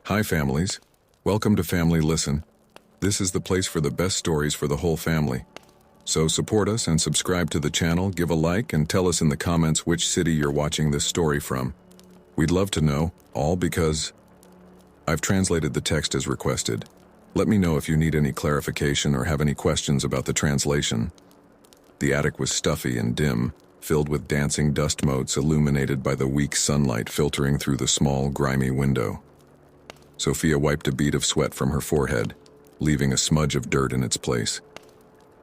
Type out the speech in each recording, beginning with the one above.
Hi families, welcome to Family Listen. This is the place for the best stories for the whole family. So support us and subscribe to the channel, give a like, and tell us in the comments which city you're watching this story from. We'd love to know, all because I've translated the text as requested. Let me know if you need any clarification or have any questions about the translation. The attic was stuffy and dim, filled with dancing dust motes illuminated by the weak sunlight filtering through the small, grimy window. Sophia wiped a bead of sweat from her forehead, leaving a smudge of dirt in its place.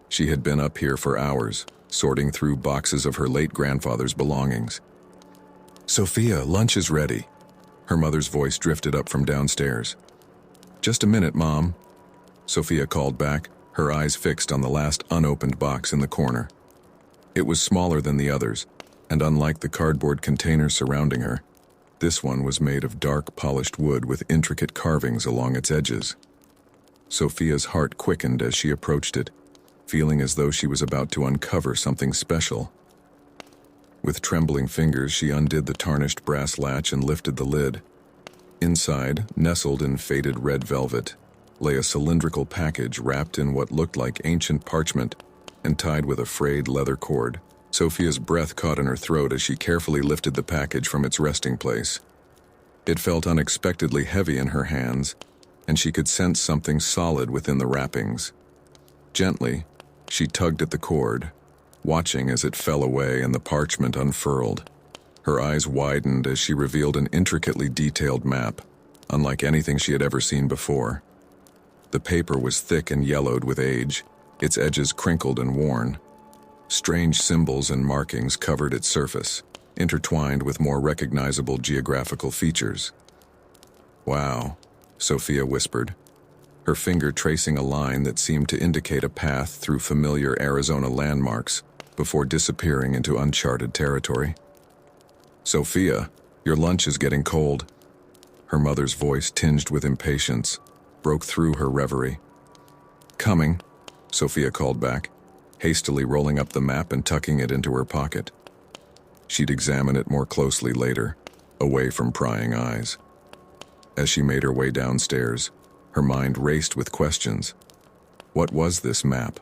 She had been up here for hours, sorting through boxes of her late grandfather's belongings. "Sophia, lunch is ready." Her mother's voice drifted up from downstairs. "Just a minute, Mom," Sophia called back, her eyes fixed on the last unopened box in the corner. It was smaller than the others, and unlike the cardboard containers surrounding her, this one was made of dark, polished wood with intricate carvings along its edges. Sophia's heart quickened as she approached it, feeling as though she was about to uncover something special. With trembling fingers, she undid the tarnished brass latch and lifted the lid. Inside, nestled in faded red velvet, lay a cylindrical package wrapped in what looked like ancient parchment and tied with a frayed leather cord. Sophia's breath caught in her throat as she carefully lifted the package from its resting place. It felt unexpectedly heavy in her hands, and she could sense something solid within the wrappings. Gently, she tugged at the cord, watching as it fell away and the parchment unfurled. Her eyes widened as she revealed an intricately detailed map, unlike anything she had ever seen before. The paper was thick and yellowed with age, its edges crinkled and worn. Strange symbols and markings covered its surface, intertwined with more recognizable geographical features. "Wow," Sophia whispered, her finger tracing a line that seemed to indicate a path through familiar Arizona landmarks before disappearing into uncharted territory. "Sophia, your lunch is getting cold." Her mother's voice, tinged with impatience, broke through her reverie. "Coming," Sophia called back, hastily rolling up the map and tucking it into her pocket. She'd examine it more closely later, away from prying eyes. As she made her way downstairs, her mind raced with questions. What was this map?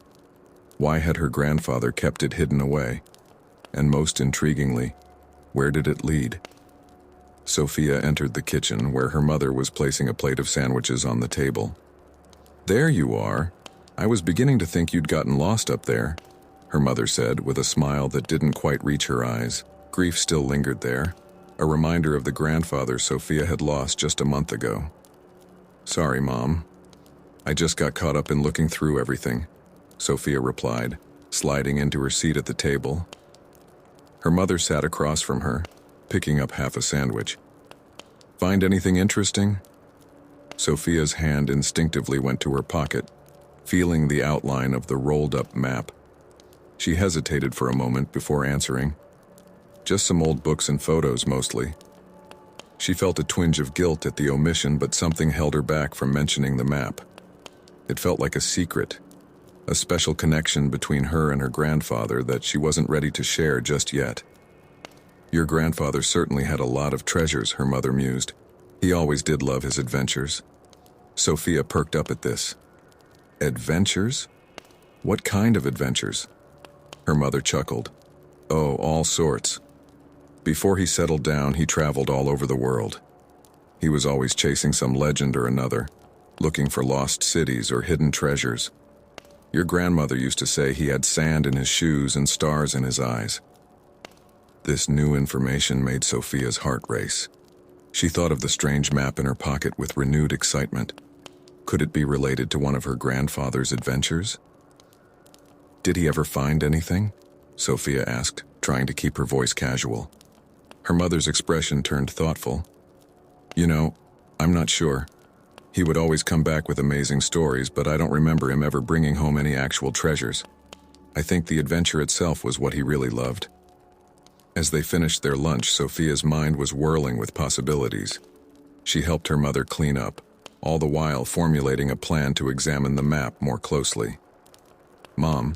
Why had her grandfather kept it hidden away? And most intriguingly, where did it lead? Sophia entered the kitchen where her mother was placing a plate of sandwiches on the table. "There you are. I was beginning to think you'd gotten lost up there," her mother said with a smile that didn't quite reach her eyes. Grief still lingered there, a reminder of the grandfather Sophia had lost just a month ago. "Sorry, Mom. I just got caught up in looking through everything," Sophia replied, sliding into her seat at the table. Her mother sat across from her, picking up half a sandwich. "Find anything interesting?" Sophia's hand instinctively went to her pocket, feeling the outline of the rolled-up map. She hesitated for a moment before answering. "Just some old books and photos, mostly." She felt a twinge of guilt at the omission, but something held her back from mentioning the map. It felt like a secret, a special connection between her and her grandfather that she wasn't ready to share just yet. "Your grandfather certainly had a lot of treasures," her mother mused. "He always did love his adventures." Sophia perked up at this. "Adventures? What kind of adventures?" Her mother chuckled. "Oh, all sorts. Before he settled down, he traveled all over the world. He was always chasing some legend or another, looking for lost cities or hidden treasures. Your grandmother used to say he had sand in his shoes and stars in his eyes." This new information made Sophia's heart race. She thought of the strange map in her pocket with renewed excitement. Could it be related to one of her grandfather's adventures? "Did he ever find anything?" Sophia asked, trying to keep her voice casual. Her mother's expression turned thoughtful. "You know, I'm not sure. He would always come back with amazing stories, but I don't remember him ever bringing home any actual treasures. I think the adventure itself was what he really loved." As they finished their lunch, Sophia's mind was whirling with possibilities. She helped her mother clean up, all the while formulating a plan to examine the map more closely. "Mom,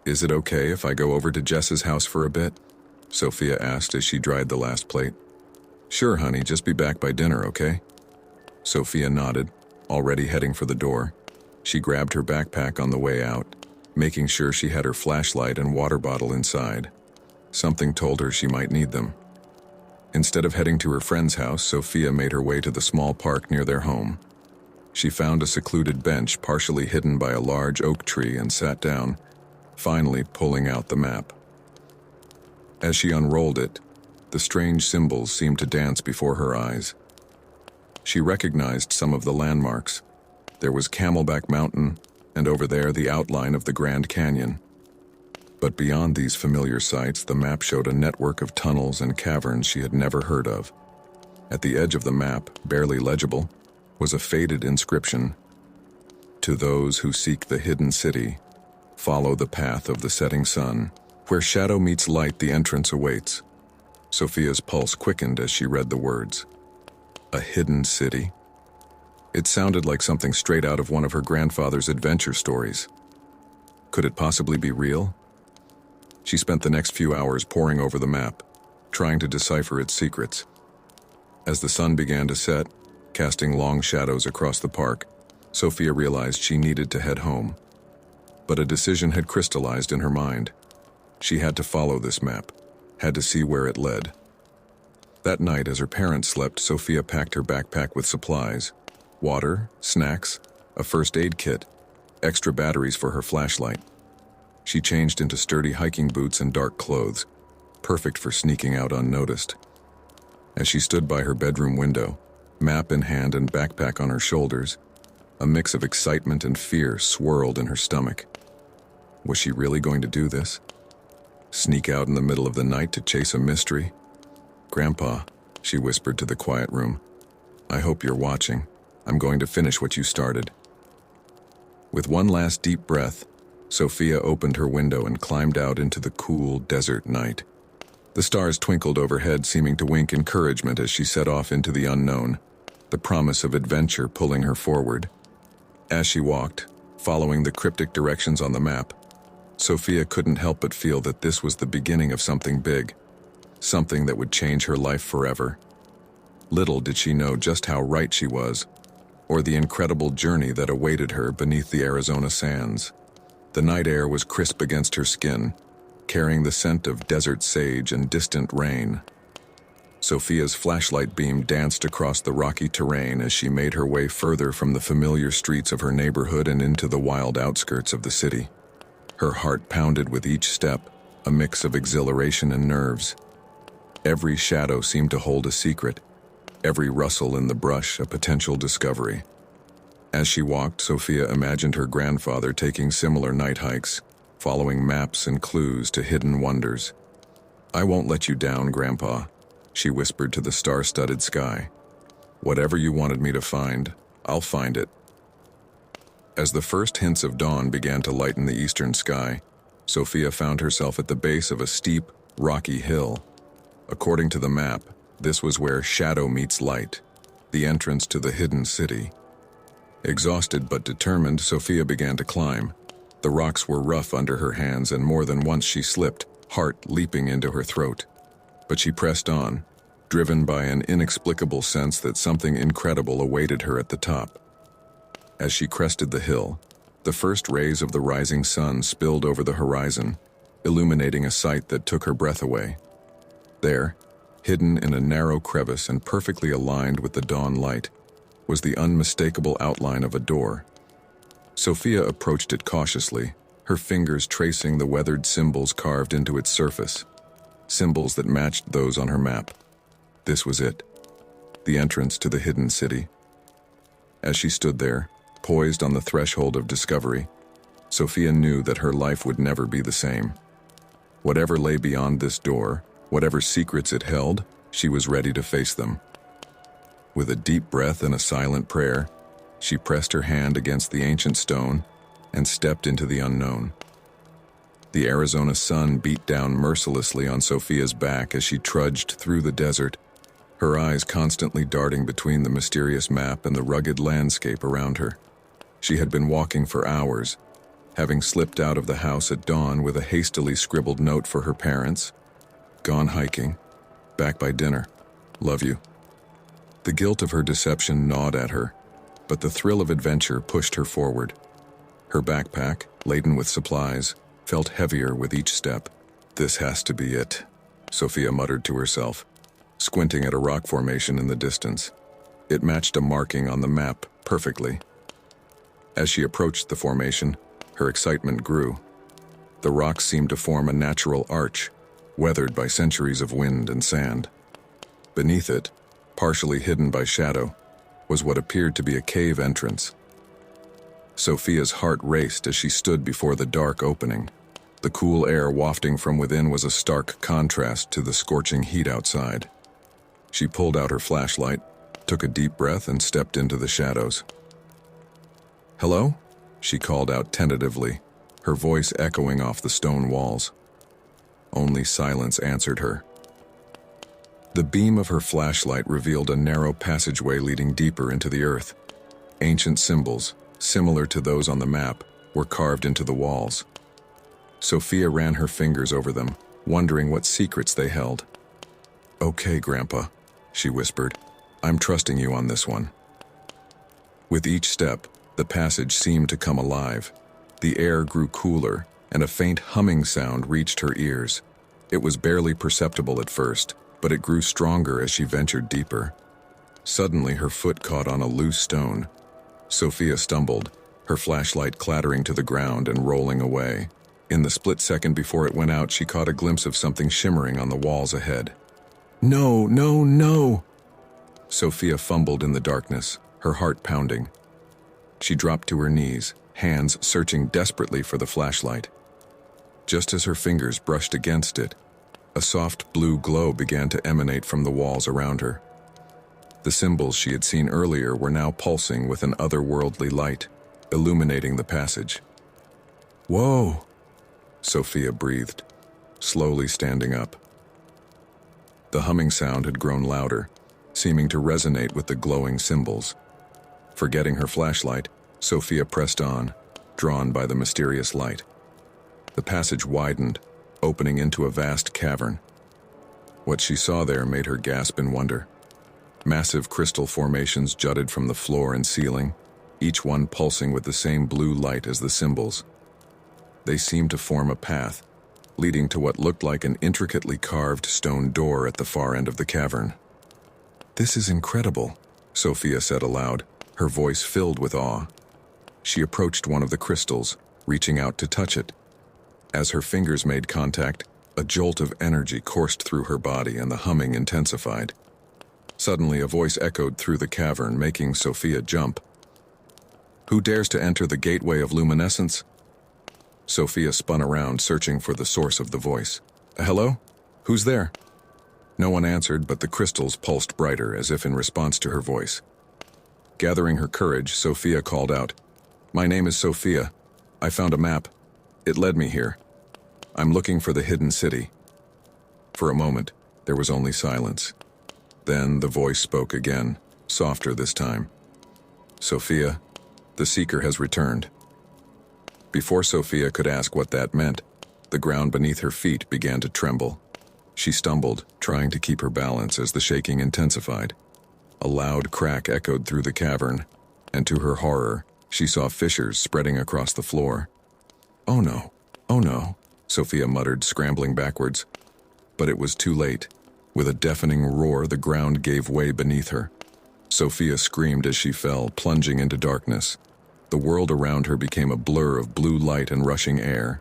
is it okay if I go over to Jess's house for a bit?" Sophia asked as she dried the last plate. "Sure, honey, just be back by dinner, okay?" Sophia nodded, already heading for the door. She grabbed her backpack on the way out, making sure she had her flashlight and water bottle inside. Something told her she might need them. Instead of heading to her friend's house, Sophia made her way to the small park near their home. She found a secluded bench partially hidden by a large oak tree and sat down, finally pulling out the map. As she unrolled it, the strange symbols seemed to dance before her eyes. She recognized some of the landmarks. There was Camelback Mountain, and over there the outline of the Grand Canyon. But beyond these familiar sights, the map showed a network of tunnels and caverns she had never heard of. At the edge of the map, barely legible, was a faded inscription: "To those who seek the hidden city, follow the path of the setting sun. Where shadow meets light, the entrance awaits." Sophia's pulse quickened as she read the words. A hidden city? It sounded like something straight out of one of her grandfather's adventure stories. Could it possibly be real? She spent the next few hours poring over the map, trying to decipher its secrets. As the sun began to set, casting long shadows across the park, Sophia realized she needed to head home. But a decision had crystallized in her mind. She had to follow this map, had to see where it led. That night, as her parents slept, Sophia packed her backpack with supplies: water, snacks, a first aid kit, extra batteries for her flashlight. She changed into sturdy hiking boots and dark clothes, perfect for sneaking out unnoticed. As she stood by her bedroom window, map in hand and backpack on her shoulders, a mix of excitement and fear swirled in her stomach. Was she really going to do this? Sneak out in the middle of the night to chase a mystery? "Grandpa," she whispered to the quiet room, "I hope you're watching. I'm going to finish what you started." With one last deep breath, Sophia opened her window and climbed out into the cool desert night. The stars twinkled overhead, seeming to wink encouragement as she set off into the unknown, the promise of adventure pulling her forward. As she walked, following the cryptic directions on the map, Sophia couldn't help but feel that this was the beginning of something big, something that would change her life forever. Little did she know just how right she was, or the incredible journey that awaited her beneath the Arizona sands. The night air was crisp against her skin, carrying the scent of desert sage and distant rain. Sophia's flashlight beam danced across the rocky terrain as she made her way further from the familiar streets of her neighborhood and into the wild outskirts of the city. Her heart pounded with each step, a mix of exhilaration and nerves. Every shadow seemed to hold a secret, every rustle in the brush a potential discovery. As she walked, Sophia imagined her grandfather taking similar night hikes, following maps and clues to hidden wonders. "I won't let you down, Grandpa," she whispered to the star-studded sky. "Whatever you wanted me to find, I'll find it." As the first hints of dawn began to lighten the eastern sky, Sophia found herself at the base of a steep, rocky hill. According to the map, this was where shadow meets light, the entrance to the hidden city. Exhausted but determined, Sophia began to climb. The rocks were rough under her hands, and more than once she slipped, heart leaping into her throat. But she pressed on, driven by an inexplicable sense that something incredible awaited her at the top. As she crested the hill, the first rays of the rising sun spilled over the horizon, illuminating a sight that took her breath away. There, hidden in a narrow crevice and perfectly aligned with the dawn light, was the unmistakable outline of a door. Sophia approached it cautiously, her fingers tracing the weathered symbols carved into its surface, symbols that matched those on her map. This was it, the entrance to the hidden city. As she stood there, poised on the threshold of discovery, Sophia knew that her life would never be the same. Whatever lay beyond this door, whatever secrets it held, she was ready to face them. With a deep breath and a silent prayer, she pressed her hand against the ancient stone and stepped into the unknown. The Arizona sun beat down mercilessly on Sophia's back as she trudged through the desert, her eyes constantly darting between the mysterious map and the rugged landscape around her. She had been walking for hours, having slipped out of the house at dawn with a hastily scribbled note for her parents. "Gone hiking. Back by dinner. Love you." The guilt of her deception gnawed at her, but the thrill of adventure pushed her forward. Her backpack, laden with supplies, felt heavier with each step. "This has to be it," Sophia muttered to herself, squinting at a rock formation in the distance. It matched a marking on the map perfectly. As she approached the formation, her excitement grew. The rocks seemed to form a natural arch, weathered by centuries of wind and sand. Beneath it, partially hidden by shadow, was what appeared to be a cave entrance. Sophia's heart raced as she stood before the dark opening. The cool air wafting from within was a stark contrast to the scorching heat outside. She pulled out her flashlight, took a deep breath, and stepped into the shadows. "Hello?" she called out tentatively, her voice echoing off the stone walls. Only silence answered her. The beam of her flashlight revealed a narrow passageway leading deeper into the earth. Ancient symbols, similar to those on the map, were carved into the walls. Sophia ran her fingers over them, wondering what secrets they held. "Okay, Grandpa," she whispered. "I'm trusting you on this one." With each step, the passage seemed to come alive. The air grew cooler, and a faint humming sound reached her ears. It was barely perceptible at first, but it grew stronger as she ventured deeper. Suddenly, her foot caught on a loose stone. Sophia stumbled, her flashlight clattering to the ground and rolling away. In the split second before it went out, she caught a glimpse of something shimmering on the walls ahead. "No, no, no!" Sophia fumbled in the darkness, her heart pounding. She dropped to her knees, hands searching desperately for the flashlight. Just as her fingers brushed against it, a soft blue glow began to emanate from the walls around her. The symbols she had seen earlier were now pulsing with an otherworldly light, illuminating the passage. "Whoa!" Sophia breathed, slowly standing up. The humming sound had grown louder, seeming to resonate with the glowing symbols. Forgetting her flashlight, Sophia pressed on, drawn by the mysterious light. The passage widened, opening into a vast cavern. What she saw there made her gasp in wonder. Massive crystal formations jutted from the floor and ceiling, each one pulsing with the same blue light as the symbols. They seemed to form a path, leading to what looked like an intricately carved stone door at the far end of the cavern. "This is incredible," Sophia said aloud, her voice filled with awe. She approached one of the crystals, reaching out to touch it. As her fingers made contact, a jolt of energy coursed through her body and the humming intensified. Suddenly, a voice echoed through the cavern, making Sophia jump. "Who dares to enter the gateway of luminescence?" Sophia spun around, searching for the source of the voice. "Hello? Who's there?" No one answered, but the crystals pulsed brighter, as if in response to her voice. Gathering her courage, Sophia called out, "My name is Sophia. I found a map. It led me here. I'm looking for the hidden city." For a moment, there was only silence. Then the voice spoke again, softer this time. "Sophia, the seeker has returned." Before Sophia could ask what that meant, the ground beneath her feet began to tremble. She stumbled, trying to keep her balance as the shaking intensified. A loud crack echoed through the cavern, and to her horror, she saw fissures spreading across the floor. "Oh no, oh no," Sophia muttered, scrambling backwards. But it was too late. With a deafening roar, the ground gave way beneath her. Sophia screamed as she fell, plunging into darkness. The world around her became a blur of blue light and rushing air.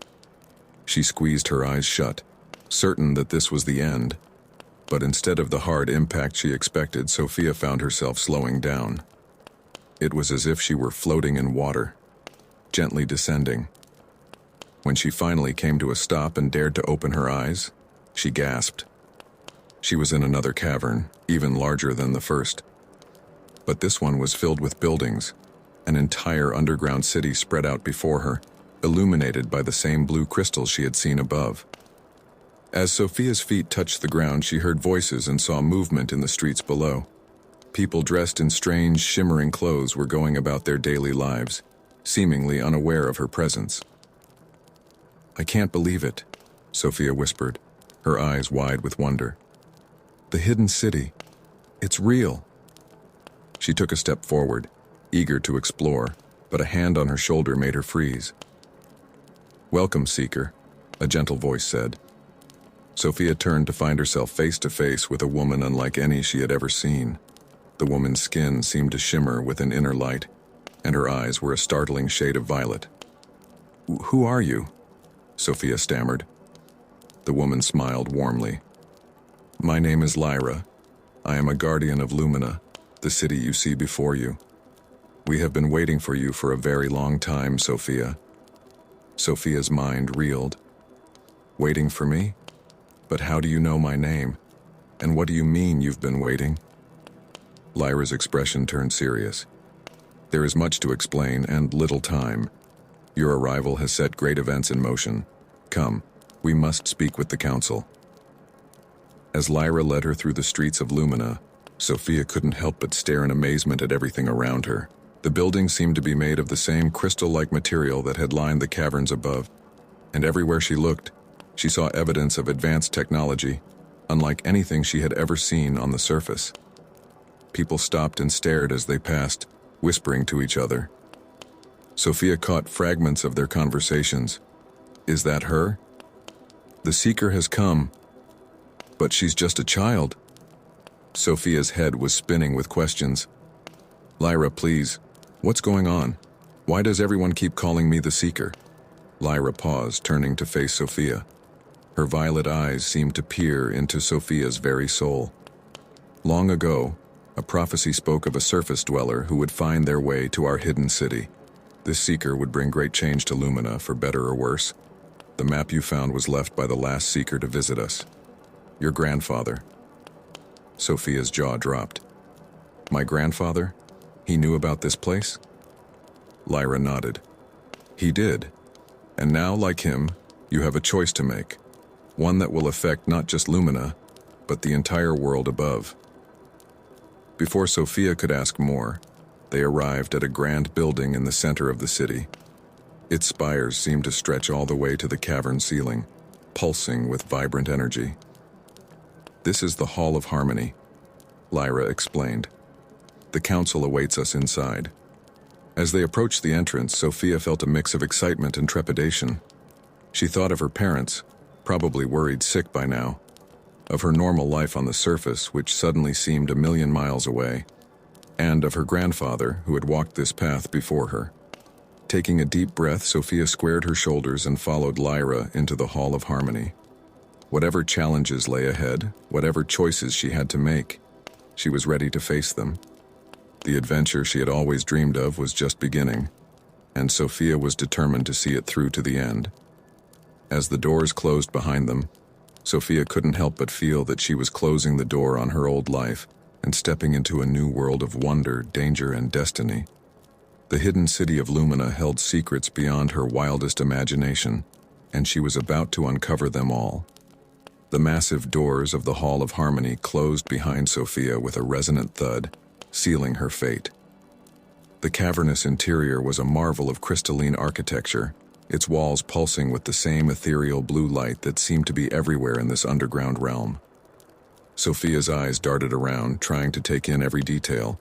She squeezed her eyes shut, certain that this was the end. But instead of the hard impact she expected, Sophia found herself slowing down. It was as if she were floating in water, gently descending. When she finally came to a stop and dared to open her eyes, she gasped. She was in another cavern, even larger than the first. But this one was filled with buildings. An entire underground city spread out before her, illuminated by the same blue crystals she had seen above. As Sophia's feet touched the ground, she heard voices and saw movement in the streets below. People dressed in strange, shimmering clothes were going about their daily lives, seemingly unaware of her presence. "I can't believe it," Sophia whispered, her eyes wide with wonder. "The hidden city. It's real." She took a step forward, eager to explore, but a hand on her shoulder made her freeze. "Welcome, Seeker," a gentle voice said. Sophia turned to find herself face to face with a woman unlike any she had ever seen. The woman's skin seemed to shimmer with an inner light, and her eyes were a startling shade of violet. "Who are you?" Sophia stammered. The woman smiled warmly. "My name is Lyra. I am a guardian of Lumina, the city you see before you. We have been waiting for you for a very long time, Sophia." Sophia's mind reeled. "Waiting for me? But how do you know my name? And what do you mean you've been waiting?" Lyra's expression turned serious. "There is much to explain and little time. Your arrival has set great events in motion. Come, we must speak with the council." As Lyra led her through the streets of Lumina, Sophia couldn't help but stare in amazement at everything around her. The building seemed to be made of the same crystal-like material that had lined the caverns above, and everywhere she looked, she saw evidence of advanced technology, unlike anything she had ever seen on the surface. People stopped and stared as they passed, whispering to each other. Sophia caught fragments of their conversations. "Is that her? The Seeker has come. But she's just a child." Sophia's head was spinning with questions. "Lyra, please. What's going on? Why does everyone keep calling me the Seeker?" Lyra paused, turning to face Sophia. Her violet eyes seemed to peer into Sophia's very soul. Long ago, a prophecy spoke of a surface dweller who would find their way to our hidden city. This Seeker would bring great change to Lumina, for better or worse. The map you found was left by the last Seeker to visit us. Your grandfather. Sophia's jaw dropped. My grandfather? He knew about this place? Lyra nodded. He did. And now, like him, you have a choice to make. One that will affect not just Lumina, but the entire world above. Before Sophia could ask more, they arrived at a grand building in the center of the city. Its spires seemed to stretch all the way to the cavern ceiling, pulsing with vibrant energy. This is the Hall of Harmony, Lyra explained. The council awaits us inside. As they approached the entrance, Sophia felt a mix of excitement and trepidation. She thought of her parents, probably worried sick by now, of her normal life on the surface, which suddenly seemed a million miles away, and of her grandfather, who had walked this path before her. Taking a deep breath, Sophia squared her shoulders and followed Lyra into the Hall of Harmony. Whatever challenges lay ahead, whatever choices she had to make, she was ready to face them. The adventure she had always dreamed of was just beginning, and Sophia was determined to see it through to the end. As the doors closed behind them, Sophia couldn't help but feel that she was closing the door on her old life and stepping into a new world of wonder, danger, and destiny. The hidden city of Lumina held secrets beyond her wildest imagination, and she was about to uncover them all. The massive doors of the Hall of Harmony closed behind Sophia with a resonant thud, sealing her fate. The cavernous interior was a marvel of crystalline architecture, its walls pulsing with the same ethereal blue light that seemed to be everywhere in this underground realm. Sophia's eyes darted around, trying to take in every detail.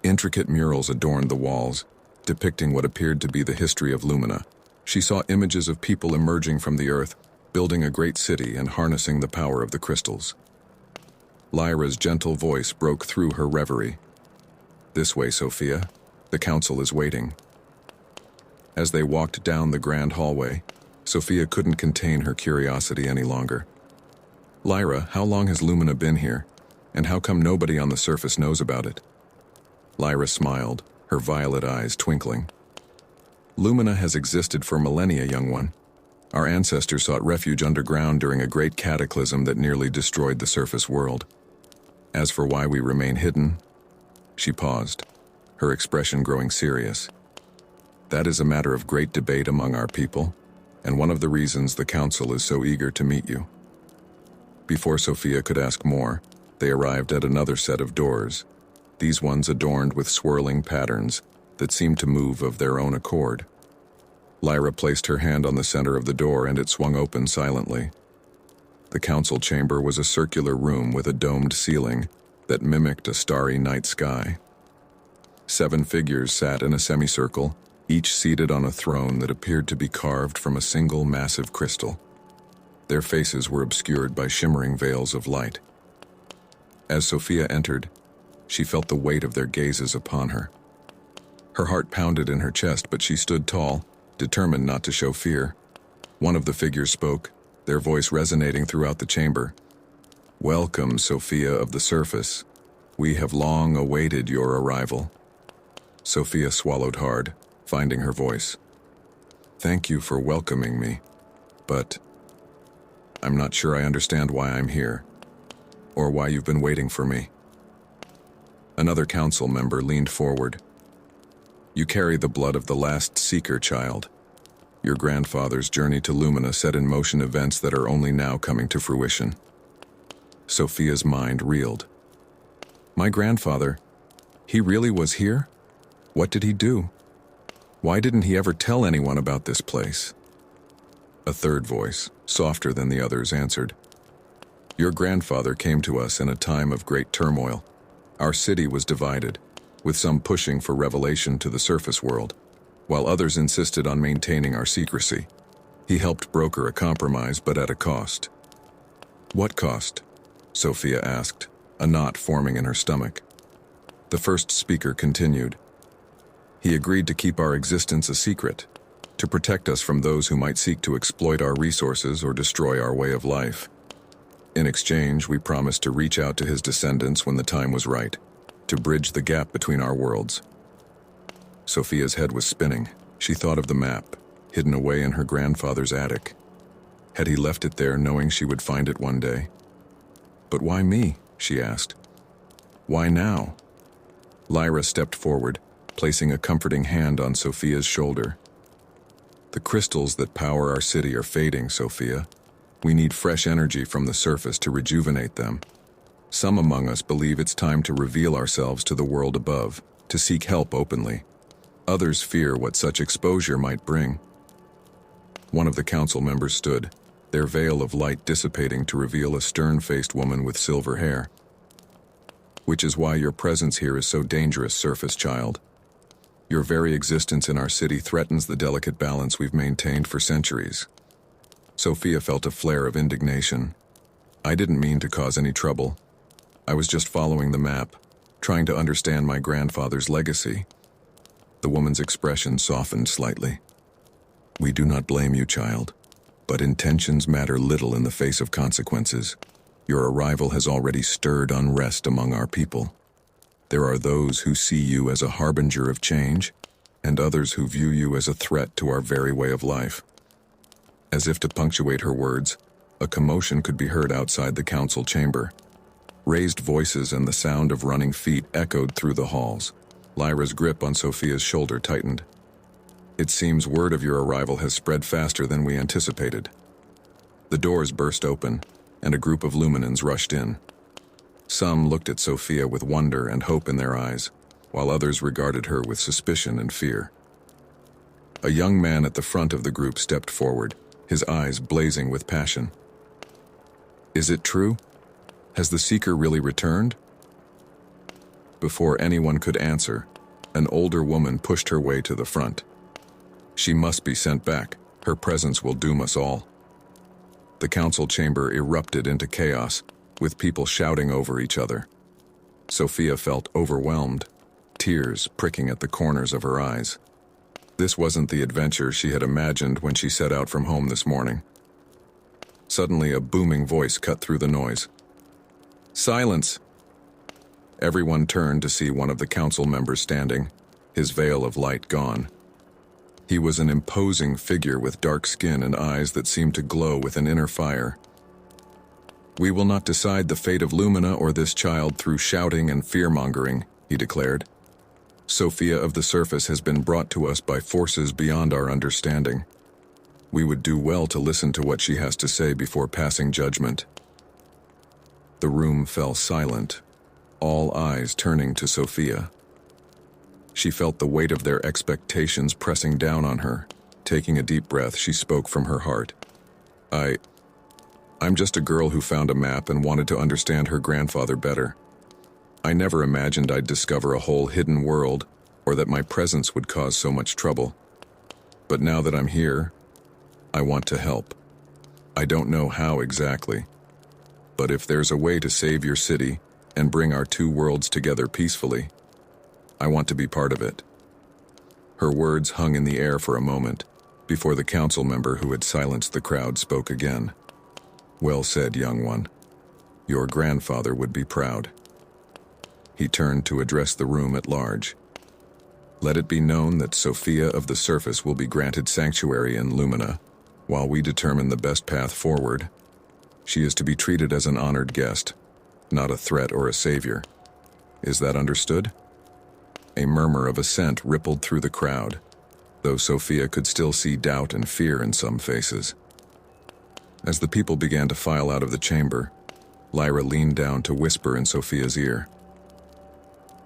Intricate murals adorned the walls, depicting what appeared to be the history of Lumina. She saw images of people emerging from the earth, building a great city and harnessing the power of the crystals. Lyra's gentle voice broke through her reverie. This way, Sophia. The council is waiting. As they walked down the grand hallway, Sophia couldn't contain her curiosity any longer. Lyra, how long has Lumina been here? And how come nobody on the surface knows about it? Lyra smiled, her violet eyes twinkling. Lumina has existed for millennia, young one. Our ancestors sought refuge underground during a great cataclysm that nearly destroyed the surface world. As for why we remain hidden, she paused, her expression growing serious. That is a matter of great debate among our people, and one of the reasons the council is so eager to meet you. Before Sophia could ask more, they arrived at another set of doors, these ones adorned with swirling patterns that seemed to move of their own accord. Lyra placed her hand on the center of the door and it swung open silently. The council chamber was a circular room with a domed ceiling that mimicked a starry night sky. 7 figures sat in a semicircle, each seated on a throne that appeared to be carved from a single massive crystal. Their faces were obscured by shimmering veils of light. As Sophia entered, she felt the weight of their gazes upon her. Her heart pounded in her chest, but she stood tall, determined not to show fear. One of the figures spoke, their voice resonating throughout the chamber. "Welcome, Sophia of the Surface. We have long awaited your arrival." Sophia swallowed hard, finding her voice. "Thank you for welcoming me, but I'm not sure I understand why I'm here, or why you've been waiting for me." Another council member leaned forward. "You carry the blood of the last Seeker, child. Your grandfather's journey to Lumina set in motion events that are only now coming to fruition." Sophia's mind reeled. "My grandfather, he really was here? What did he do? Why didn't he ever tell anyone about this place?" A third voice, softer than the others, answered. "Your grandfather came to us in a time of great turmoil. Our city was divided, with some pushing for revelation to the surface world, while others insisted on maintaining our secrecy. He helped broker a compromise, but at a cost." "What cost?" Sophia asked, a knot forming in her stomach. The first speaker continued. "He agreed to keep our existence a secret, to protect us from those who might seek to exploit our resources or destroy our way of life. In exchange, we promised to reach out to his descendants when the time was right, to bridge the gap between our worlds." Sophia's head was spinning. She thought of the map, hidden away in her grandfather's attic. Had he left it there knowing she would find it one day? "But why me?" she asked. "Why now?" Lyra stepped forward, placing a comforting hand on Sophia's shoulder. "The crystals that power our city are fading, Sophia. We need fresh energy from the surface to rejuvenate them. Some among us believe it's time to reveal ourselves to the world above, to seek help openly. Others fear what such exposure might bring." One of the council members stood, their veil of light dissipating to reveal a stern-faced woman with silver hair. "Which is why your presence here is so dangerous, Surface Child. Your very existence in our city threatens the delicate balance we've maintained for centuries." Sophia felt a flare of indignation. "I didn't mean to cause any trouble. I was just following the map, trying to understand my grandfather's legacy." The woman's expression softened slightly. "We do not blame you, child, but intentions matter little in the face of consequences. Your arrival has already stirred unrest among our people. There are those who see you as a harbinger of change, and others who view you as a threat to our very way of life." As if to punctuate her words, a commotion could be heard outside the council chamber. Raised voices and the sound of running feet echoed through the halls. Lyra's grip on Sophia's shoulder tightened. "It seems word of your arrival has spread faster than we anticipated." The doors burst open, and a group of Luminans rushed in. Some looked at Sophia with wonder and hope in their eyes, while others regarded her with suspicion and fear. A young man at the front of the group stepped forward, his eyes blazing with passion. "Is it true? Has the Seeker really returned?" Before anyone could answer, an older woman pushed her way to the front. "She must be sent back. Her presence will doom us all." The council chamber erupted into chaos, with people shouting over each other. Sophia felt overwhelmed, tears pricking at the corners of her eyes. This wasn't the adventure she had imagined when she set out from home this morning. Suddenly, a booming voice cut through the noise. "Silence!" Everyone turned to see one of the council members standing, his veil of light gone. He was an imposing figure with dark skin and eyes that seemed to glow with an inner fire. "We will not decide the fate of Lumina or this child through shouting and fear-mongering," he declared. "Sophia of the Surface has been brought to us by forces beyond our understanding. We would do well to listen to what she has to say before passing judgment." The room fell silent, all eyes turning to Sophia. She felt the weight of their expectations pressing down on her. Taking a deep breath, she spoke from her heart. I'm just a girl who found a map and wanted to understand her grandfather better. I never imagined I'd discover a whole hidden world, or that my presence would cause so much trouble. But now that I'm here, I want to help. I don't know how exactly, but if there's a way to save your city and bring our two worlds together peacefully, I want to be part of it." Her words hung in the air for a moment, before the council member who had silenced the crowd spoke again. "Well said, young one. Your grandfather would be proud." He turned to address the room at large. "Let it be known that Sophia of the Surface will be granted sanctuary in Lumina, while we determine the best path forward. She is to be treated as an honored guest, not a threat or a savior. Is that understood?" A murmur of assent rippled through the crowd, though Sophia could still see doubt and fear in some faces. As the people began to file out of the chamber, Lyra leaned down to whisper in Sophia's ear.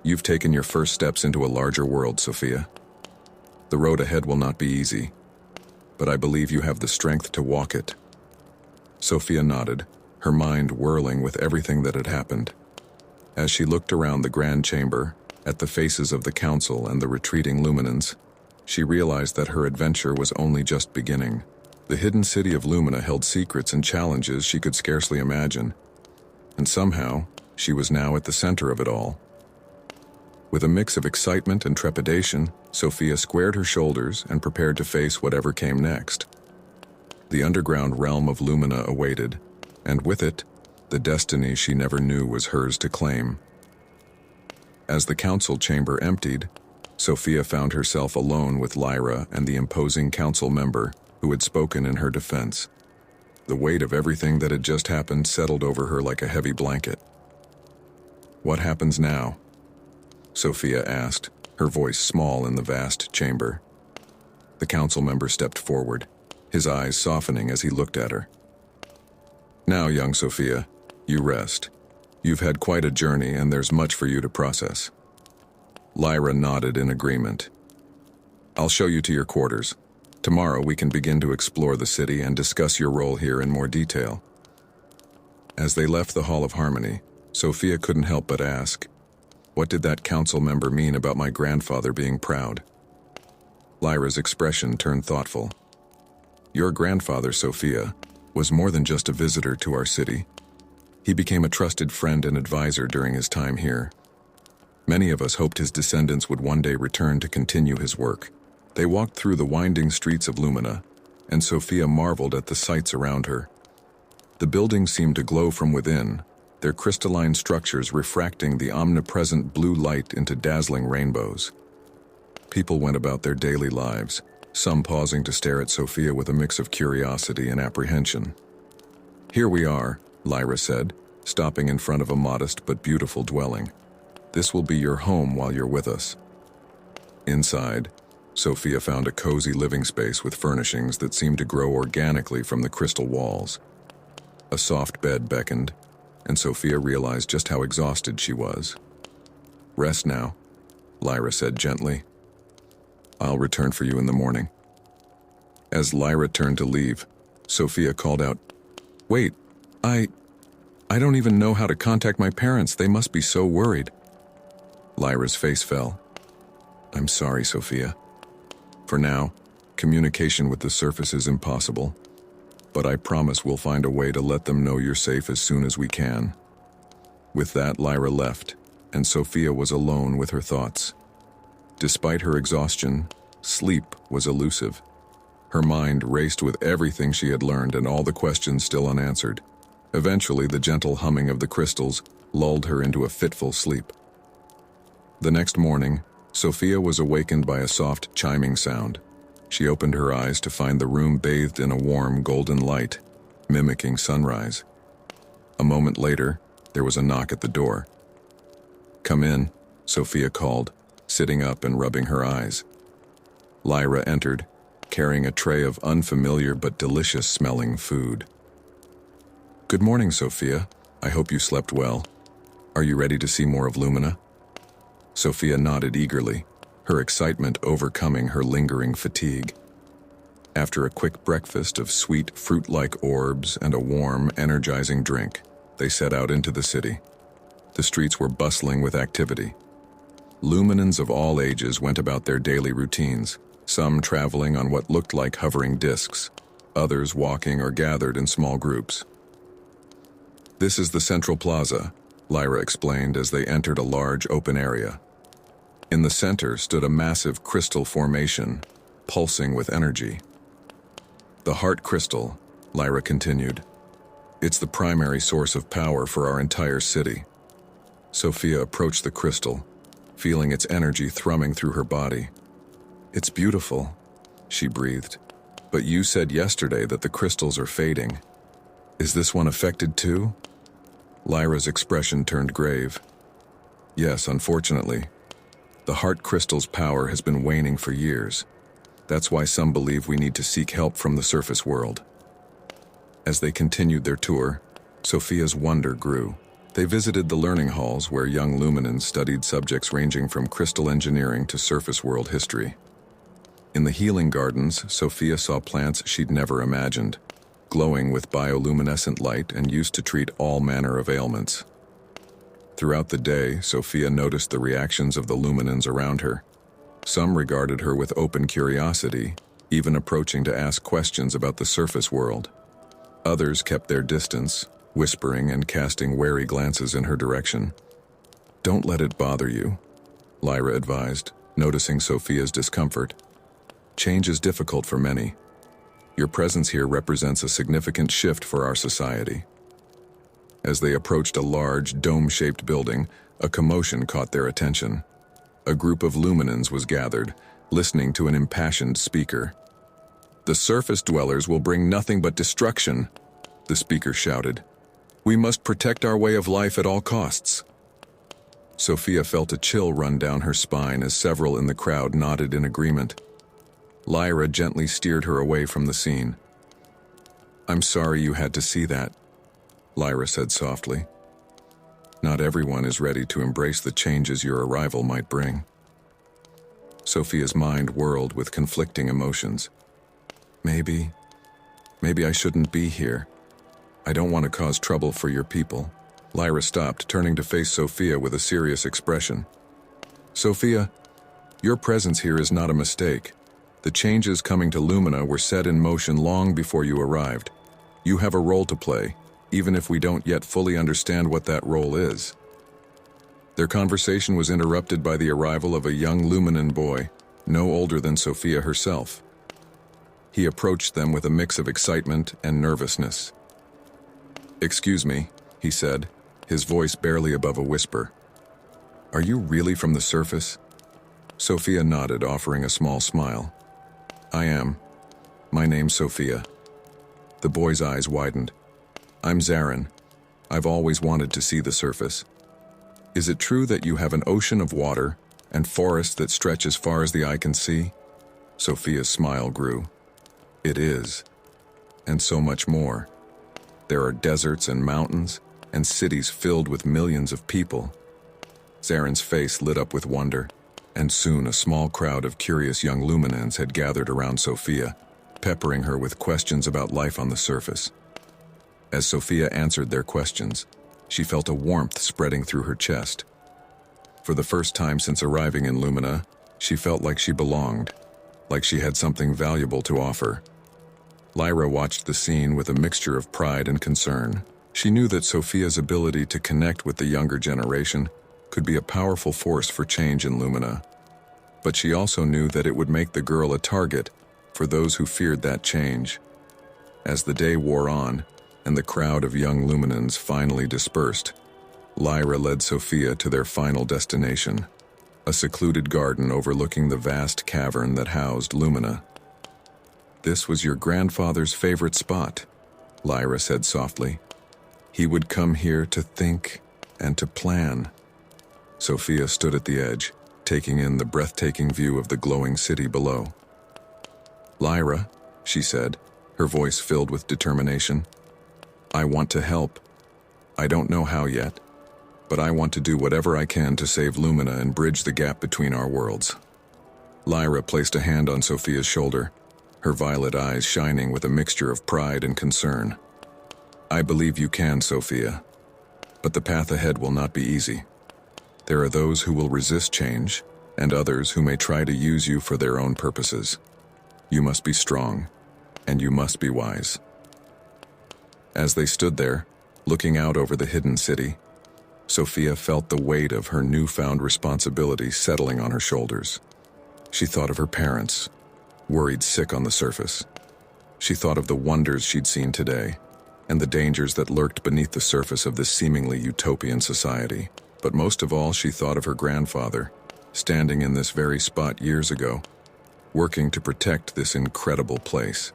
"You've taken your first steps into a larger world, Sophia. The road ahead will not be easy, but I believe you have the strength to walk it." Sophia nodded, her mind whirling with everything that had happened. As she looked around the grand chamber, at the faces of the council and the retreating Luminans, she realized that her adventure was only just beginning. The hidden city of Lumina held secrets and challenges she could scarcely imagine, and somehow, she was now at the center of it all. With a mix of excitement and trepidation, Sophia squared her shoulders and prepared to face whatever came next. The underground realm of Lumina awaited, and with it, the destiny she never knew was hers to claim. As the council chamber emptied, Sophia found herself alone with Lyra and the imposing council member who had spoken in her defense. The weight of everything that had just happened settled over her like a heavy blanket. "What happens now?" Sophia asked, her voice small in the vast chamber. The council member stepped forward, his eyes softening as he looked at her. "Now, young Sophia, you rest. You've had quite a journey and there's much for you to process." Lyra nodded in agreement. "I'll show you to your quarters. Tomorrow we can begin to explore the city and discuss your role here in more detail." As they left the Hall of Harmony, Sophia couldn't help but ask, what did that council member mean about my grandfather being proud? Lyra's expression turned thoughtful. "Your grandfather, Sophia, was more than just a visitor to our city. He became a trusted friend and advisor during his time here. Many of us hoped his descendants would one day return to continue his work." They walked through the winding streets of Lumina, and Sophia marveled at the sights around her. The buildings seemed to glow from within, their crystalline structures refracting the omnipresent blue light into dazzling rainbows. People went about their daily lives, some pausing to stare at Sophia with a mix of curiosity and apprehension. "Here we are," Lyra said, stopping in front of a modest but beautiful dwelling. "This will be your home while you're with us." Inside, Sophia found a cozy living space with furnishings that seemed to grow organically from the crystal walls. A soft bed beckoned, and Sophia realized just how exhausted she was. "Rest now," Lyra said gently. "I'll return for you in the morning." As Lyra turned to leave, Sophia called out, "Wait, I don't even know how to contact my parents. They must be so worried." Lyra's face fell. "I'm sorry, Sophia. For now, communication with the surface is impossible, but I promise we'll find a way to let them know you're safe as soon as we can." With that, Lyra left, and Sophia was alone with her thoughts. Despite her exhaustion, sleep was elusive. Her mind raced with everything she had learned and all the questions still unanswered. Eventually, the gentle humming of the crystals lulled her into a fitful sleep. The next morning, Sophia was awakened by a soft chiming sound. She opened her eyes to find the room bathed in a warm golden light, mimicking sunrise. A moment later, there was a knock at the door. "Come in," Sophia called, sitting up and rubbing her eyes. Lyra entered, carrying a tray of unfamiliar but delicious-smelling food. "Good morning, Sophia. I hope you slept well. Are you ready to see more of Lumina?" Sophia nodded eagerly, her excitement overcoming her lingering fatigue. After a quick breakfast of sweet, fruit-like orbs and a warm, energizing drink, they set out into the city. The streets were bustling with activity. Luminans of all ages went about their daily routines, some traveling on what looked like hovering discs, others walking or gathered in small groups. "This is the central plaza," Lyra explained as they entered a large open area. In the center stood a massive crystal formation, pulsing with energy. "The heart crystal," Lyra continued. "It's the primary source of power for our entire city." Sophia approached the crystal, feeling its energy thrumming through her body. "It's beautiful," she breathed. "But you said yesterday that the crystals are fading. Is this one affected too?" Lyra's expression turned grave. "Yes, unfortunately. The heart crystal's power has been waning for years. That's why some believe we need to seek help from the surface world." As they continued their tour, Sophia's wonder grew. They visited the learning halls where young Luminans studied subjects ranging from crystal engineering to surface world history. In the healing gardens, Sophia saw plants she'd never imagined, glowing with bioluminescent light and used to treat all manner of ailments. Throughout the day, Sophia noticed the reactions of the Luminans around her. Some regarded her with open curiosity, even approaching to ask questions about the surface world. Others kept their distance, whispering and casting wary glances in her direction. "Don't let it bother you," Lyra advised, noticing Sophia's discomfort. "Change is difficult for many. Your presence here represents a significant shift for our society." As they approached a large, dome-shaped building, a commotion caught their attention. A group of Luminans was gathered, listening to an impassioned speaker. "The surface dwellers will bring nothing but destruction," the speaker shouted. "We must protect our way of life at all costs." Sophia felt a chill run down her spine as several in the crowd nodded in agreement. Lyra gently steered her away from the scene. "I'm sorry you had to see that," Lyra said softly. "Not everyone is ready to embrace the changes your arrival might bring." Sophia's mind whirled with conflicting emotions. Maybe I shouldn't be here. I don't want to cause trouble for your people." Lyra stopped, turning to face Sophia with a serious expression. "Sophia, your presence here is not a mistake. The changes coming to Lumina were set in motion long before you arrived. You have a role to play, even if we don't yet fully understand what that role is." Their conversation was interrupted by the arrival of a young Luminan boy, no older than Sophia herself. He approached them with a mix of excitement and nervousness. "Excuse me," he said, his voice barely above a whisper. "Are you really from the surface?" Sophia nodded, offering a small smile. "I am. My name's Sophia." The boy's eyes widened. "I'm Zarin. I've always wanted to see the surface. Is it true that you have an ocean of water and forests that stretch as far as the eye can see?" Sophia's smile grew. "It is. And so much more. There are deserts and mountains, and cities filled with millions of people." Zarin's face lit up with wonder, and soon a small crowd of curious young Luminans had gathered around Sophia, peppering her with questions about life on the surface. As Sophia answered their questions, she felt a warmth spreading through her chest. For the first time since arriving in Lumina, she felt like she belonged, like she had something valuable to offer. Lyra watched the scene with a mixture of pride and concern. She knew that Sophia's ability to connect with the younger generation could be a powerful force for change in Lumina. But she also knew that it would make the girl a target for those who feared that change. As the day wore on, and the crowd of young Luminans finally dispersed, Lyra led Sophia to their final destination, a secluded garden overlooking the vast cavern that housed Lumina. "This was your grandfather's favorite spot," Lyra said softly. "He would come here to think and to plan." Sophia stood at the edge, taking in the breathtaking view of the glowing city below. "Lyra," she said, her voice filled with determination, "I want to help. I don't know how yet, but I want to do whatever I can to save Lumina and bridge the gap between our worlds." Lyra placed a hand on Sophia's shoulder, her violet eyes shining with a mixture of pride and concern. "I believe you can, Sophia, but the path ahead will not be easy. There are those who will resist change, and others who may try to use you for their own purposes. You must be strong, and you must be wise. As they stood there, looking out over the hidden city, Sophia felt the weight of her newfound responsibility settling on her shoulders. She thought of her parents, worried sick on the surface. She thought of the wonders she'd seen today, and the dangers that lurked beneath the surface of this seemingly utopian society. But most of all, she thought of her grandfather, standing in this very spot years ago, working to protect this incredible place.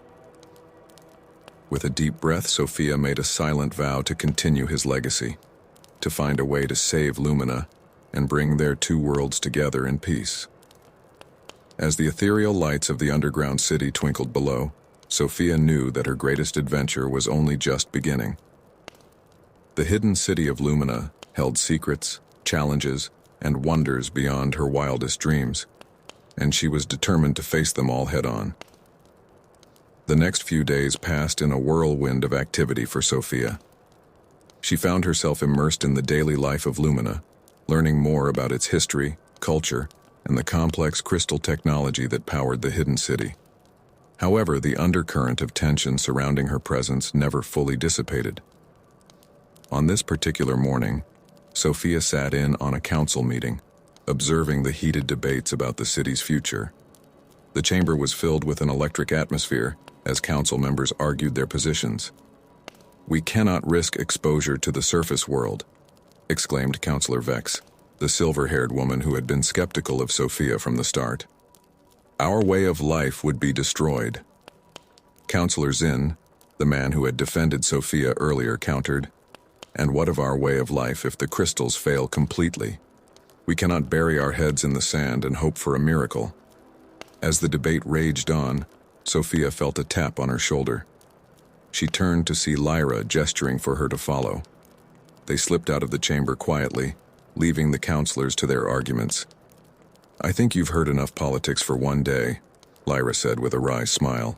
With a deep breath, Sophia made a silent vow to continue his legacy, to find a way to save Lumina and bring their two worlds together in peace. As the ethereal lights of the underground city twinkled below, Sophia knew that her greatest adventure was only just beginning. The hidden city of Lumina held secrets, challenges, and wonders beyond her wildest dreams, and she was determined to face them all head-on. The next few days passed in a whirlwind of activity for Sophia. She found herself immersed in the daily life of Lumina, learning more about its history, culture, and the complex crystal technology that powered the hidden city. However, the undercurrent of tension surrounding her presence never fully dissipated. On this particular morning, Sophia sat in on a council meeting, observing the heated debates about the city's future. The chamber was filled with an electric atmosphere as council members argued their positions. "We cannot risk exposure to the surface world," exclaimed Councillor Vex, the silver-haired woman who had been skeptical of Sophia from the start. "Our way of life would be destroyed." Councillor Zinn, the man who had defended Sophia earlier, countered, "And what of our way of life if the crystals fail completely? We cannot bury our heads in the sand and hope for a miracle." As the debate raged on, Sophia felt a tap on her shoulder. She turned to see Lyra gesturing for her to follow. They slipped out of the chamber quietly, leaving the counselors to their arguments. "I think you've heard enough politics for one day," Lyra said with a wry smile.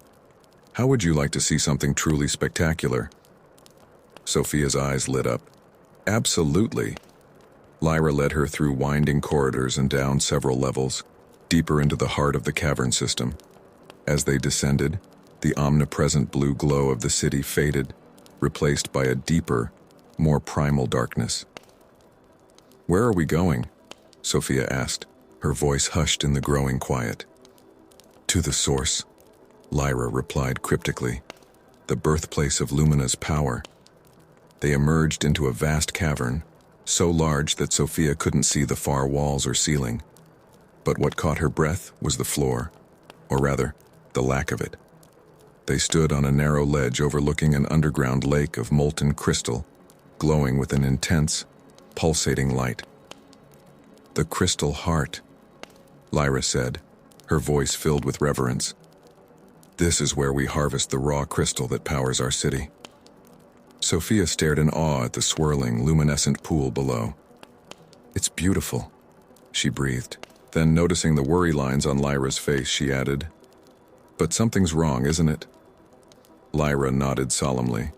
"How would you like to see something truly spectacular?" Sophia's eyes lit up. "Absolutely." Lyra led her through winding corridors and down several levels, deeper into the heart of the cavern system. As they descended, the omnipresent blue glow of the city faded, replaced by a deeper, more primal darkness. "Where are we going?" Sophia asked, her voice hushed in the growing quiet. "To the source," Lyra replied cryptically, "the birthplace of Lumina's power." They emerged into a vast cavern, so large that Sophia couldn't see the far walls or ceiling. But what caught her breath was the floor, or rather, the lack of it. They stood on a narrow ledge overlooking an underground lake of molten crystal, glowing with an intense, pulsating light. "The crystal heart," Lyra said, her voice filled with reverence. "This is where we harvest the raw crystal that powers our city." Sophia stared in awe at the swirling, luminescent pool below. "It's beautiful," she breathed. Then, noticing the worry lines on Lyra's face, she added, "But something's wrong, isn't it?" Lyra nodded solemnly.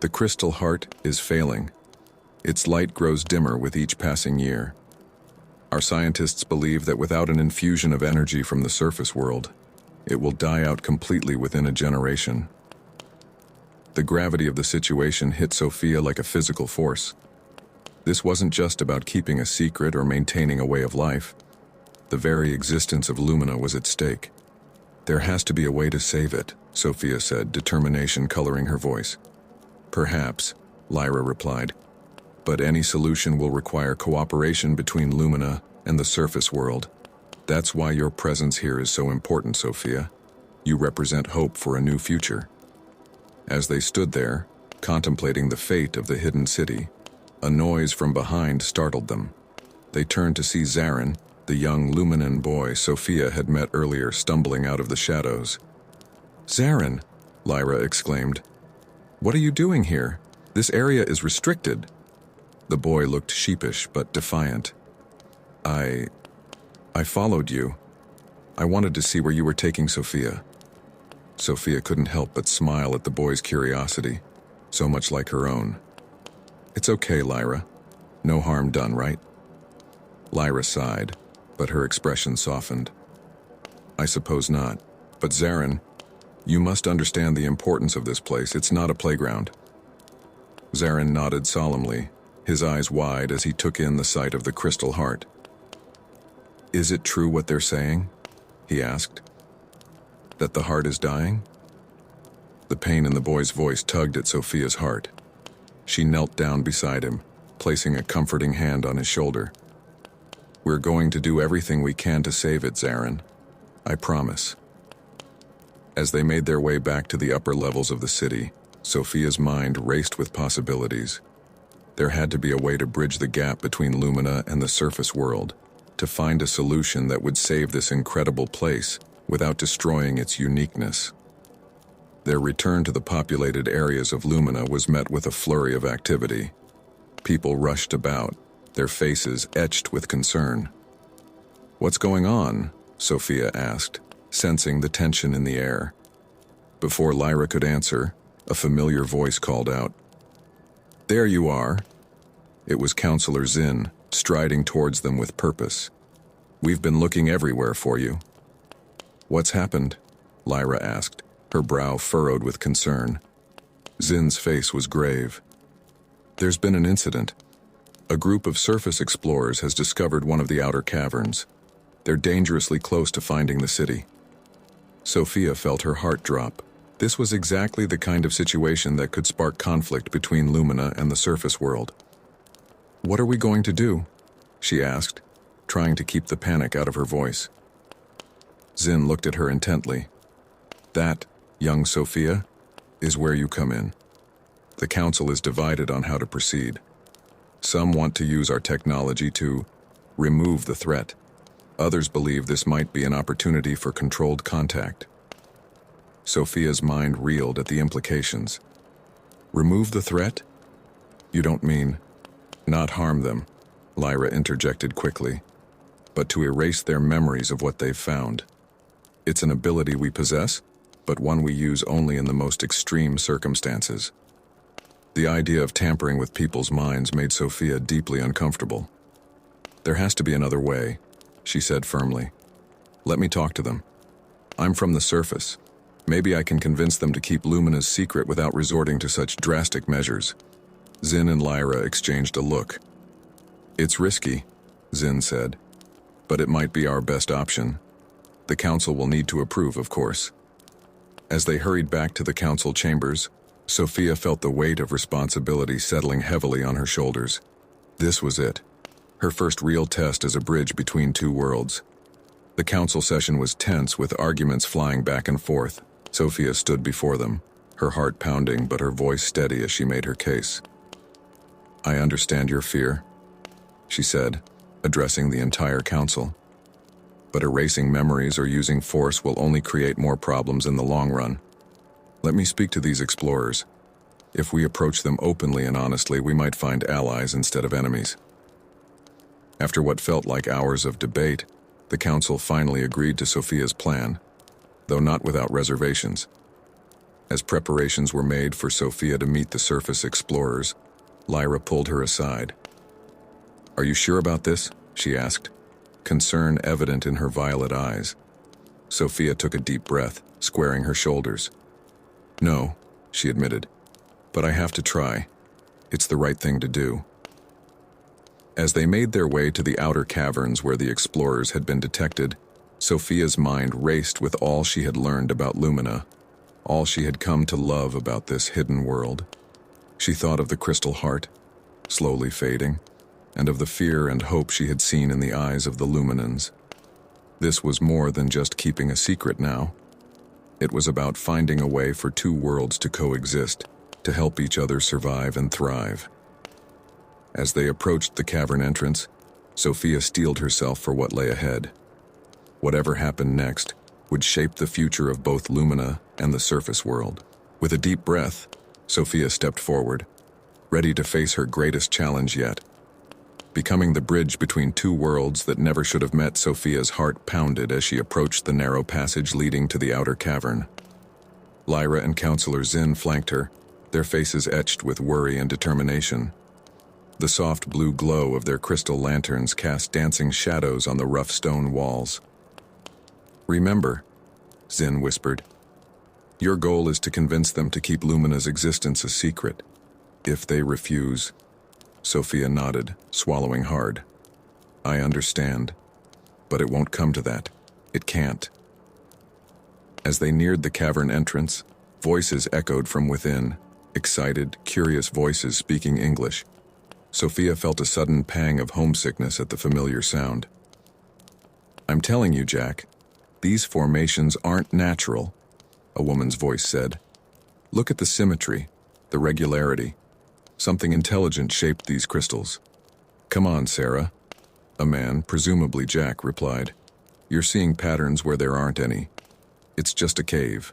"The crystal heart is failing. Its light grows dimmer with each passing year. Our scientists believe that without an infusion of energy from the surface world, it will die out completely within a generation." The gravity of the situation hit Sophia like a physical force. This wasn't just about keeping a secret or maintaining a way of life. The very existence of Lumina was at stake. "There has to be a way to save it," Sophia said, determination coloring her voice. "Perhaps," Lyra replied, "but any solution will require cooperation between Lumina and the surface world. That's why your presence here is so important, Sophia. You represent hope for a new future." As they stood there, contemplating the fate of the hidden city, a noise from behind startled them. They turned to see Zarin, the young Luminan boy Sophia had met earlier, stumbling out of the shadows. "Zarin!" Lyra exclaimed. "What are you doing here? This area is restricted." The boy looked sheepish but defiant. I followed you. I wanted to see where you were taking Sophia." Sophia couldn't help but smile at the boy's curiosity, so much like her own. "It's okay, Lyra. No harm done, right?" Lyra sighed, but her expression softened. I suppose not. But Zarin, you must understand the importance of this place. It's not a playground. Zarin nodded solemnly, his eyes wide as he took in the sight of the crystal heart. Is it true what they're saying? He asked. That the heart is dying? The pain in the boy's voice tugged at Sophia's heart. She knelt down beside him, placing a comforting hand on his shoulder. We're going to do everything we can to save it, Zarin. I promise. As they made their way back to the upper levels of the city, Sophia's mind raced with possibilities. There had to be a way to bridge the gap between Lumina and the surface world, to find a solution that would save this incredible place without destroying its uniqueness. Their return to the populated areas of Lumina was met with a flurry of activity. People rushed about, their faces etched with concern. What's going on? Sophia asked, sensing the tension in the air. Before Lyra could answer, a familiar voice called out. There you are. It was Counselor Zin, striding towards them with purpose. We've been looking everywhere for you. What's happened? Lyra asked, her brow furrowed with concern. Zin's face was grave. There's been an incident. A group of surface explorers has discovered one of the outer caverns. They're dangerously close to finding the city. Sophia felt her heart drop. This was exactly the kind of situation that could spark conflict between Lumina and the surface world. What are we going to do? She asked, trying to keep the panic out of her voice. Zin looked at her intently. That, young Sophia, is where you come in. The council is divided on how to proceed. Some want to use our technology to remove the threat. Others believe this might be an opportunity for controlled contact. Sophia's mind reeled at the implications. Remove the threat? You don't mean not harm them, Lyra interjected quickly, but to erase their memories of what they've found. It's an ability we possess, but one we use only in the most extreme circumstances. The idea of tampering with people's minds made Sophia deeply uncomfortable. There has to be another way, she said firmly. Let me talk to them. I'm from the surface. Maybe I can convince them to keep Lumina's secret without resorting to such drastic measures. Zin and Lyra exchanged a look. It's risky, Zin said, but it might be our best option. The council will need to approve, of course. As they hurried back to the council chambers, Sophia felt the weight of responsibility settling heavily on her shoulders. This was it. Her first real test as a bridge between two worlds. The council session was tense with arguments flying back and forth. Sophia stood before them, her heart pounding but her voice steady as she made her case. I understand your fear, she said, addressing the entire council. But erasing memories or using force will only create more problems in the long run. Let me speak to these explorers. If we approach them openly and honestly, we might find allies instead of enemies. After what felt like hours of debate, the council finally agreed to Sophia's plan, though not without reservations. As preparations were made for Sophia to meet the surface explorers, Lyra pulled her aside. Are you sure about this? She asked, concern evident in her violet eyes. Sophia took a deep breath, squaring her shoulders. No, she admitted, but I have to try. It's the right thing to do. As they made their way to the outer caverns where the explorers had been detected, Sophia's mind raced with all she had learned about Lumina, all she had come to love about this hidden world. She thought of the crystal heart, slowly fading, and of the fear and hope she had seen in the eyes of the Luminans. This was more than just keeping a secret now. It was about finding a way for two worlds to coexist, to help each other survive and thrive. As they approached the cavern entrance, Sophia steeled herself for what lay ahead. Whatever happened next would shape the future of both Lumina and the surface world. With a deep breath, Sophia stepped forward, ready to face her greatest challenge yet. Becoming the bridge between two worlds that never should have met, Sophia's heart pounded as she approached the narrow passage leading to the outer cavern. Lyra and Counselor Zin flanked her, their faces etched with worry and determination. The soft blue glow of their crystal lanterns cast dancing shadows on the rough stone walls. "Remember," Zin whispered, "your goal is to convince them to keep Lumina's existence a secret. If they refuse..." Sophia nodded, swallowing hard. "I understand, but it won't come to that. It can't." As they neared the cavern entrance, voices echoed from within, excited, curious voices speaking English. Sophia felt a sudden pang of homesickness at the familiar sound. "I'm telling you, Jack, these formations aren't natural," a woman's voice said. "Look at the symmetry, the regularity. Something intelligent shaped these crystals." "Come on, Sarah," a man, presumably Jack, replied. "You're seeing patterns where there aren't any. It's just a cave."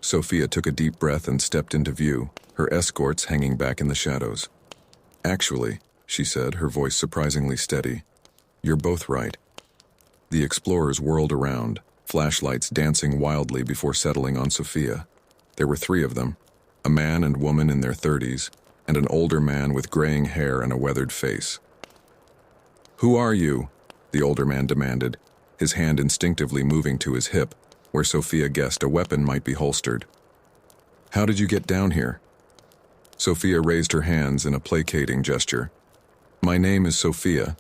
Sophia took a deep breath and stepped into view, her escorts hanging back in the shadows. "Actually," she said, her voice surprisingly steady, "you're both right." The explorers whirled around, flashlights dancing wildly before settling on Sophia. There were 3 of them, a man and woman in their 30s, and an older man with graying hair and a weathered face. "Who are you?" the older man demanded, his hand instinctively moving to his hip, where Sophia guessed a weapon might be holstered. "How did you get down here?" Sophia raised her hands in a placating gesture. "My name is Sophia.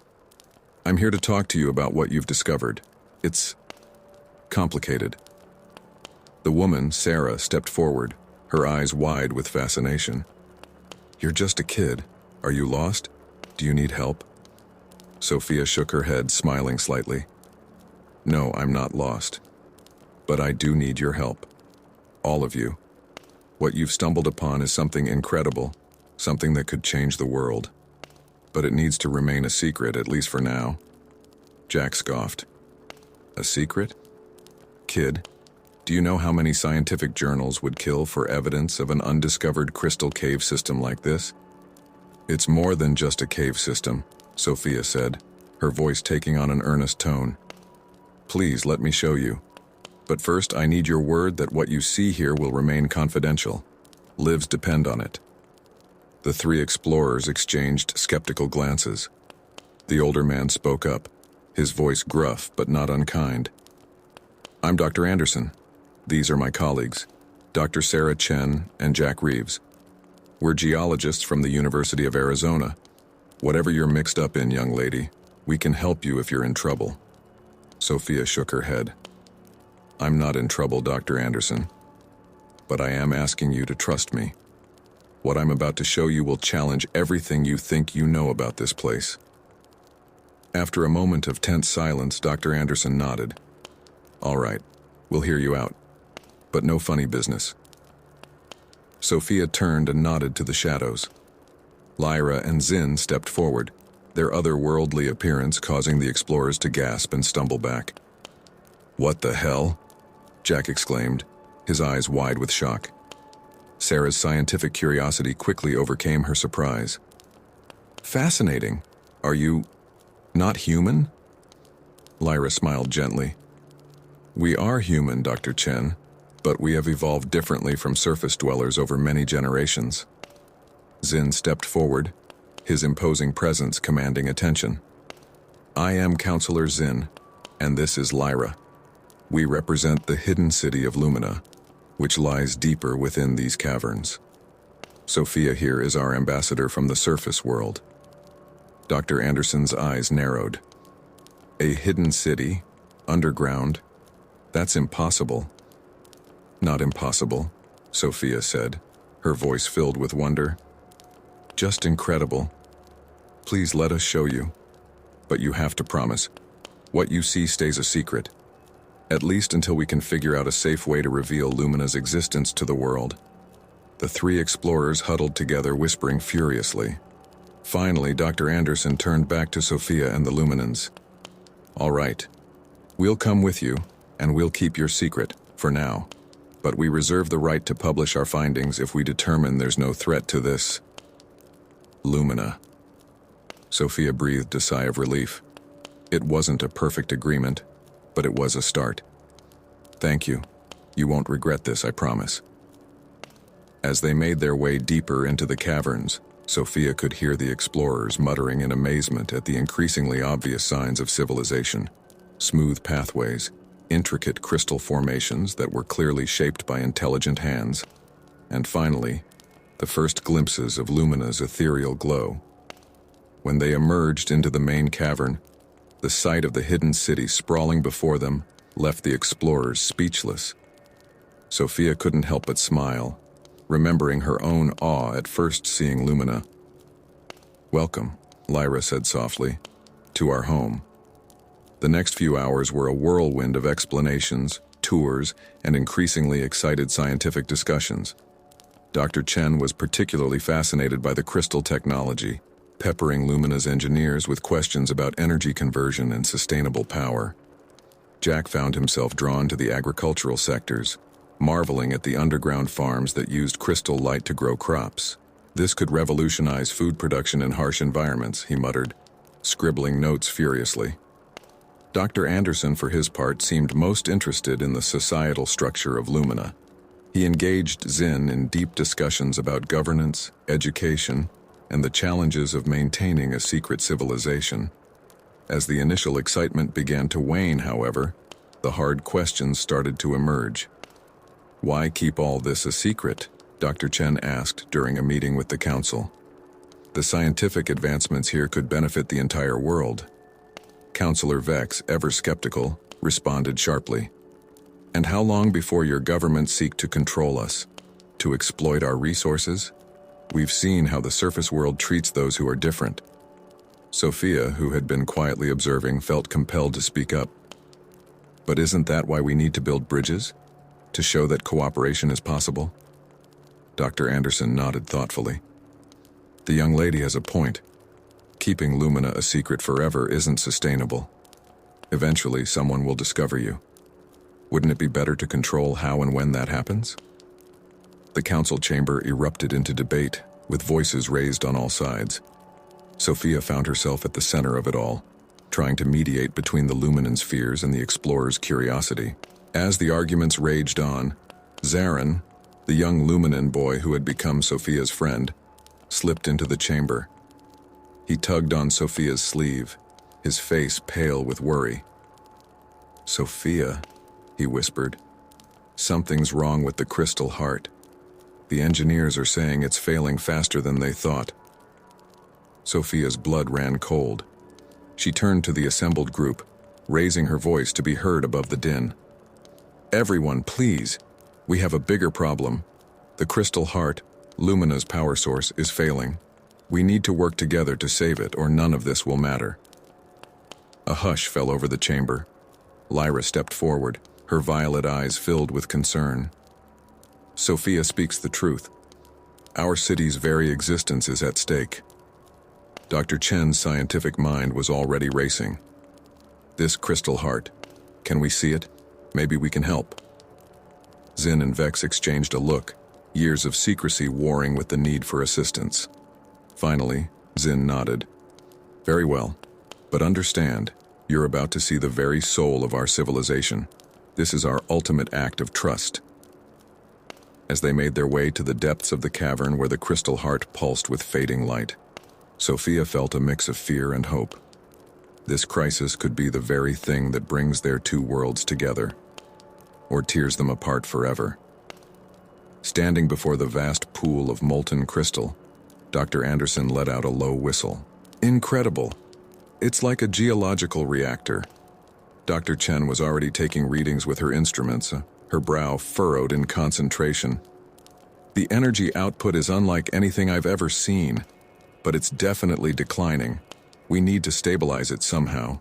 I'm here to talk to you about what you've discovered. It's complicated." The woman, Sarah, stepped forward, her eyes wide with fascination. "You're just a kid. Are you lost? Do you need help?" Sophia shook her head, smiling slightly. "No, I'm not lost. But I do need your help. All of you. What you've stumbled upon is something incredible, something that could change the world. But it needs to remain a secret, at least for now." Jack scoffed. "A secret? Kid, do you know how many scientific journals would kill for evidence of an undiscovered crystal cave system like this?" "It's more than just a cave system," Sophia said, her voice taking on an earnest tone. "Please let me show you. But first, I need your word that what you see here will remain confidential. Lives depend on it." The 3 explorers exchanged skeptical glances. The older man spoke up, his voice gruff but not unkind. "I'm Dr. Anderson. These are my colleagues, Dr. Sarah Chen and Jack Reeves. We're geologists from the University of Arizona. Whatever you're mixed up in, young lady, we can help you if you're in trouble." Sophia shook her head. "I'm not in trouble, Dr. Anderson. But I am asking you to trust me. What I'm about to show you will challenge everything you think you know about this place." After a moment of tense silence, Dr. Anderson nodded. "All right, we'll hear you out. But no funny business." Sophia turned and nodded to the shadows. Lyra and Zin stepped forward, their otherworldly appearance causing the explorers to gasp and stumble back. "What the hell?" Jack exclaimed, his eyes wide with shock. Sarah's scientific curiosity quickly overcame her surprise. "Fascinating. Are you not human?" Lyra smiled gently. "We are human, Dr. Chen, but we have evolved differently from surface dwellers over many generations." Zin stepped forward, his imposing presence commanding attention. "I am Counselor Zin, and this is Lyra. We represent the hidden city of Lumina, which lies deeper within these caverns. Sophia here is our ambassador from the surface world." Dr. Anderson's eyes narrowed. "A hidden city? Underground? That's impossible." "Not impossible," Sophia said, her voice filled with wonder. "Just incredible. Please let us show you. But you have to promise. What you see stays a secret. At least until we can figure out a safe way to reveal Lumina's existence to the world." The 3 explorers huddled together, whispering furiously. Finally, Dr. Anderson turned back to Sophia and the Luminans. "All right. We'll come with you, and we'll keep your secret, for now. But we reserve the right to publish our findings if we determine there's no threat to this Lumina." Sophia breathed a sigh of relief. It wasn't a perfect agreement, but it was a start. "Thank you. You won't regret this, I promise." As they made their way deeper into the caverns, Sophia could hear the explorers muttering in amazement at the increasingly obvious signs of civilization. Smooth pathways, intricate crystal formations that were clearly shaped by intelligent hands, and finally, the first glimpses of Lumina's ethereal glow. When they emerged into the main cavern, the sight of the hidden city sprawling before them left the explorers speechless. Sophia couldn't help but smile, remembering her own awe at first seeing Lumina. "Welcome," Lyra said softly, "to our home." The next few hours were a whirlwind of explanations, tours, and increasingly excited scientific discussions. Dr. Chen was particularly fascinated by the crystal technology, peppering Lumina's engineers with questions about energy conversion and sustainable power. Jack found himself drawn to the agricultural sectors, marveling at the underground farms that used crystal light to grow crops. "This could revolutionize food production in harsh environments," he muttered, scribbling notes furiously. Dr. Anderson, for his part, seemed most interested in the societal structure of Lumina. He engaged Zin in deep discussions about governance, education, and the challenges of maintaining a secret civilization. As the initial excitement began to wane, however, the hard questions started to emerge. "Why keep all this a secret?" Dr. Chen asked during a meeting with the council. "The scientific advancements here could benefit the entire world." Councillor Vex, ever skeptical, responded sharply. "And how long before your government seek to control us? To exploit our resources? We've seen how the surface world treats those who are different." Sophia, who had been quietly observing, felt compelled to speak up. "But isn't that why we need to build bridges? To show that cooperation is possible?" Dr. Anderson nodded thoughtfully. "The young lady has a point. Keeping Lumina a secret forever isn't sustainable. Eventually, someone will discover you. Wouldn't it be better to control how and when that happens?" The council chamber erupted into debate, with voices raised on all sides. Sophia found herself at the center of it all, trying to mediate between the Luminans' fears and the explorers' curiosity. As the arguments raged on, Zarin, the young Luminan boy who had become Sophia's friend, slipped into the chamber. He tugged on Sophia's sleeve, his face pale with worry. "Sophia," he whispered, "something's wrong with the crystal heart. The engineers are saying it's failing faster than they thought." Sophia's blood ran cold. She turned to the assembled group, raising her voice to be heard above the din. "Everyone, please. We have a bigger problem. The crystal heart, Lumina's power source, is failing. We need to work together to save it, or none of this will matter." A hush fell over the chamber. Lyra stepped forward, her violet eyes filled with concern. "Sophia speaks the truth. Our city's very existence is at stake." Dr. Chen's scientific mind was already racing. "This crystal heart, can we see it? Maybe we can help." Zin and Vex exchanged a look, years of secrecy warring with the need for assistance. Finally, Zin nodded. "Very well, but understand, you're about to see the very soul of our civilization. This is our ultimate act of trust." As they made their way to the depths of the cavern where the crystal heart pulsed with fading light, Sophia felt a mix of fear and hope. This crisis could be the very thing that brings their two worlds together, or tears them apart forever. Standing before the vast pool of molten crystal, Dr. Anderson let out a low whistle. "Incredible. It's like a geological reactor." Dr. Chen was already taking readings with her instruments, her brow furrowed in concentration. "The energy output is unlike anything I've ever seen, but it's definitely declining. We need to stabilize it somehow."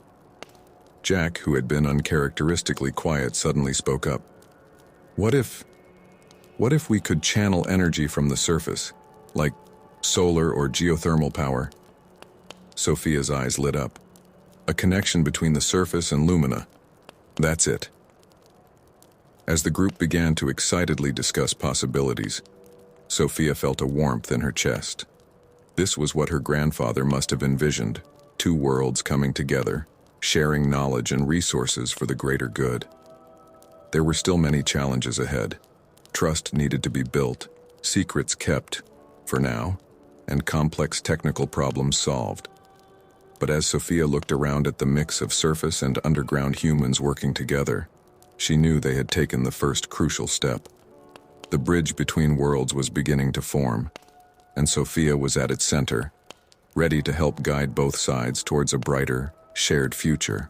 Jack, who had been uncharacteristically quiet, suddenly spoke up. What if we could channel energy from the surface, like solar or geothermal power?" Sophia's eyes lit up. "A connection between the surface and Lumina. That's it." As the group began to excitedly discuss possibilities, Sophia felt a warmth in her chest. This was what her grandfather must have envisioned, two worlds coming together, sharing knowledge and resources for the greater good. There were still many challenges ahead. Trust needed to be built, secrets kept, for now, and complex technical problems solved. But as Sophia looked around at the mix of surface and underground humans working together, she knew they had taken the first crucial step. The bridge between worlds was beginning to form, and Sophia was at its center, ready to help guide both sides towards a brighter, shared future.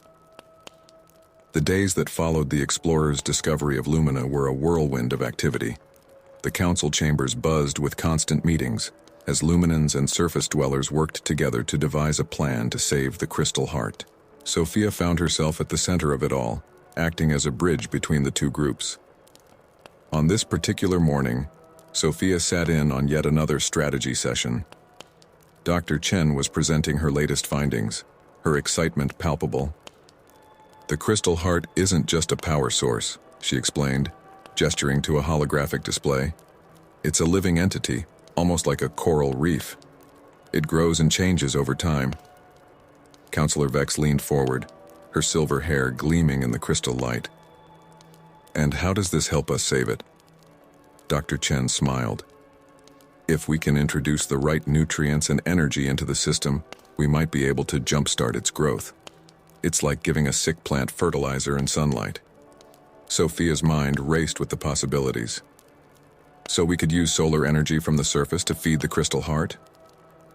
The days that followed the explorers' discovery of Lumina were a whirlwind of activity. The council chambers buzzed with constant meetings, as Luminans and surface dwellers worked together to devise a plan to save the Crystal Heart. Sophia found herself at the center of it all, acting as a bridge between the two groups. On this particular morning, Sophia sat in on yet another strategy session. Dr. Chen was presenting her latest findings, her excitement palpable. "The Crystal Heart isn't just a power source," she explained, gesturing to a holographic display. "It's a living entity, almost like a coral reef. It grows and changes over time." Counselor Vex leaned forward, her silver hair gleaming in the crystal light. "And how does this help us save it?" Dr. Chen smiled. "If we can introduce the right nutrients and energy into the system, we might be able to jumpstart its growth. It's like giving a sick plant fertilizer and sunlight." Sophia's mind raced with the possibilities. "So we could use solar energy from the surface to feed the Crystal Heart?"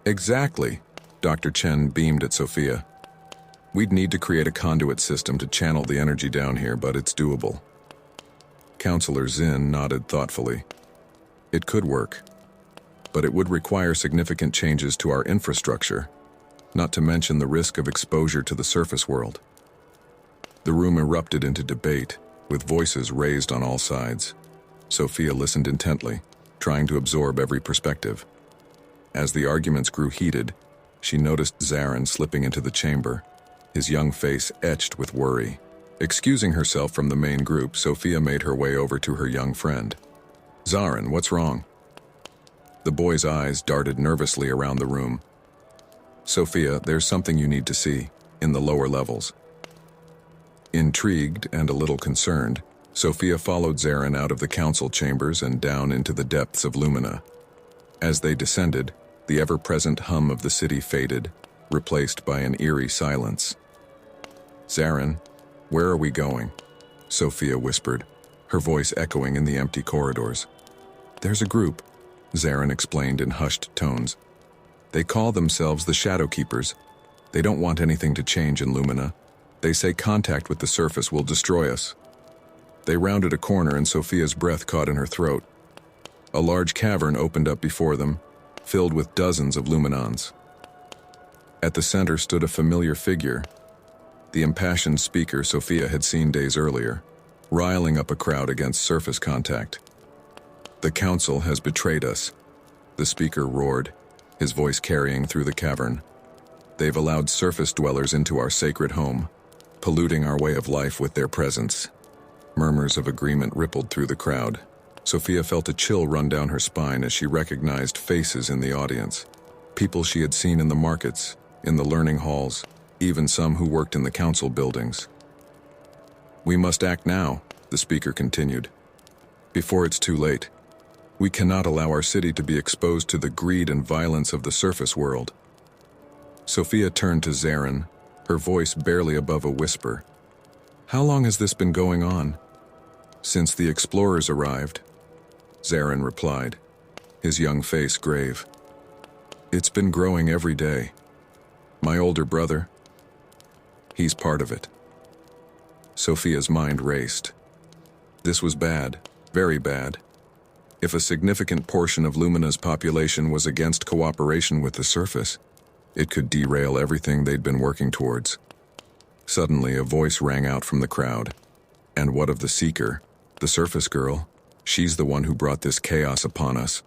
"Exactly," Dr. Chen beamed at Sophia. "We'd need to create a conduit system to channel the energy down here, but it's doable." Counselor Zin nodded thoughtfully. "It could work, but it would require significant changes to our infrastructure, not to mention the risk of exposure to the surface world." The room erupted into debate, with voices raised on all sides. Sophia listened intently, trying to absorb every perspective. As the arguments grew heated, she noticed Zarin slipping into the chamber, his young face etched with worry. Excusing herself from the main group, Sophia made her way over to her young friend. "Zarin, what's wrong?" The boy's eyes darted nervously around the room. "Sophia, there's something you need to see, in the lower levels." Intrigued and a little concerned, Sophia followed Zarin out of the council chambers and down into the depths of Lumina. As they descended, the ever-present hum of the city faded, replaced by an eerie silence. "Zarin, where are we going?" Sophia whispered, her voice echoing in the empty corridors. "There's a group," Zarin explained in hushed tones. "They call themselves the Shadow Keepers. They don't want anything to change in Lumina. They say contact with the surface will destroy us." They rounded a corner and Sophia's breath caught in her throat. A large cavern opened up before them, filled with dozens of Luminons. At the center stood a familiar figure, the impassioned speaker Sophia had seen days earlier, riling up a crowd against surface contact. "The council has betrayed us," the speaker roared, his voice carrying through the cavern. "They've allowed surface dwellers into our sacred home, polluting our way of life with their presence." Murmurs of agreement rippled through the crowd. Sophia felt a chill run down her spine as she recognized faces in the audience. People she had seen in the markets, in the learning halls, even some who worked in the council buildings. "We must act now," the speaker continued, "before it's too late. We cannot allow our city to be exposed to the greed and violence of the surface world." Sophia turned to Zarin, her voice barely above a whisper. "How long has this been going on?" "Since the explorers arrived," Zarin replied, his young face grave. "It's been growing every day. My older brother, he's part of it." Sophia's mind raced. This was bad, very bad. If a significant portion of Lumina's population was against cooperation with the surface, it could derail everything they'd been working towards. Suddenly, a voice rang out from the crowd. "And what of the Seeker, the surface girl? She's the one who brought this chaos upon us."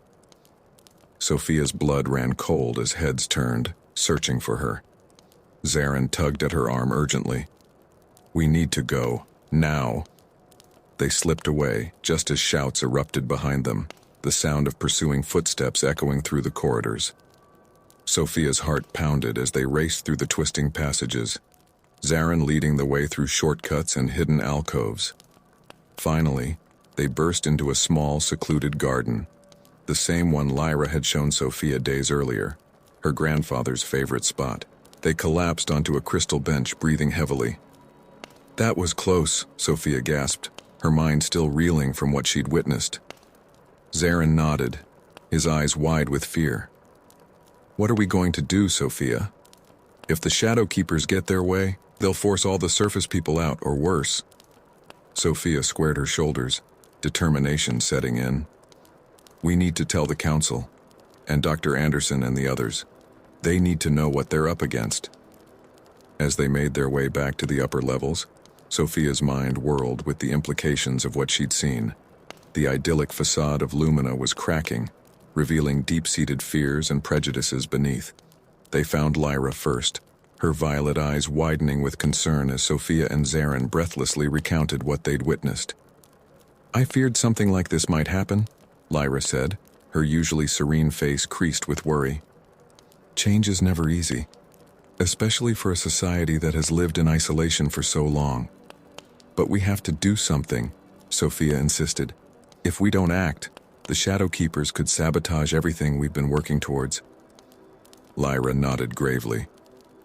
Sophia's blood ran cold as heads turned, searching for her. Zarin tugged at her arm urgently. "We need to go, now." They slipped away, just as shouts erupted behind them, the sound of pursuing footsteps echoing through the corridors. Sophia's heart pounded as they raced through the twisting passages, Zarin leading the way through shortcuts and hidden alcoves. Finally, they burst into a small, secluded garden. the same one Lyra had shown Sophia days earlier, her grandfather's favorite spot. They collapsed onto a crystal bench, breathing heavily. "That was close," Sophia gasped, her mind still reeling from what she'd witnessed. Zarin nodded, his eyes wide with fear. "What are we going to do, Sophia? If the Shadow Keepers get their way, they'll force all the surface people out, or worse." Sophia squared her shoulders, determination setting in. "We need to tell the Council, and Dr. Anderson and the others. They need to know what they're up against." As they made their way back to the upper levels, Sophia's mind whirled with the implications of what she'd seen. The idyllic facade of Lumina was cracking, revealing deep-seated fears and prejudices beneath. They found Lyra first, her violet eyes widening with concern as Sophia and Zarin breathlessly recounted what they'd witnessed. "I feared something like this might happen," Lyra said, her usually serene face creased with worry. "Change is never easy, especially for a society that has lived in isolation for so long. But we have to do something," Sophia insisted. "If we don't act, the Shadow Keepers could sabotage everything we've been working towards." Lyra nodded gravely.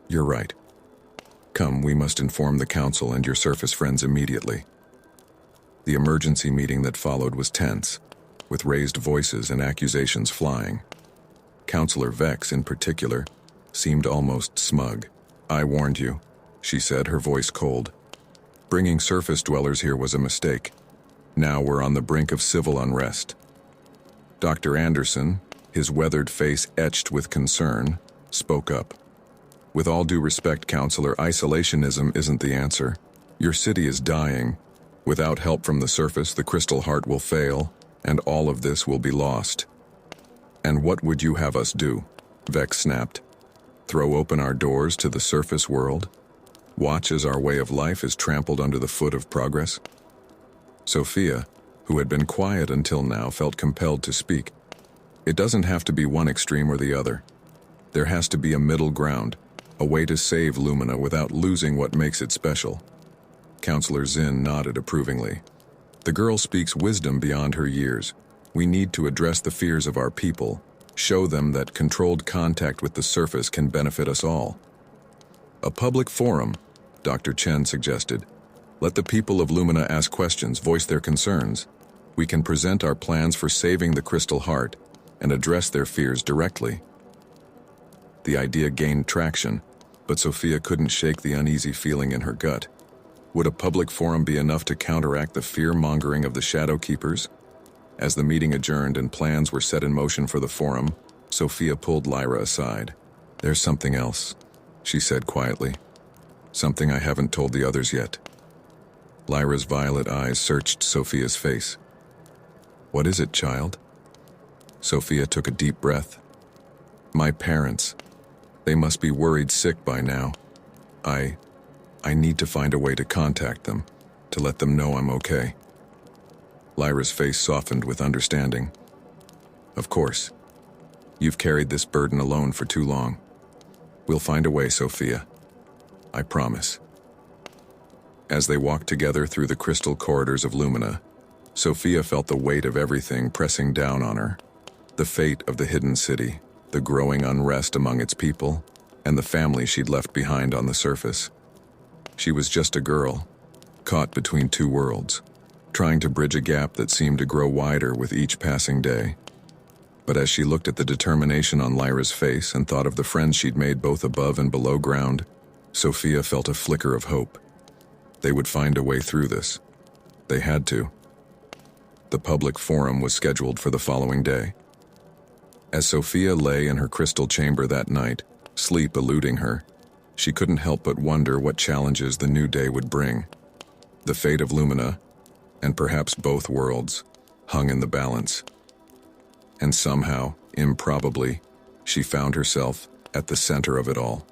"You're right. Come, we must inform the Council and your surface friends immediately." The emergency meeting that followed was tense, with raised voices and accusations flying. Councillor Vex, in particular, seemed almost smug. "I warned you," she said, her voice cold. "Bringing surface dwellers here was a mistake. Now we're on the brink of civil unrest." Dr. Anderson, his weathered face etched with concern, spoke up. "With all due respect, Counselor, isolationism isn't the answer. Your city is dying. Without help from the surface, the Crystal Heart will fail, and all of this will be lost." "And what would you have us do?" Vex snapped. "Throw open our doors to the surface world? Watch as our way of life is trampled under the foot of progress?" Sophia, who had been quiet until now, felt compelled to speak. "It doesn't have to be one extreme or the other. There has to be a middle ground, a way to save Lumina without losing what makes it special." Counselor Zinn nodded approvingly. "The girl speaks wisdom beyond her years. We need to address the fears of our people, show them that controlled contact with the surface can benefit us all." "A public forum," Dr. Chen suggested. "Let the people of Lumina ask questions, voice their concerns. We can present our plans for saving the Crystal Heart and address their fears directly." The idea gained traction, but Sophia couldn't shake the uneasy feeling in her gut. Would a public forum be enough to counteract the fear-mongering of the Shadow Keepers? As the meeting adjourned and plans were set in motion for the forum, Sophia pulled Lyra aside. "There's something else," she said quietly. "Something I haven't told the others yet." Lyra's violet eyes searched Sophia's face. "What is it, child?" Sophia took a deep breath. "My parents. They must be worried sick by now. I need to find a way to contact them, to let them know I'm okay." Lyra's face softened with understanding. "Of course. You've carried this burden alone for too long. We'll find a way, Sophia. I promise." As they walked together through the crystal corridors of Lumina, Sophia felt the weight of everything pressing down on her. The fate of the hidden city, the growing unrest among its people, and the family she'd left behind on the surface. She was just a girl, caught between two worlds, trying to bridge a gap that seemed to grow wider with each passing day. But as she looked at the determination on Lyra's face and thought of the friends she'd made both above and below ground, Sophia felt a flicker of hope. They would find a way through this. They had to. The public forum was scheduled for the following day. As Sophia lay in her crystal chamber that night, sleep eluding her, she couldn't help but wonder what challenges the new day would bring. The fate of Lumina, and perhaps both worlds, hung in the balance. And somehow, improbably, she found herself at the center of it all.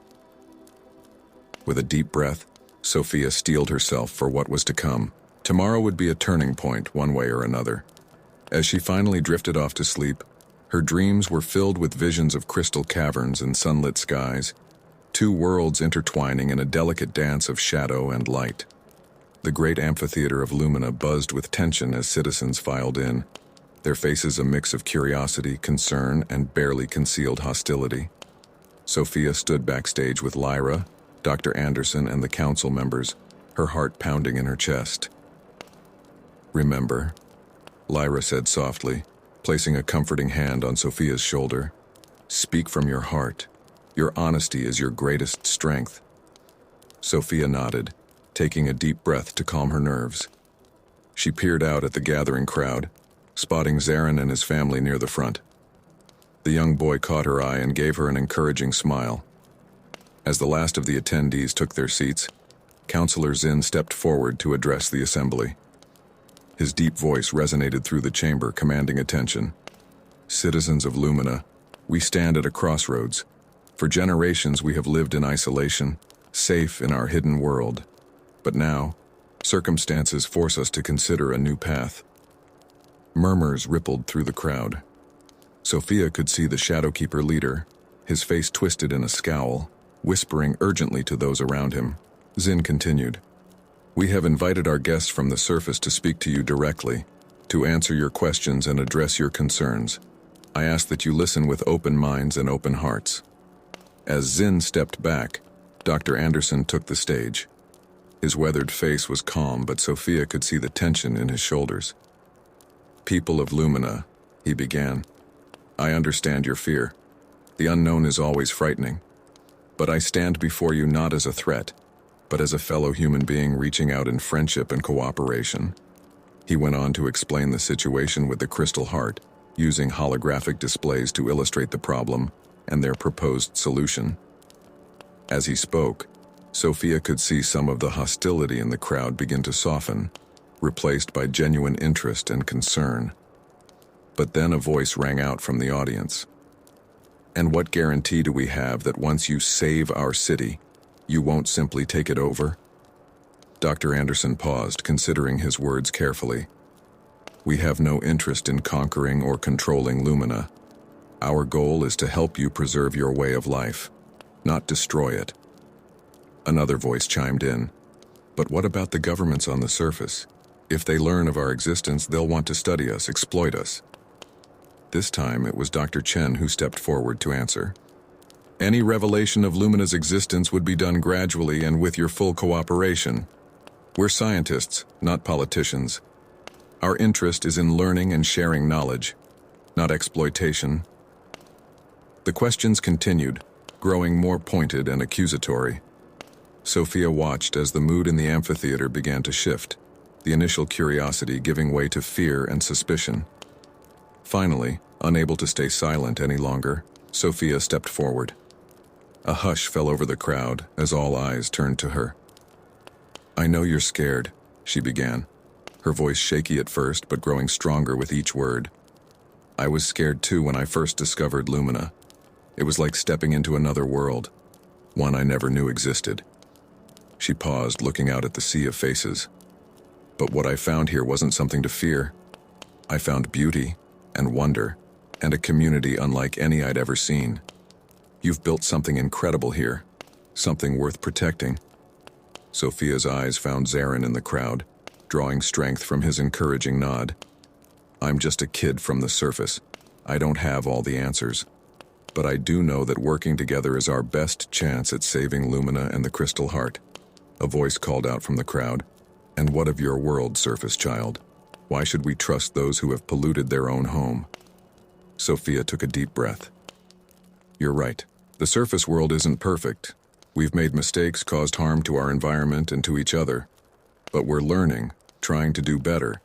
With a deep breath, Sophia steeled herself for what was to come. Tomorrow would be a turning point, one way or another. As she finally drifted off to sleep, her dreams were filled with visions of crystal caverns and sunlit skies, two worlds intertwining in a delicate dance of shadow and light. The great amphitheater of Lumina buzzed with tension as citizens filed in. their faces a mix of curiosity, concern, and barely concealed hostility. Sophia stood backstage with Lyra, Dr. Anderson, and the council members, her heart pounding in her chest. "Remember," Lyra said softly, placing a comforting hand on Sophia's shoulder. "Speak from your heart. Your honesty is your greatest strength." Sophia nodded, taking a deep breath to calm her nerves. She peered out at the gathering crowd, spotting Zarin and his family near the front. The young boy caught her eye and gave her an encouraging smile. As the last of the attendees took their seats, Counselor Zinn stepped forward to address the assembly. His deep voice resonated through the chamber, commanding attention. "Citizens of Lumina, we stand at a crossroads. For generations we have lived in isolation, safe in our hidden world. But now, circumstances force us to consider a new path." Murmurs rippled through the crowd. Sophia could see the Shadowkeeper leader, his face twisted in a scowl, whispering urgently to those around him. Zinn continued, "We have invited our guests from the surface to speak to you directly, to answer your questions and address your concerns. I ask that you listen with open minds and open hearts." As Zinn stepped back, Dr. Anderson took the stage. His weathered face was calm, but Sophia could see the tension in his shoulders. "People of Lumina," he began, "I understand your fear. The unknown is always frightening. But I stand before you not as a threat, but as a fellow human being reaching out in friendship and cooperation." He went on to explain the situation with the Crystal Heart, using holographic displays to illustrate the problem and their proposed solution. As he spoke, Sophia could see some of the hostility in the crowd begin to soften, replaced by genuine interest and concern. But then a voice rang out from the audience. "And what guarantee do we have that once you save our city, you won't simply take it over?" Dr. Anderson paused, considering his words carefully. "We have no interest in conquering or controlling Lumina. Our goal is to help you preserve your way of life, not destroy it." Another voice chimed in. "But what about the governments on the surface? If they learn of our existence, they'll want to study us, exploit us." This time, it was Dr. Chen who stepped forward to answer. "Any revelation of Lumina's existence would be done gradually and with your full cooperation. We're scientists, not politicians. Our interest is in learning and sharing knowledge, not exploitation." The questions continued, growing more pointed and accusatory. Sophia watched as the mood in the amphitheater began to shift, the initial curiosity giving way to fear and suspicion. Finally, unable to stay silent any longer, Sophia stepped forward. A hush fell over the crowd as all eyes turned to her. "I know you're scared," she began, her voice shaky at first but growing stronger with each word. "I was scared too when I first discovered Lumina. It was like stepping into another world, one I never knew existed." She paused, looking out at the sea of faces. "But what I found here wasn't something to fear. I found beauty and wonder, and a community unlike any I'd ever seen. You've built something incredible here, something worth protecting." Sophia's eyes found Zarin in the crowd, drawing strength from his encouraging nod. "I'm just a kid from the surface. I don't have all the answers. But I do know that working together is our best chance at saving Lumina and the Crystal Heart." A voice called out from the crowd. "And what of your world, surface child? Why should we trust those who have polluted their own home?" Sophia took a deep breath. "You're right. The surface world isn't perfect. We've made mistakes, caused harm to our environment and to each other. But we're learning, trying to do better.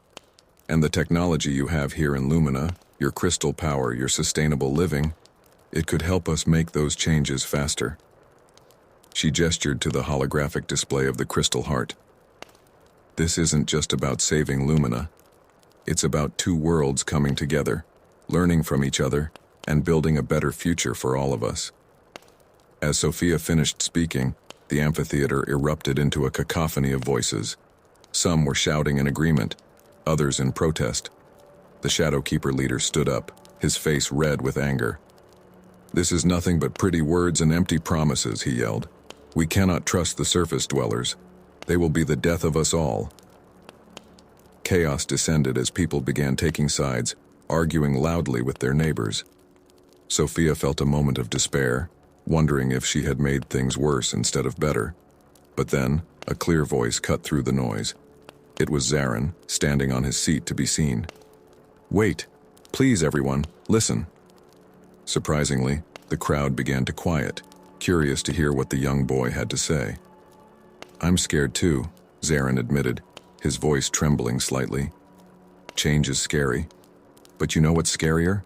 And the technology you have here in Lumina, your crystal power, your sustainable living, it could help us make those changes faster." She gestured to the holographic display of the Crystal Heart. "This isn't just about saving Lumina. It's about two worlds coming together, learning from each other, and building a better future for all of us." As Sophia finished speaking, the amphitheater erupted into a cacophony of voices. Some were shouting in agreement, others in protest. The Shadowkeeper leader stood up, his face red with anger. "This is nothing but pretty words and empty promises," he yelled. "We cannot trust the surface dwellers. They will be the death of us all." Chaos descended as people began taking sides, arguing loudly with their neighbors. Sophia felt a moment of despair, wondering if she had made things worse instead of better. But then, a clear voice cut through the noise. It was Zarin, standing on his seat to be seen. "Wait! Please, everyone, listen!" Surprisingly, the crowd began to quiet, curious to hear what the young boy had to say. "I'm scared too," Zarin admitted, his voice trembling slightly. "Change is scary. But you know what's scarier?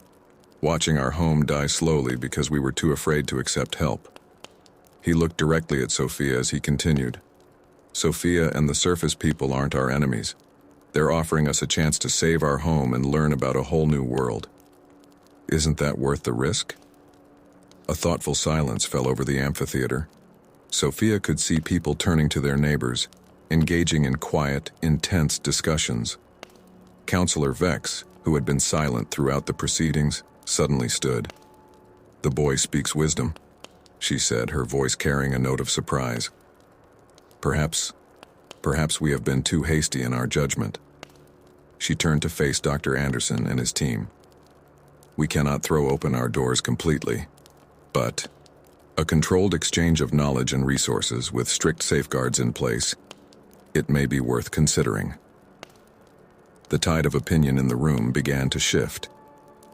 Watching our home die slowly because we were too afraid to accept help." He looked directly at Sophia as he continued. "Sophia and the surface people aren't our enemies. They're offering us a chance to save our home and learn about a whole new world. Isn't that worth the risk?" A thoughtful silence fell over the amphitheater. Sophia could see people turning to their neighbors, engaging in quiet, intense discussions. Counselor Vex, who had been silent throughout the proceedings, suddenly stood. "The boy speaks wisdom," she said, her voice carrying a note of surprise. Perhaps we have been too hasty in our judgment." She turned to face Dr. Anderson and his team. "We cannot throw open our doors completely, but a controlled exchange of knowledge and resources with strict safeguards in place, it may be worth considering." The tide of opinion in the room began to shift.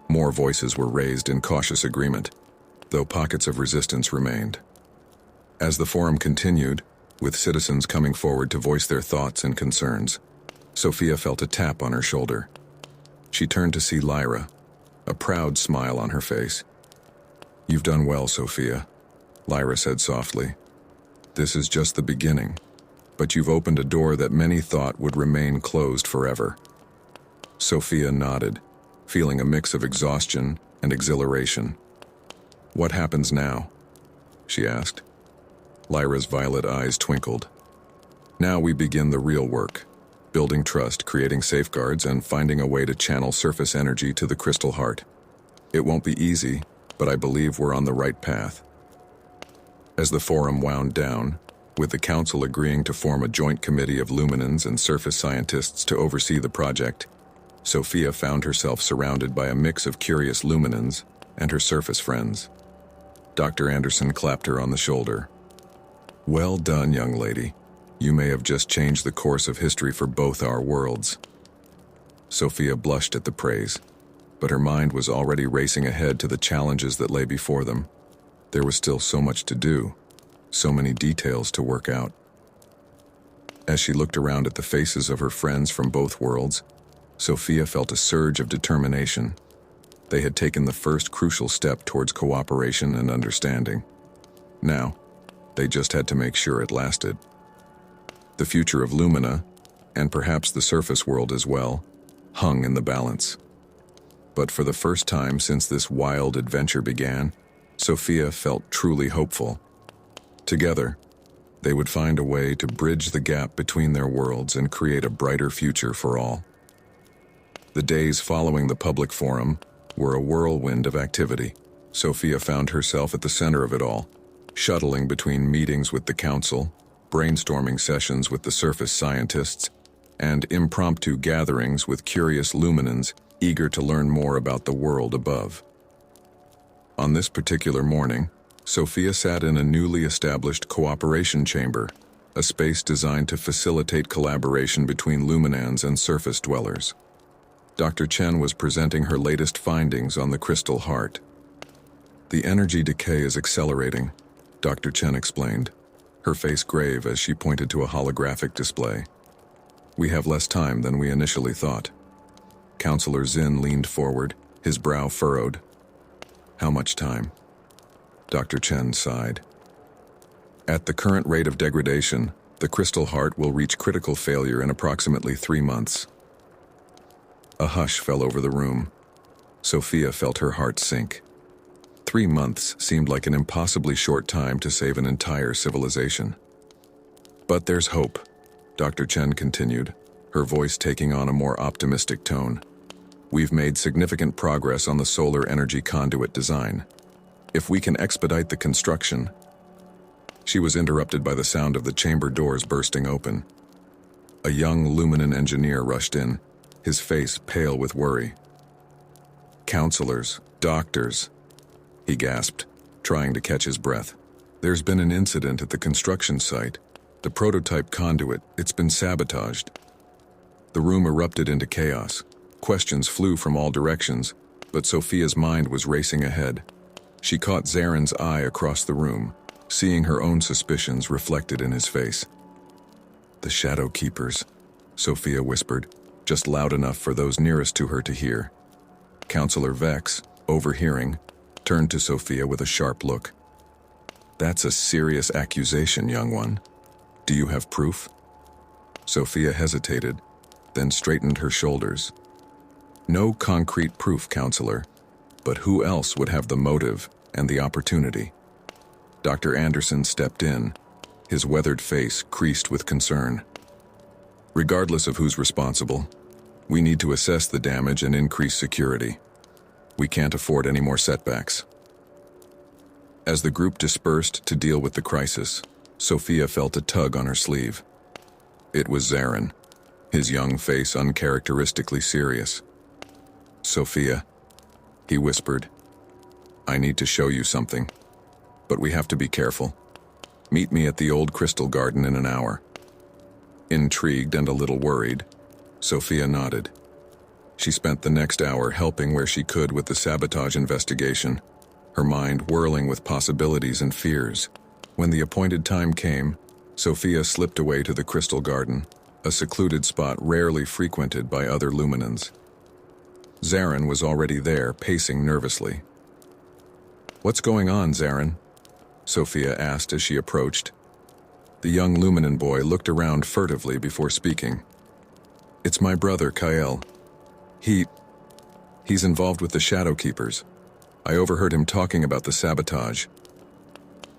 More voices were raised in cautious agreement, though pockets of resistance remained. As the forum continued, with citizens coming forward to voice their thoughts and concerns, Sophia felt a tap on her shoulder. She turned to see Lyra, a proud smile on her face. "You've done well, Sophia," Lyra said softly. "This is just the beginning, but you've opened a door that many thought would remain closed forever." Sophia nodded, feeling a mix of exhaustion and exhilaration. "What happens now?" she asked. Lyra's violet eyes twinkled. "Now we begin the real work, building trust, creating safeguards, and finding a way to channel surface energy to the crystal heart. It won't be easy, but I believe we're on the right path." As the forum wound down, with the council agreeing to form a joint committee of luminans and surface scientists to oversee the project, Sophia found herself surrounded by a mix of curious luminans and her surface friends. Dr. Anderson clapped her on the shoulder. "Well done, young lady. You may have just changed the course of history for both our worlds." Sophia blushed at the praise, but her mind was already racing ahead to the challenges that lay before them. There was still so much to do, so many details to work out. As she looked around at the faces of her friends from both worlds, Sophia felt a surge of determination. They had taken the first crucial step towards cooperation and understanding. Now, they just had to make sure it lasted. The future of Lumina, and perhaps the surface world as well, hung in the balance. But for the first time since this wild adventure began, Sophia felt truly hopeful. Together, they would find a way to bridge the gap between their worlds and create a brighter future for all. The days following the public forum were a whirlwind of activity. Sophia found herself at the center of it all, shuttling between meetings with the council, brainstorming sessions with the surface scientists, and impromptu gatherings with curious luminans eager to learn more about the world above. On this particular morning, Sophia sat in a newly established cooperation chamber, a space designed to facilitate collaboration between luminans and surface dwellers. Dr. Chen was presenting her latest findings on the crystal heart. "The energy decay is accelerating," Dr. Chen explained, her face grave as she pointed to a holographic display. "We have less time than we initially thought." Counselor Zin leaned forward, his brow furrowed. "How much time?" Dr. Chen sighed. "At the current rate of degradation, the crystal heart will reach critical failure in approximately 3 months." A hush fell over the room. Sophia felt her heart sink. 3 months seemed like an impossibly short time to save an entire civilization. "But there's hope," Dr. Chen continued, her voice taking on a more optimistic tone. "We've made significant progress on the solar energy conduit design. If we can expedite the construction..." She was interrupted by the sound of the chamber doors bursting open. A young Luminan engineer rushed in, his face pale with worry. Counselors, doctors, he gasped, trying to catch his breath. There's been an incident at the construction site. The prototype conduit, it's been sabotaged. The room erupted into chaos. Questions flew from all directions, but Sophia's mind was racing ahead. She caught Zaren's eye across the room, seeing her own suspicions reflected in his face. The Shadow Keepers, Sophia whispered, just loud enough for those nearest to her to hear. Counselor Vex, overhearing, turned to Sophia with a sharp look. That's a serious accusation, young one. Do you have proof? Sophia hesitated, then straightened her shoulders. No concrete proof, Counselor, but who else would have the motive and the opportunity? Dr. Anderson stepped in, his weathered face creased with concern. Regardless of who's responsible, we need to assess the damage and increase security. We can't afford any more setbacks. As the group dispersed to deal with the crisis, Sophia felt a tug on her sleeve. It was Zaren, his young face uncharacteristically serious. Sophia, he whispered, I need to show you something, but we have to be careful. Meet me at the old crystal garden in an hour. Intrigued and a little worried, Sophia nodded. She spent the next hour helping where she could with the sabotage investigation, her mind whirling with possibilities and fears. When the appointed time came, Sophia slipped away to the crystal garden, a secluded spot rarely frequented by other luminans. Zaren was already there, pacing nervously. What's going on, Zaren? Sophia asked as she approached. The young Luminan boy looked around furtively before speaking. It's my brother, Kael. He's involved with the Shadow Keepers. I overheard him talking about the sabotage.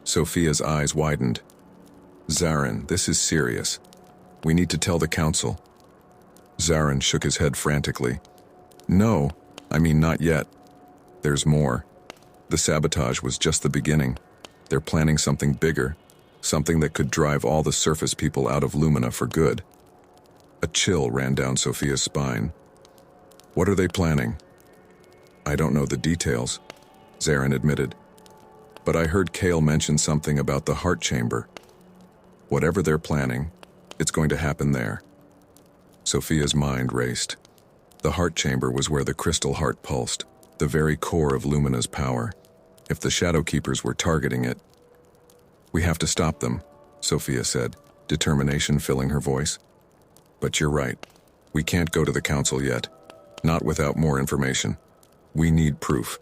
Sophia's eyes widened. Zaren, this is serious. We need to tell the council. Zaren shook his head frantically. No, I mean not yet. There's more. The sabotage was just the beginning. They're planning something bigger, something that could drive all the surface people out of Lumina for good. A chill ran down Sophia's spine. What are they planning? I don't know the details, Zaren admitted. But I heard Kael mention something about the heart chamber. Whatever they're planning, it's going to happen there. Sophia's mind raced. The heart chamber was where the crystal heart pulsed, the very core of Lumina's power. If the Shadow Keepers were targeting it, we have to stop them, Sophia said, determination filling her voice. But you're right. We can't go to the council yet. Not without more information. We need proof.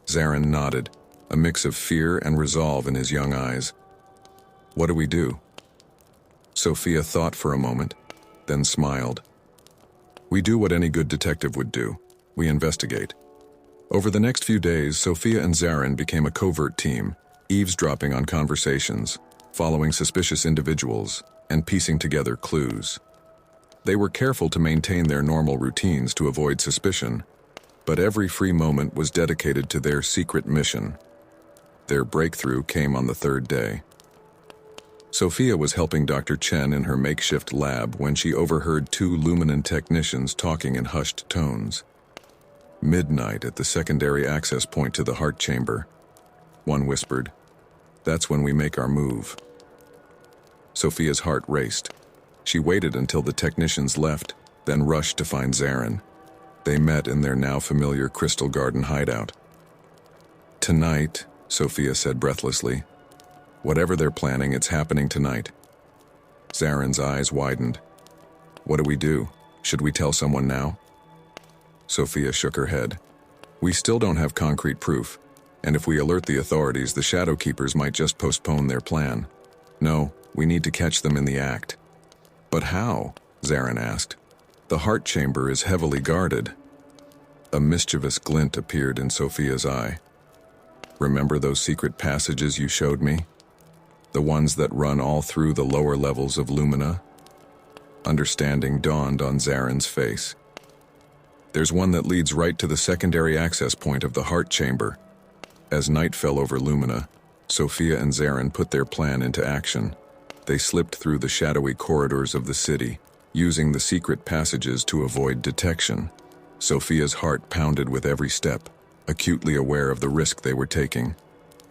Zaren nodded, a mix of fear and resolve in his young eyes. What do we do? Sophia thought for a moment, then smiled. We do what any good detective would do. We investigate. Over the next few days, Sophia and Zaren became a covert team, eavesdropping on conversations, following suspicious individuals, and piecing together clues. They were careful to maintain their normal routines to avoid suspicion, but every free moment was dedicated to their secret mission. Their breakthrough came on the third day. Sophia was helping Dr. Chen in her makeshift lab when she overheard two Luminan technicians talking in hushed tones. Midnight at the secondary access point to the heart chamber. One whispered, "That's when we make our move." Sophia's heart raced. She waited until the technicians left, then rushed to find Zaren. They met in their now familiar Crystal Garden hideout. "Tonight," Sophia said breathlessly. "Whatever they're planning, it's happening tonight." Zaren's eyes widened. "What do we do? Should we tell someone now?" Sophia shook her head. "We still don't have concrete proof, and if we alert the authorities, the Shadow Keepers might just postpone their plan. No, we need to catch them in the act." "But how?" Zaren asked. "The heart chamber is heavily guarded." A mischievous glint appeared in Sophia's eye. "Remember those secret passages you showed me? The ones that run all through the lower levels of Lumina?" Understanding dawned on Zaren's face. "There's one that leads right to the secondary access point of the heart chamber." As night fell over Lumina, Sophia and Zaren put their plan into action. They slipped through the shadowy corridors of the city, using the secret passages to avoid detection. Sophia's heart pounded with every step, acutely aware of the risk they were taking.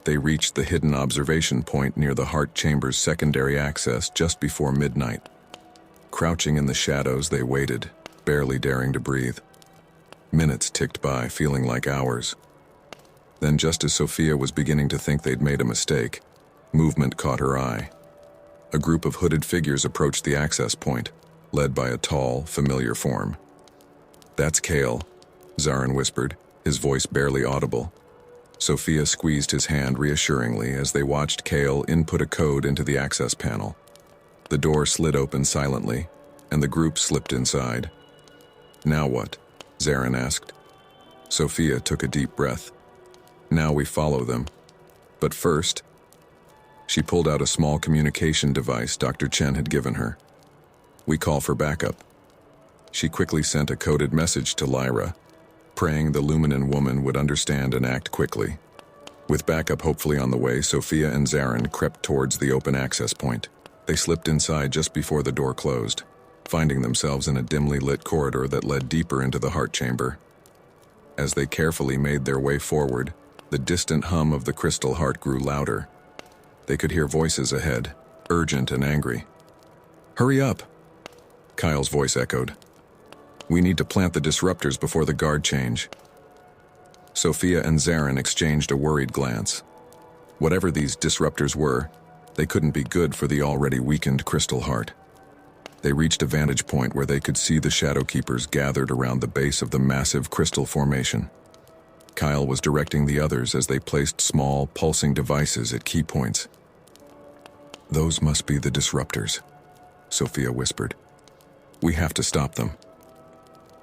They reached the hidden observation point near the heart chamber's secondary access just before midnight. Crouching in the shadows, they waited, barely daring to breathe. Minutes ticked by, feeling like hours. Then, just as Sophia was beginning to think they'd made a mistake, movement caught her eye. A group of hooded figures approached the access point, led by a tall, familiar form. "That's Kale," Zarin whispered, his voice barely audible. Sophia squeezed his hand reassuringly as they watched Kale input a code into the access panel. The door slid open silently, and the group slipped inside. "Now what?" Zarin asked. Sophia took a deep breath. "Now we follow them. But first..." She pulled out a small communication device Dr. Chen had given her. "We call for backup." She quickly sent a coded message to Lyra, praying the Luminan woman would understand and act quickly. With backup hopefully on the way, Sophia and Zarin crept towards the open access point. They slipped inside just before the door closed, finding themselves in a dimly lit corridor that led deeper into the heart chamber. As they carefully made their way forward, the distant hum of the crystal heart grew louder. They could hear voices ahead, urgent and angry. "Hurry up!" Kyle's voice echoed. "We need to plant the disruptors before the guard change." Sophia and Zarin exchanged a worried glance. Whatever these disruptors were, they couldn't be good for the already weakened crystal heart. They reached a vantage point where they could see the Shadow Keepers gathered around the base of the massive crystal formation. Kyle was directing the others as they placed small, pulsing devices at key points. "Those must be the disruptors," Sophia whispered. "We have to stop them."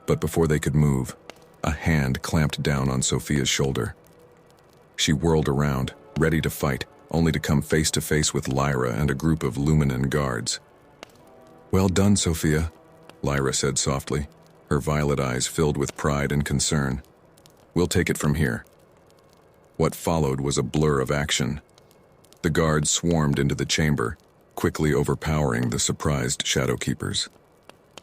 But before they could move, a hand clamped down on Sophia's shoulder. She whirled around, ready to fight, only to come face to face with Lyra and a group of Luminan guards. "Well done, Sophia," Lyra said softly, her violet eyes filled with pride and concern. "We'll take it from here." What followed was a blur of action. The guards swarmed into the chamber, quickly overpowering the surprised Shadow Keepers.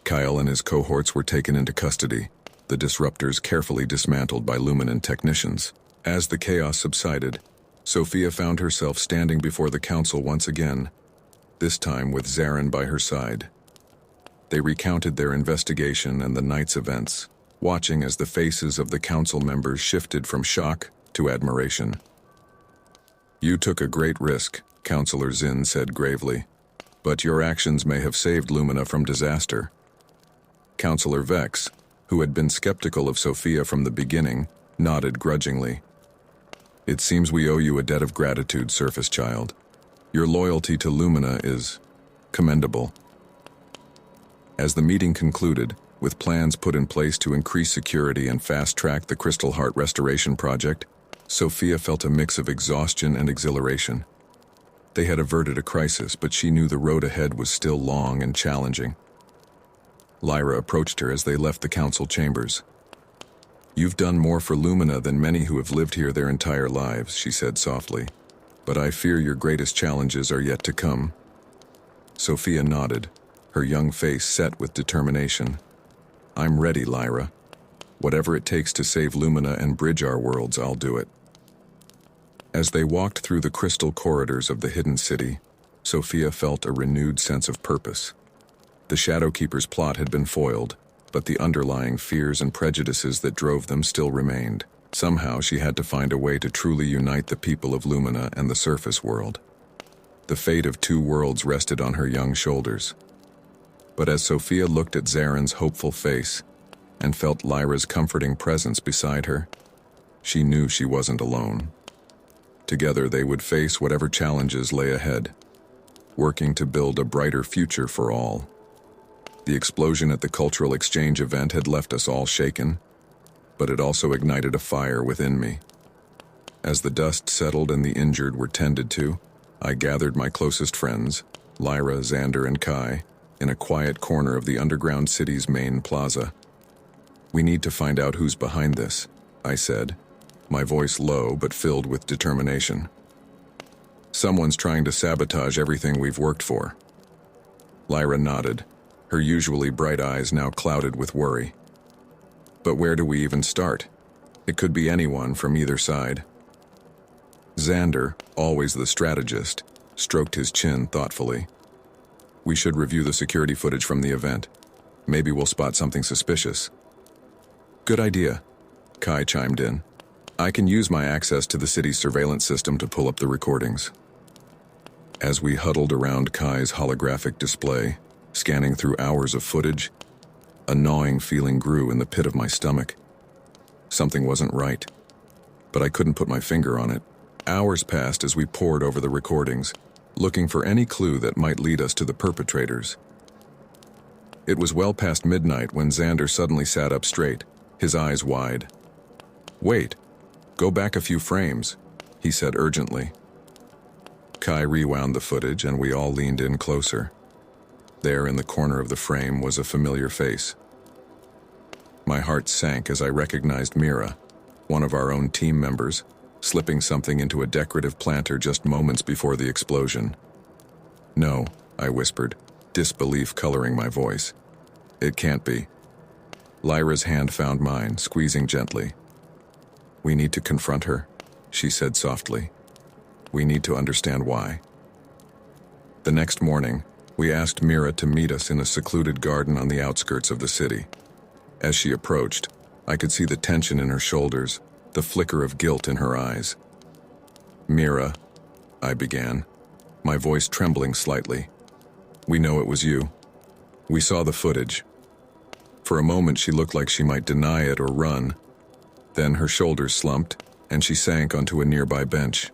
Kyle and his cohorts were taken into custody, the disruptors carefully dismantled by Luminan technicians. As the chaos subsided, Sophia found herself standing before the council once again, this time with Zarin by her side. They recounted their investigation and the night's events, watching as the faces of the council members shifted from shock to admiration. "You took a great risk," Councillor Zinn said gravely, "but your actions may have saved Lumina from disaster." Councillor Vex, who had been skeptical of Sophia from the beginning, nodded grudgingly. "It seems we owe you a debt of gratitude, Surface Child. Your loyalty to Lumina is commendable." As the meeting concluded, with plans put in place to increase security and fast-track the Crystal Heart restoration project, Sophia felt a mix of exhaustion and exhilaration. They had averted a crisis, but she knew the road ahead was still long and challenging. Lyra approached her as they left the council chambers. "You've done more for Lumina than many who have lived here their entire lives," she said softly. "But I fear your greatest challenges are yet to come." Sophia nodded, her young face set with determination. "I'm ready, Lyra. Whatever it takes to save Lumina and bridge our worlds, I'll do it." As they walked through the crystal corridors of the hidden city, Sophia felt a renewed sense of purpose. The Shadow Keeper's plot had been foiled, but the underlying fears and prejudices that drove them still remained. Somehow she had to find a way to truly unite the people of Lumina and the surface world. The fate of two worlds rested on her young shoulders. But as Sophia looked at Zarin's hopeful face and felt Lyra's comforting presence beside her, she knew she wasn't alone. Together they would face whatever challenges lay ahead, working to build a brighter future for all. The explosion at the cultural exchange event had left us all shaken, but it also ignited a fire within me. As the dust settled and the injured were tended to, I gathered my closest friends, Lyra, Xander, and Kai, in a quiet corner of the underground city's main plaza. "We need to find out who's behind this," I said, my voice low but filled with determination. "Someone's trying to sabotage everything we've worked for." Lyra nodded, her usually bright eyes now clouded with worry. But where do we even start? It could be anyone from either side. Xander, always the strategist, stroked his chin thoughtfully. We should review the security footage from the event. Maybe we'll spot something suspicious. Good idea, Kai chimed in. I can use my access to the city's surveillance system to pull up the recordings. As we huddled around Kai's holographic display, scanning through hours of footage, a gnawing feeling grew in the pit of my stomach. Something wasn't right, but I couldn't put my finger on it. Hours passed as we pored over the recordings, looking for any clue that might lead us to the perpetrators. It was well past midnight when Xander suddenly sat up straight, his eyes wide. Wait, go back a few frames, he said urgently. Kai rewound the footage and we all leaned in closer. There in the corner of the frame was a familiar face. My heart sank as I recognized Mira, one of our own team members, slipping something into a decorative planter just moments before the explosion. No, I whispered, disbelief coloring my voice. It can't be. Lyra's hand found mine, squeezing gently. We need to confront her, she said softly. We need to understand why. The next morning, we asked Mira to meet us in a secluded garden on the outskirts of the city. As she approached, I could see the tension in her shoulders, the flicker of guilt in her eyes. Mira, I began, my voice trembling slightly. We know it was you. We saw the footage. For a moment she looked like she might deny it or run. Then her shoulders slumped, and she sank onto a nearby bench.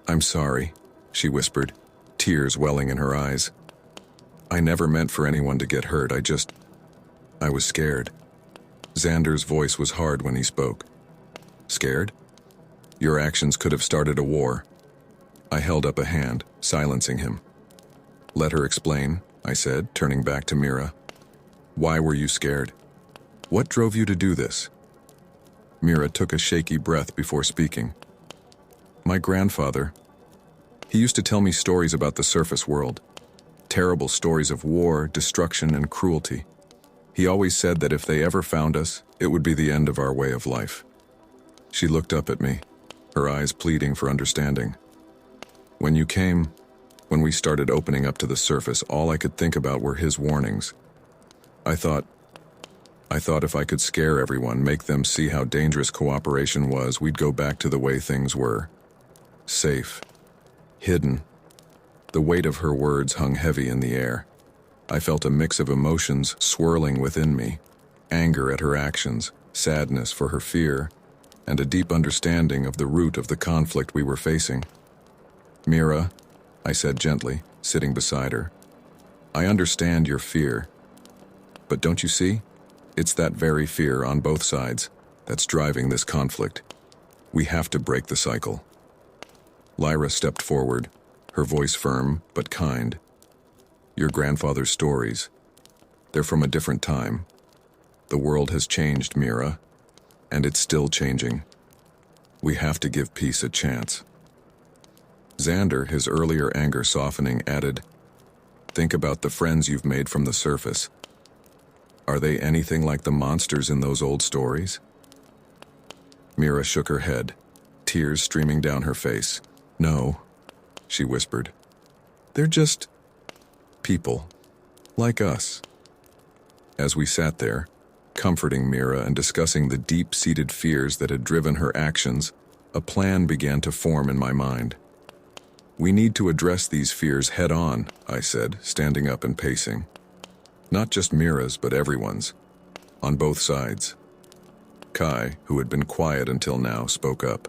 I'm sorry, she whispered, tears welling in her eyes. I never meant for anyone to get hurt, I was scared. Xander's voice was hard when he spoke. Scared? Your actions could have started a war. I held up a hand, silencing him. Let her explain, I said, turning back to Mira. Why were you scared? What drove you to do this? Mira took a shaky breath before speaking. My grandfather. He used to tell me stories about the surface world. Terrible stories of war, destruction, and cruelty. He always said that if they ever found us, it would be the end of our way of life. She looked up at me, her eyes pleading for understanding. When you came, when we started opening up to the surface, all I could think about were his warnings. I thought if I could scare everyone, make them see how dangerous cooperation was, we'd go back to the way things were. Safe. Hidden. The weight of her words hung heavy in the air. I felt a mix of emotions swirling within me. Anger at her actions, sadness for her fear, and a deep understanding of the root of the conflict we were facing. Mira, I said gently, sitting beside her. I understand your fear. But don't you see? It's that very fear on both sides that's driving this conflict. We have to break the cycle. Lyra stepped forward, her voice firm but kind. Your grandfather's stories, they're from a different time. The world has changed, Mira, and it's still changing. We have to give peace a chance. Xander, his earlier anger softening, added, Think about the friends you've made from the surface. Are they anything like the monsters in those old stories? Mira shook her head, tears streaming down her face. No, she whispered. They're just people, like us. As we sat there, comforting Mira and discussing the deep-seated fears that had driven her actions, a plan began to form in my mind. We need to address these fears head-on, I said, standing up and pacing. Not just Mira's, but everyone's. On both sides. Kai, who had been quiet until now, spoke up.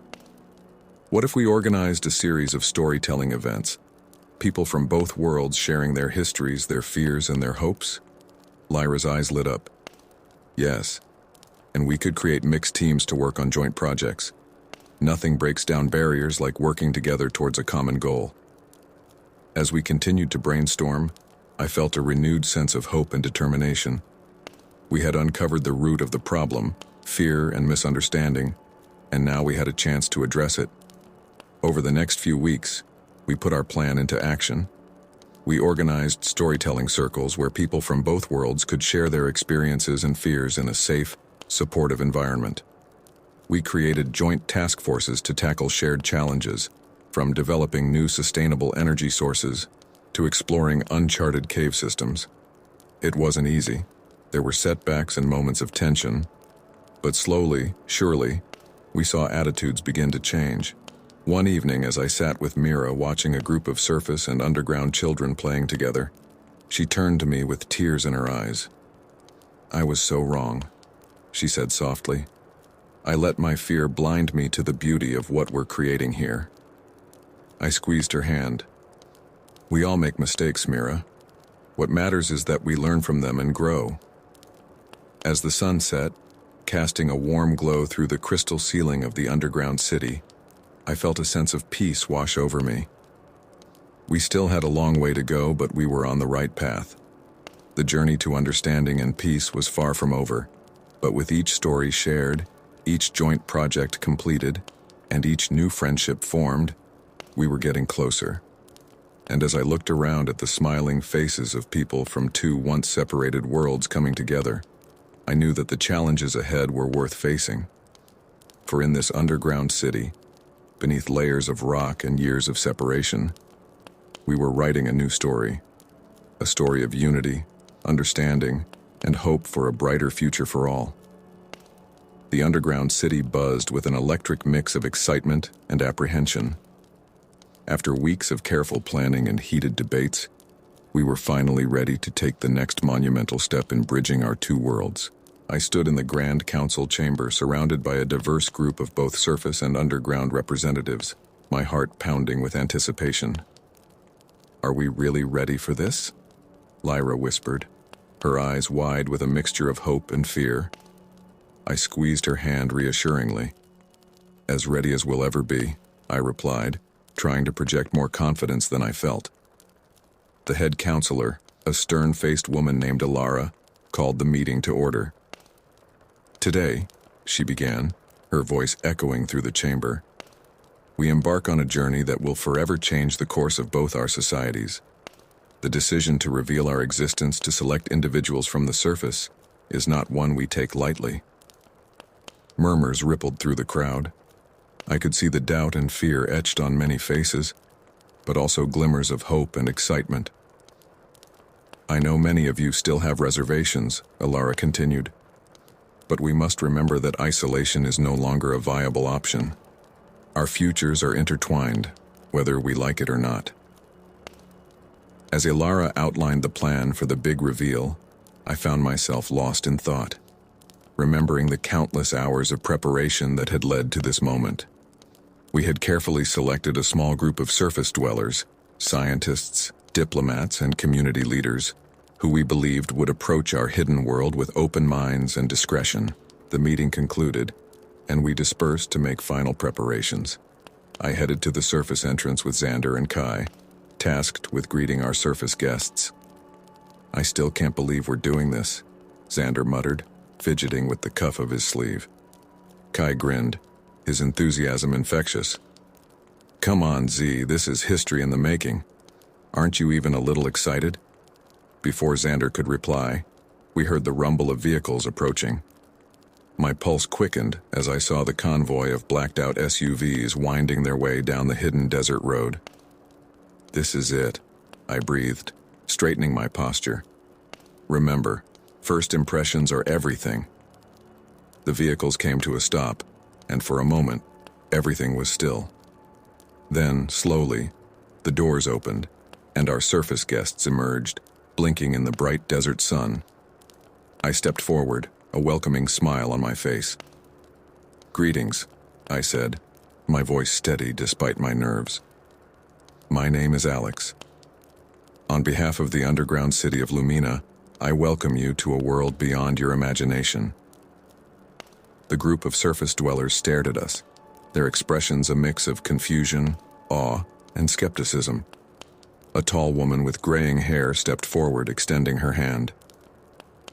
What if we organized a series of storytelling events? People from both worlds sharing their histories, their fears, and their hopes? Lyra's eyes lit up. Yes. And we could create mixed teams to work on joint projects. Nothing breaks down barriers like working together towards a common goal. As we continued to brainstorm, I felt a renewed sense of hope and determination. We had uncovered the root of the problem, fear and misunderstanding, and now we had a chance to address it. Over the next few weeks, we put our plan into action. We organized storytelling circles where people from both worlds could share their experiences and fears in a safe, supportive environment. We created joint task forces to tackle shared challenges, from developing new sustainable energy sources to exploring uncharted cave systems. It wasn't easy. There were setbacks and moments of tension, but slowly, surely, we saw attitudes begin to change. One evening, as I sat with Mira watching a group of surface and underground children playing together, she turned to me with tears in her eyes. "I was so wrong," she said softly. "I let my fear blind me to the beauty of what we're creating here." I squeezed her hand. "We all make mistakes, Mira. What matters is that we learn from them and grow." As the sun set, casting a warm glow through the crystal ceiling of the underground city, I felt a sense of peace wash over me. We still had a long way to go, but we were on the right path. The journey to understanding and peace was far from over, but with each story shared, each joint project completed, and each new friendship formed, we were getting closer. And as I looked around at the smiling faces of people from two once separated worlds coming together, I knew that the challenges ahead were worth facing. For in this underground city, beneath layers of rock and years of separation, we were writing a new story. A story of unity, understanding, and hope for a brighter future for all. The underground city buzzed with an electric mix of excitement and apprehension. After weeks of careful planning and heated debates, we were finally ready to take the next monumental step in bridging our two worlds. I stood in the Grand Council chamber surrounded by a diverse group of both surface and underground representatives, my heart pounding with anticipation. "Are we really ready for this?" Lyra whispered, her eyes wide with a mixture of hope and fear. I squeezed her hand reassuringly. "As ready as we'll ever be," I replied, trying to project more confidence than I felt. The head counselor, a stern-faced woman named Alara, called the meeting to order. "Today," she began, her voice echoing through the chamber, "we embark on a journey that will forever change the course of both our societies. The decision to reveal our existence to select individuals from the surface is not one we take lightly." Murmurs rippled through the crowd. I could see the doubt and fear etched on many faces, but also glimmers of hope and excitement. "I know many of you still have reservations," Alara continued, "but we must remember that isolation is no longer a viable option. Our futures are intertwined, whether we like it or not." As Alara outlined the plan for the big reveal, I found myself lost in thought, remembering the countless hours of preparation that had led to this moment. We had carefully selected a small group of surface dwellers, scientists, diplomats, and community leaders, who we believed would approach our hidden world with open minds and discretion. The meeting concluded, and we dispersed to make final preparations. I headed to the surface entrance with Xander and Kai, tasked with greeting our surface guests. "I still can't believe we're doing this," Xander muttered, fidgeting with the cuff of his sleeve. Kai grinned, his enthusiasm infectious. "Come on, Z, this is history in the making. Aren't you even a little excited?" Before Xander could reply, we heard the rumble of vehicles approaching. My pulse quickened as I saw the convoy of blacked-out SUVs winding their way down the hidden desert road. "This is it," I breathed, straightening my posture. "Remember, first impressions are everything." The vehicles came to a stop, and for a moment, everything was still. Then, slowly, the doors opened, and our surface guests emerged, blinking in the bright desert sun. I stepped forward, a welcoming smile on my face. "Greetings," I said, my voice steady despite my nerves. "My name is Alex. On behalf of the underground city of Lumina, I welcome you to a world beyond your imagination." The group of surface dwellers stared at us, their expressions a mix of confusion, awe, and skepticism. A tall woman with graying hair stepped forward, extending her hand.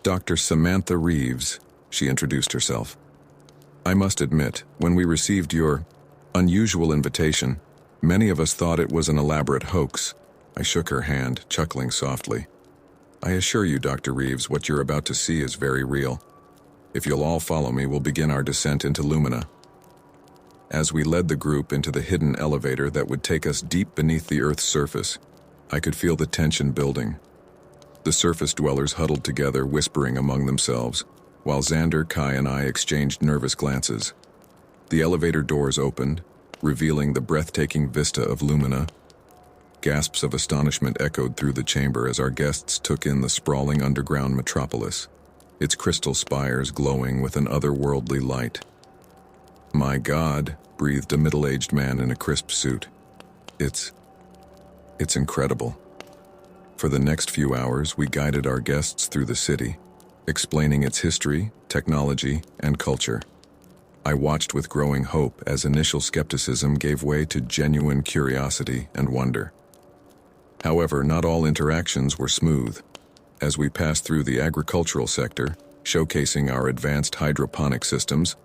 "Dr. Samantha Reeves," she introduced herself. "I must admit, when we received your unusual invitation, many of us thought it was an elaborate hoax." I shook her hand, chuckling softly. "I assure you, Dr. Reeves, what you're about to see is very real." If you'll all follow me, we'll begin our descent into Lumina. As we led the group into the hidden elevator that would take us deep beneath the Earth's surface, I could feel the tension building. The surface dwellers huddled together, whispering among themselves, while Xander, Kai, and I exchanged nervous glances. The elevator doors opened, revealing the breathtaking vista of Lumina. Gasps of astonishment echoed through the chamber as our guests took in the sprawling underground metropolis, its crystal spires glowing with an otherworldly light. "My God," breathed a middle-aged man in a crisp suit. It's incredible." For the next few hours, we guided our guests through the city, explaining its history, technology, and culture. I watched with growing hope as initial skepticism gave way to genuine curiosity and wonder. However, not all interactions were smooth. As we passed through the agricultural sector, showcasing our advanced hydroponic systems,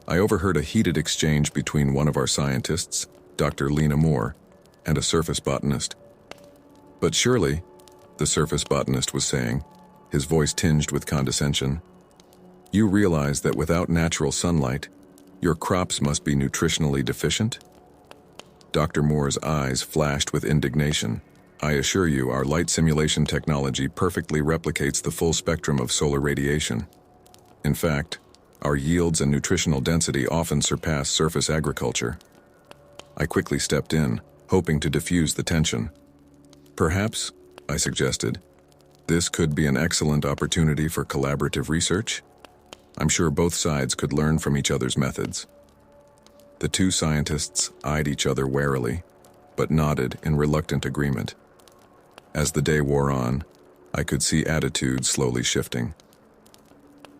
I overheard a heated exchange between one of our scientists, Dr. Lena Moore, and a surface botanist. "But surely," the surface botanist was saying, his voice tinged with condescension, "you realize that without natural sunlight, your crops must be nutritionally deficient?" Dr. Moore's eyes flashed with indignation. "I assure you, our light simulation technology perfectly replicates the full spectrum of solar radiation. In fact, our yields and nutritional density often surpass surface agriculture." I quickly stepped in, hoping to diffuse the tension. "Perhaps," I suggested, "this could be an excellent opportunity for collaborative research. I'm sure both sides could learn from each other's methods." The two scientists eyed each other warily, but nodded in reluctant agreement. As the day wore on, I could see attitudes slowly shifting.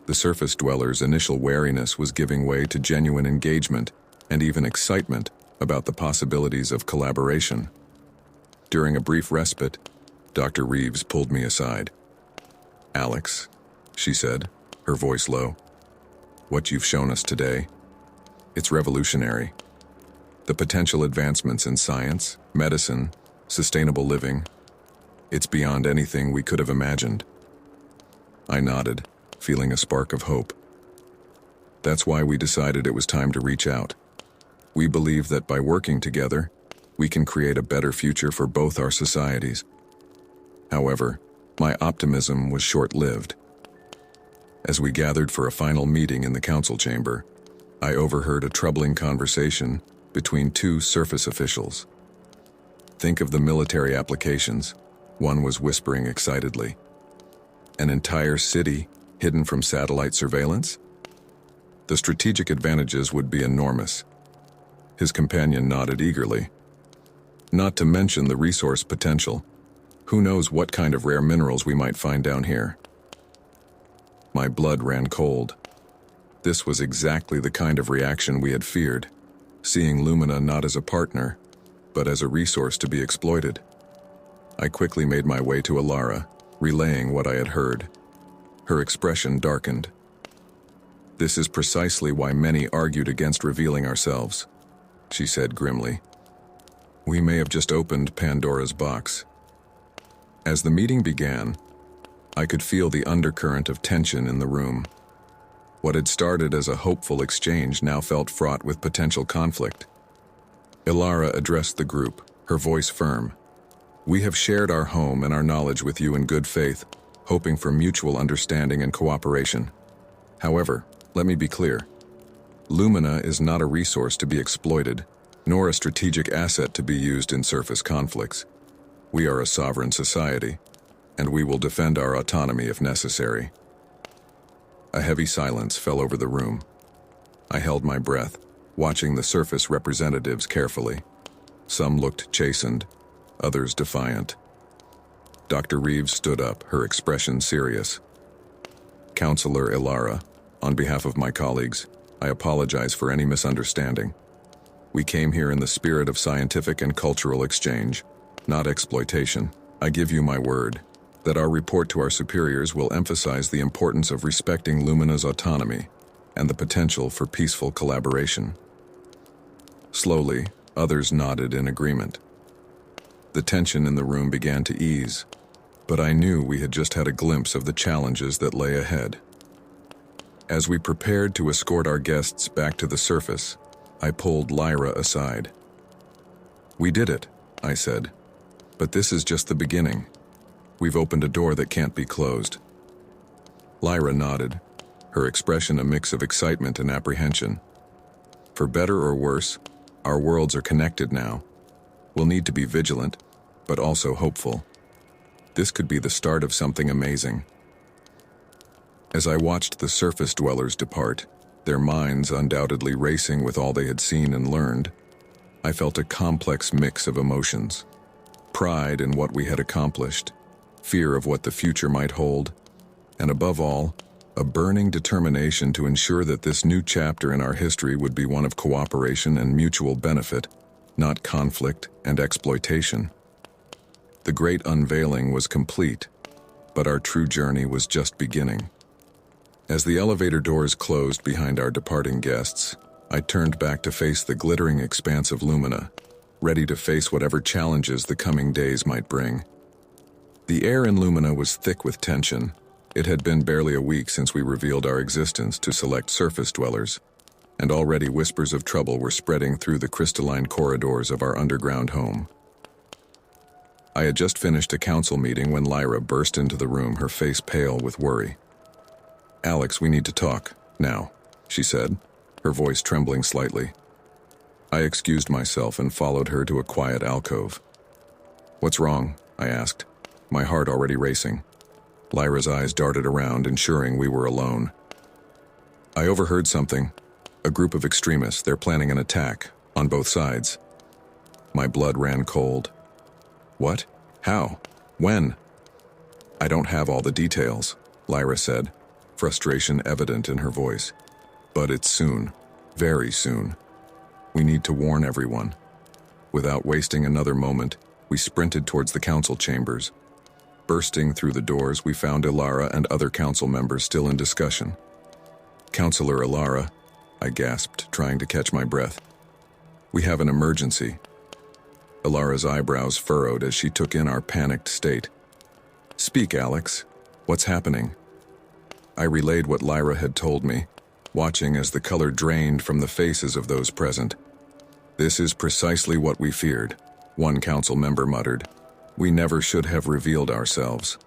The surface dwellers' initial wariness was giving way to genuine engagement and even excitement about the possibilities of collaboration. During a brief respite, Dr. Reeves pulled me aside. "Alex," she said, her voice low, "what you've shown us today, it's revolutionary. The potential advancements in science, medicine, sustainable living, it's beyond anything we could have imagined." I nodded, feeling a spark of hope. "That's why we decided it was time to reach out. We believe that by working together, we can create a better future for both our societies." However, my optimism was short-lived. As we gathered for a final meeting in the council chamber, I overheard a troubling conversation between two surface officials. "Think of the military applications," one was whispering excitedly. "An entire city hidden from satellite surveillance? The strategic advantages would be enormous." His companion nodded eagerly. "Not to mention the resource potential. Who knows what kind of rare minerals we might find down here?" My blood ran cold. This was exactly the kind of reaction we had feared, seeing Lumina not as a partner, but as a resource to be exploited. I quickly made my way to Alara, relaying what I had heard. Her expression darkened. "This is precisely why many argued against revealing ourselves," she said grimly. "We may have just opened Pandora's box." As the meeting began, I could feel the undercurrent of tension in the room. What had started as a hopeful exchange now felt fraught with potential conflict. Ilara addressed the group, her voice firm. "We have shared our home and our knowledge with you in good faith, hoping for mutual understanding and cooperation. However, let me be clear. Lumina is not a resource to be exploited, nor a strategic asset to be used in surface conflicts. We are a sovereign society, and we will defend our autonomy if necessary." A heavy silence fell over the room. I held my breath, watching the surface representatives carefully. Some looked chastened, others defiant. Dr. Reeves stood up, her expression serious. "Counselor Ilara, on behalf of my colleagues, I apologize for any misunderstanding. We came here in the spirit of scientific and cultural exchange, not exploitation. I give you my word that our report to our superiors will emphasize the importance of respecting Lumina's autonomy and the potential for peaceful collaboration." Slowly, others nodded in agreement. The tension in the room began to ease, but I knew we had just had a glimpse of the challenges that lay ahead. As we prepared to escort our guests back to the surface, I pulled Lyra aside. "We did it," I said. "But this is just the beginning. We've opened a door that can't be closed." Lyra nodded, her expression a mix of excitement and apprehension. "For better or worse, our worlds are connected now. We'll need to be vigilant, but also hopeful. This could be the start of something amazing." As I watched the surface dwellers depart, their minds undoubtedly racing with all they had seen and learned, I felt a complex mix of emotions. Pride in what we had accomplished, fear of what the future might hold, and above all, a burning determination to ensure that this new chapter in our history would be one of cooperation and mutual benefit, not conflict and exploitation. The great unveiling was complete, but our true journey was just beginning. As the elevator doors closed behind our departing guests, I turned back to face the glittering expanse of Lumina, ready to face whatever challenges the coming days might bring. The air in Lumina was thick with tension. It had been barely a week since we revealed our existence to select surface dwellers, and already whispers of trouble were spreading through the crystalline corridors of our underground home. I had just finished a council meeting when Lyra burst into the room, her face pale with worry. "Alex, we need to talk, now," she said, her voice trembling slightly. I excused myself and followed her to a quiet alcove. "What's wrong?" I asked, my heart already racing. Lyra's eyes darted around, ensuring we were alone. "I overheard something. A group of extremists, they're planning an attack, on both sides." My blood ran cold. "What? How? When?" "I don't have all the details," Lyra said, frustration evident in her voice. "But it's soon, very soon. We need to warn everyone." Without wasting another moment, we sprinted towards the council chambers. Bursting through the doors, we found Ilara and other council members still in discussion. "Councilor Ilara," I gasped, trying to catch my breath. "We have an emergency." Ilara's eyebrows furrowed as she took in our panicked state. "Speak, Alex. What's happening?" I relayed what Lyra had told me, watching as the color drained from the faces of those present. "This is precisely what we feared," one council member muttered. "We never should have revealed ourselves."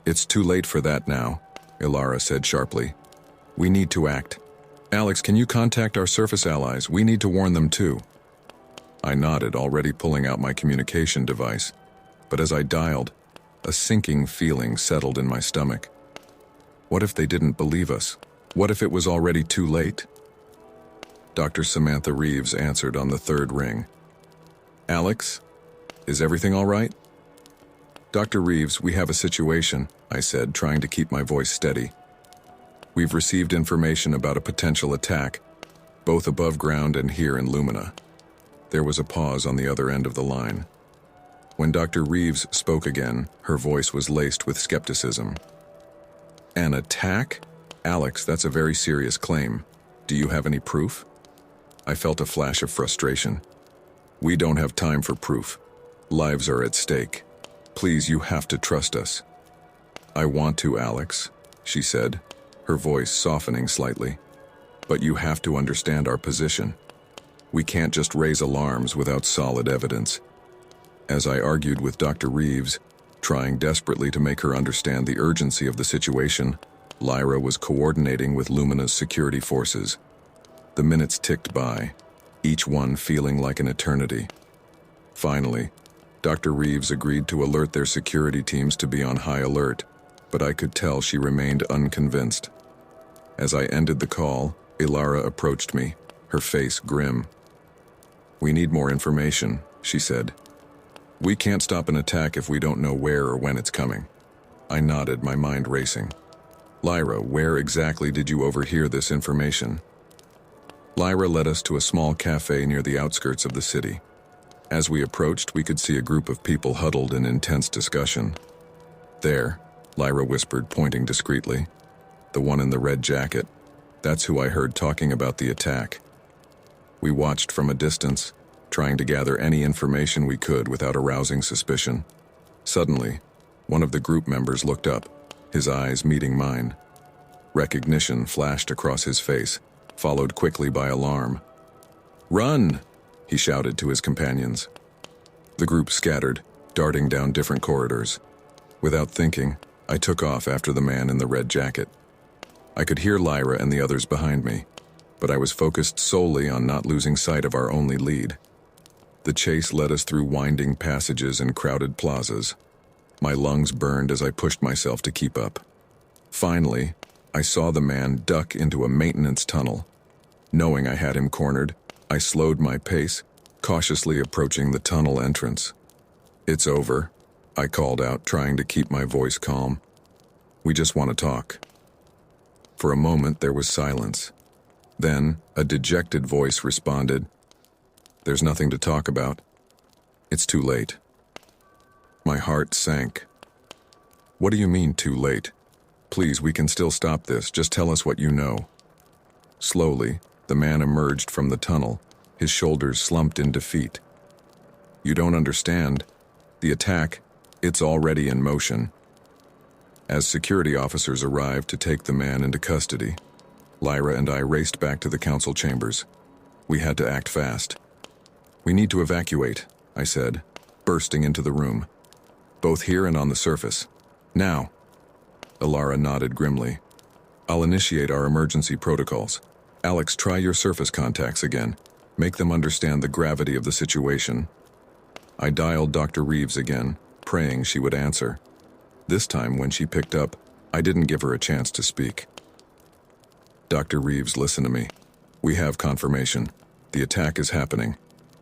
"It's too late for that now," Ilara said sharply. "We need to act. Alex, can you contact our surface allies? We need to warn them too." I nodded, already pulling out my communication device, but as I dialed, a sinking feeling settled in my stomach. What if they didn't believe us? What if it was already too late? Dr. Samantha Reeves answered on the third ring. "Alex, is everything all right?" "Dr. Reeves, we have a situation," I said, trying to keep my voice steady. "We've received information about a potential attack, both above ground and here in Lumina." There was a pause on the other end of the line. When Dr. Reeves spoke again, her voice was laced with skepticism. "An attack? Alex, that's a very serious claim. Do you have any proof?" I felt a flash of frustration. "We don't have time for proof. Lives are at stake. Please, you have to trust us." "I want to, Alex," she said, her voice softening slightly. "But you have to understand our position. We can't just raise alarms without solid evidence." As I argued with Dr. Reeves, trying desperately to make her understand the urgency of the situation, Lyra was coordinating with Lumina's security forces. The minutes ticked by, each one feeling like an eternity. Finally, Dr. Reeves agreed to alert their security teams to be on high alert, but I could tell she remained unconvinced. As I ended the call, Ilara approached me, her face grim. "We need more information," she said. "We can't stop an attack if we don't know where or when it's coming." I nodded, my mind racing. "Lyra, where exactly did you overhear this information?" Lyra led us to a small cafe near the outskirts of the city. As we approached, we could see a group of people huddled in intense discussion. "There," Lyra whispered, pointing discreetly. "The one in the red jacket. That's who I heard talking about the attack." We watched from a distance, trying to gather any information we could without arousing suspicion. Suddenly, one of the group members looked up, his eyes meeting mine. Recognition flashed across his face, followed quickly by alarm. "Run!" he shouted to his companions. The group scattered, darting down different corridors. Without thinking, I took off after the man in the red jacket. I could hear Lyra and the others behind me, but I was focused solely on not losing sight of our only lead. The chase led us through winding passages and crowded plazas. My lungs burned as I pushed myself to keep up. Finally, I saw the man duck into a maintenance tunnel. Knowing I had him cornered, I slowed my pace, cautiously approaching the tunnel entrance. "It's over," I called out, trying to keep my voice calm. "We just want to talk." For a moment there was silence. Then, a dejected voice responded, "There's nothing to talk about. It's too late." My heart sank. "What do you mean, too late? Please, we can still stop this. Just tell us what you know." Slowly, the man emerged from the tunnel, his shoulders slumped in defeat. "You don't understand. The attack, it's already in motion." As security officers arrived to take the man into custody, Lyra and I raced back to the council chambers. We had to act fast. "We need to evacuate," I said, bursting into the room. "Both here and on the surface. Now." Alara nodded grimly. "I'll initiate our emergency protocols. Alex, try your surface contacts again. Make them understand the gravity of the situation." I dialed Dr. Reeves again, praying she would answer. This time, when she picked up, I didn't give her a chance to speak. "Dr. Reeves, listen to me. We have confirmation. The attack is happening.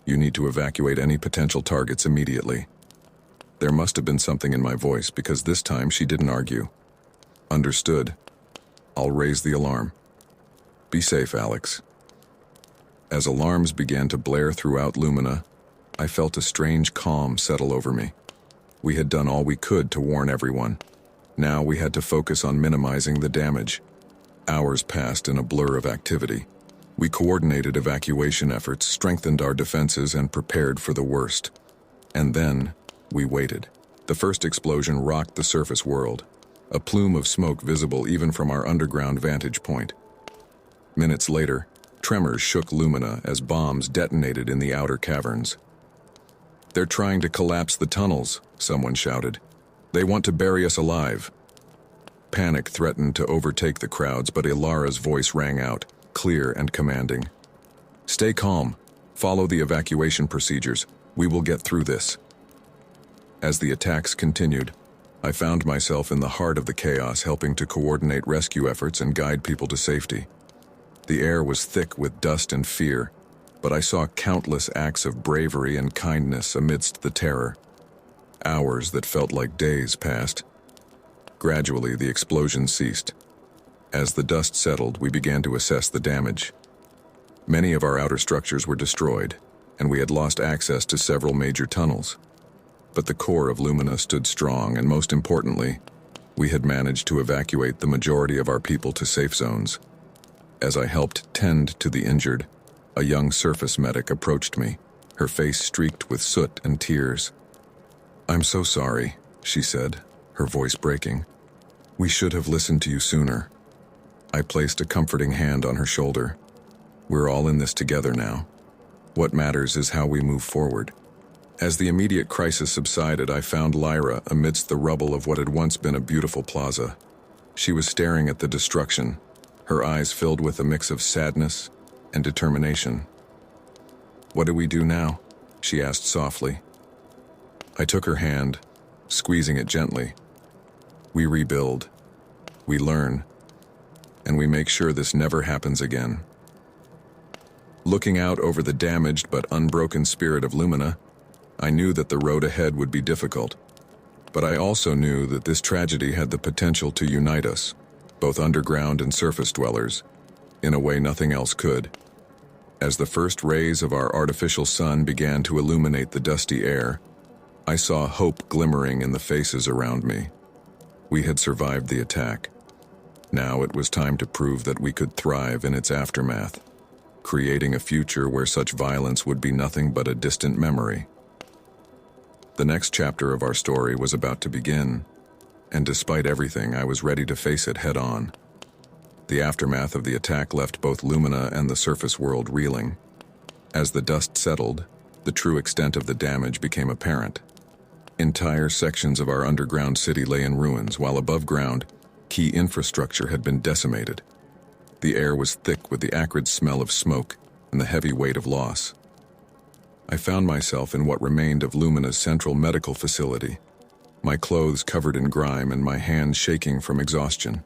You need to evacuate any potential targets immediately." There must have been something in my voice because this time she didn't argue. "Understood. I'll raise the alarm. Be safe, Alex." As alarms began to blare throughout Lumina, I felt a strange calm settle over me. We had done all we could to warn everyone. Now we had to focus on minimizing the damage. Hours passed in a blur of activity. We coordinated evacuation efforts, strengthened our defenses, and prepared for the worst. And then, we waited. The first explosion rocked the surface world, a plume of smoke visible even from our underground vantage point. Minutes later, tremors shook Lumina as bombs detonated in the outer caverns. "They're trying to collapse the tunnels," someone shouted. "They want to bury us alive." Panic threatened to overtake the crowds, but Ilara's voice rang out, clear and commanding. "Stay calm. Follow the evacuation procedures. We will get through this." As the attacks continued, I found myself in the heart of the chaos, helping to coordinate rescue efforts and guide people to safety. The air was thick with dust and fear, but I saw countless acts of bravery and kindness amidst the terror. Hours that felt like days passed. Gradually, the explosion ceased. As the dust settled, we began to assess the damage. Many of our outer structures were destroyed, and we had lost access to several major tunnels. But the core of Lumina stood strong, and most importantly, we had managed to evacuate the majority of our people to safe zones. As I helped tend to the injured, a young surface medic approached me, her face streaked with soot and tears. "I'm so sorry," she said, her voice breaking. "We should have listened to you sooner." I placed a comforting hand on her shoulder. "We're all in this together now. What matters is how we move forward." As the immediate crisis subsided, I found Lyra amidst the rubble of what had once been a beautiful plaza. She was staring at the destruction, her eyes filled with a mix of sadness and determination. "What do we do now?" she asked softly. I took her hand, squeezing it gently. "We rebuild, we learn, and we make sure this never happens again." Looking out over the damaged but unbroken spirit of Lumina, I knew that the road ahead would be difficult, but I also knew that this tragedy had the potential to unite us, both underground and surface dwellers, in a way nothing else could. As the first rays of our artificial sun began to illuminate the dusty air, I saw hope glimmering in the faces around me. We had survived the attack. Now it was time to prove that we could thrive in its aftermath, creating a future where such violence would be nothing but a distant memory. The next chapter of our story was about to begin, and despite everything, I was ready to face it head-on. The aftermath of the attack left both Lumina and the surface world reeling. As the dust settled, the true extent of the damage became apparent. Entire sections of our underground city lay in ruins, while above ground, key infrastructure had been decimated. The air was thick with the acrid smell of smoke and the heavy weight of loss. I found myself in what remained of Lumina's central medical facility, my clothes covered in grime and my hands shaking from exhaustion.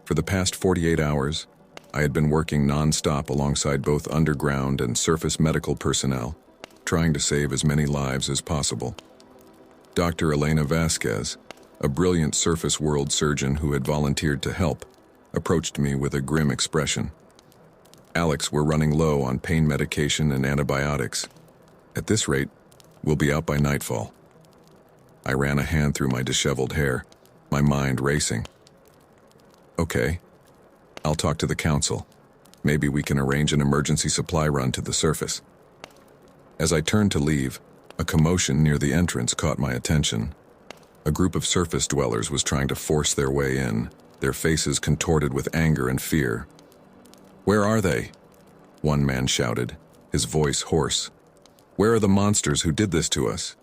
For the past 48 hours, I had been working non-stop alongside both underground and surface medical personnel, trying to save as many lives as possible. Dr. Elena Vasquez, a brilliant surface world surgeon who had volunteered to help, approached me with a grim expression. Alex, we're running low on pain medication and antibiotics. At this rate, we'll be out by nightfall. I ran a hand through my disheveled hair, my mind racing. Okay, I'll talk to the council. Maybe we can arrange an emergency supply run to the surface. As I turned to leave, a commotion near the entrance caught my attention. A group of surface dwellers was trying to force their way in, their faces contorted with anger and fear. "Where are they?" one man shouted, his voice hoarse. "Where are the monsters who did this to us?"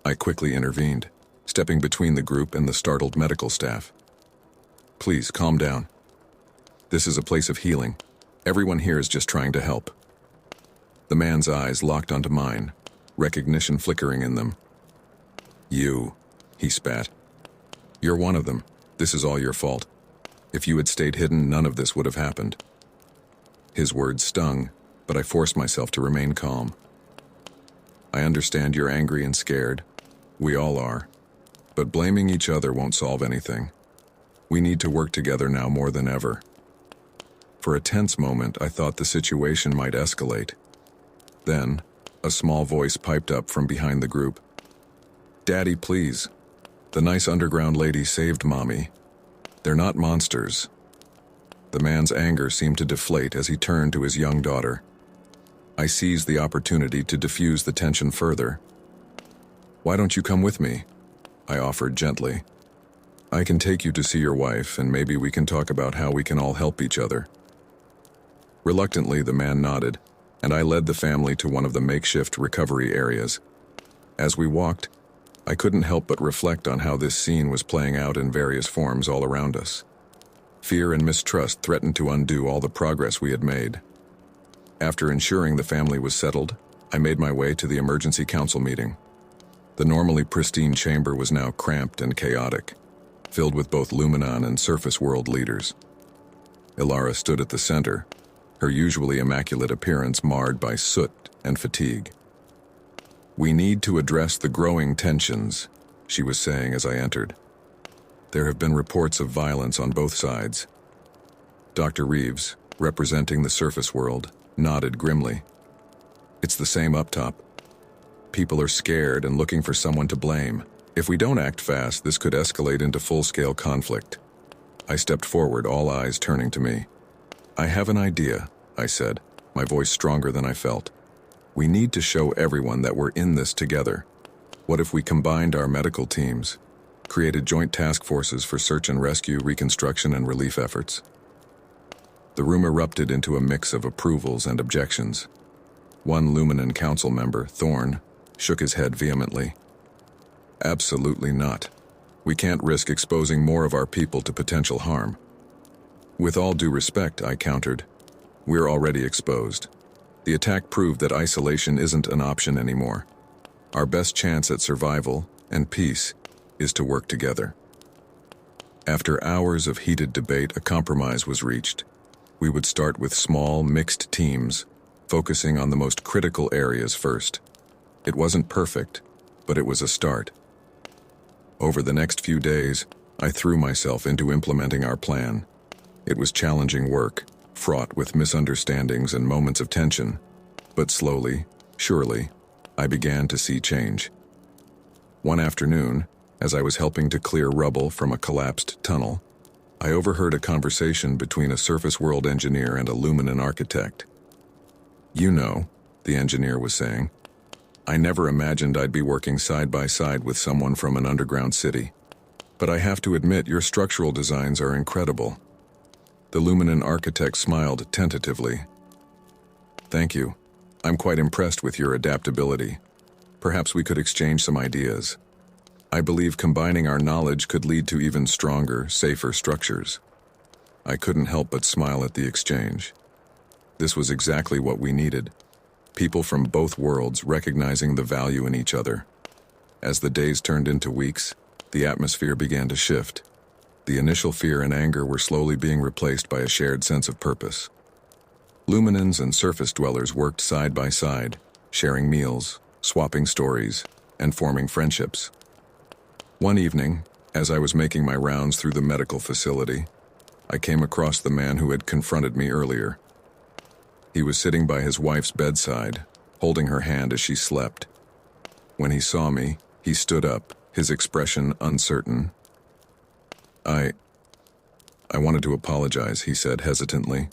I quickly intervened, stepping between the group and the startled medical staff. "Please, calm down. This is a place of healing. Everyone here is just trying to help." The man's eyes locked onto mine, recognition flickering in them. "You," he spat. "You're one of them. This is all your fault. If you had stayed hidden, none of this would have happened." His words stung, but I forced myself to remain calm. "I understand you're angry and scared. We all are. But blaming each other won't solve anything. We need to work together now more than ever." For a tense moment, I thought the situation might escalate. Then, a small voice piped up from behind the group. "Daddy, please. The nice underground lady saved Mommy. They're not monsters." The man's anger seemed to deflate as he turned to his young daughter. I seized the opportunity to diffuse the tension further. "Why don't you come with me?" I offered gently. "I can take you to see your wife, and maybe we can talk about how we can all help each other." Reluctantly, the man nodded, and I led the family to one of the makeshift recovery areas. As we walked, I couldn't help but reflect on how this scene was playing out in various forms all around us. Fear and mistrust threatened to undo all the progress we had made. After ensuring the family was settled, I made my way to the emergency council meeting. The normally pristine chamber was now cramped and chaotic, filled with both Luminon and surface world leaders. Ilara stood at the center, her usually immaculate appearance marred by soot and fatigue. "We need to address the growing tensions," she was saying as I entered. "There have been reports of violence on both sides." Dr. Reeves, representing the surface world, nodded grimly. "It's the same up top. People are scared and looking for someone to blame. If we don't act fast, this could escalate into full-scale conflict." I stepped forward, all eyes turning to me. "I have an idea," I said, my voice stronger than I felt. "We need to show everyone that we're in this together. What if we combined our medical teams, created joint task forces for search and rescue, reconstruction, and relief efforts?" The room erupted into a mix of approvals and objections. One Luminon council member, Thorne, shook his head vehemently. "Absolutely not. We can't risk exposing more of our people to potential harm." "With all due respect," I countered, "we're already exposed. The attack proved that isolation isn't an option anymore. Our best chance at survival and peace is to work together." After hours of heated debate, a compromise was reached. We would start with small, mixed teams, focusing on the most critical areas first. It wasn't perfect, but it was a start. Over the next few days, I threw myself into implementing our plan. It was challenging work, fraught with misunderstandings and moments of tension, but slowly, surely, I began to see change. One afternoon, as I was helping to clear rubble from a collapsed tunnel, I overheard a conversation between a surface world engineer and a Luminon architect. "You know," the engineer was saying, "I never imagined I'd be working side by side with someone from an underground city. But I have to admit your structural designs are incredible. The Luminan architect smiled tentatively. Thank you. I'm quite impressed with your adaptability. Perhaps we could exchange some ideas. I believe combining our knowledge could lead to even stronger, safer structures. I couldn't help but smile at the exchange. This was exactly what we needed. People from both worlds recognizing the value in each other. As the days turned into weeks, the atmosphere began to shift. The initial fear and anger were slowly being replaced by a shared sense of purpose. Luminans and surface dwellers worked side by side, sharing meals, swapping stories, and forming friendships. One evening, as I was making my rounds through the medical facility, I came across the man who had confronted me earlier. He was sitting by his wife's bedside, holding her hand as she slept. When he saw me, he stood up, his expression uncertain. I wanted to apologize, he said hesitantly.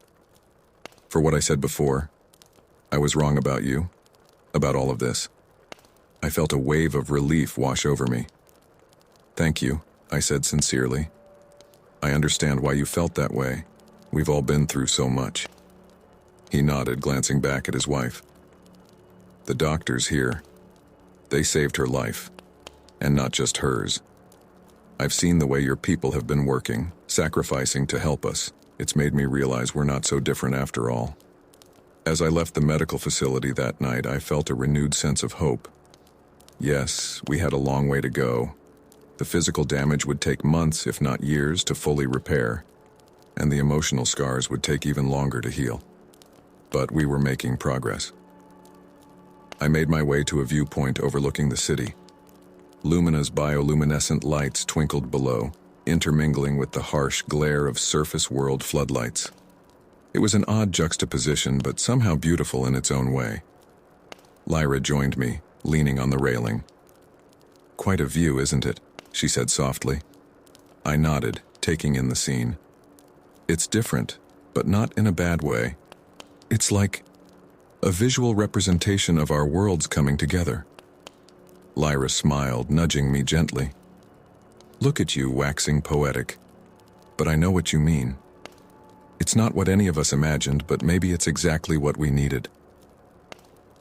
For what I said before. I was wrong about you, about all of this. I felt a wave of relief wash over me. Thank you, I said sincerely. I understand why you felt that way. We've all been through so much. He nodded, glancing back at his wife. The doctors here, they saved her life, and not just hers. I've seen the way your people have been working, sacrificing to help us. It's made me realize we're not so different after all. As I left the medical facility that night, I felt a renewed sense of hope. Yes, we had a long way to go. The physical damage would take months, if not years, to fully repair, and the emotional scars would take even longer to heal. But we were making progress. I made my way to a viewpoint overlooking the city. Lumina's bioluminescent lights twinkled below, intermingling with the harsh glare of surface world floodlights. It was an odd juxtaposition, but somehow beautiful in its own way. Lyra joined me, leaning on the railing. Quite a view, isn't it? She said softly. I nodded, taking in the scene. It's different, but not in a bad way. It's like a visual representation of our worlds coming together. Lyra smiled, nudging me gently. Look at you, waxing poetic. But I know what you mean. It's not what any of us imagined, but maybe it's exactly what we needed.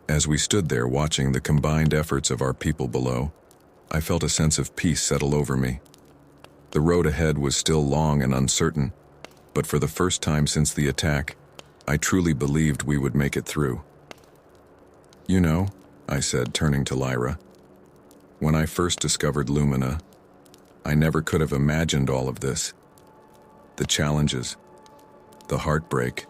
As we stood there watching the combined efforts of our people below, I felt a sense of peace settle over me. The road ahead was still long and uncertain, but for the first time since the attack, I truly believed we would make it through. You know, I said, turning to Lyra, when I first discovered Lumina, I never could have imagined all of this. The challenges, the heartbreak,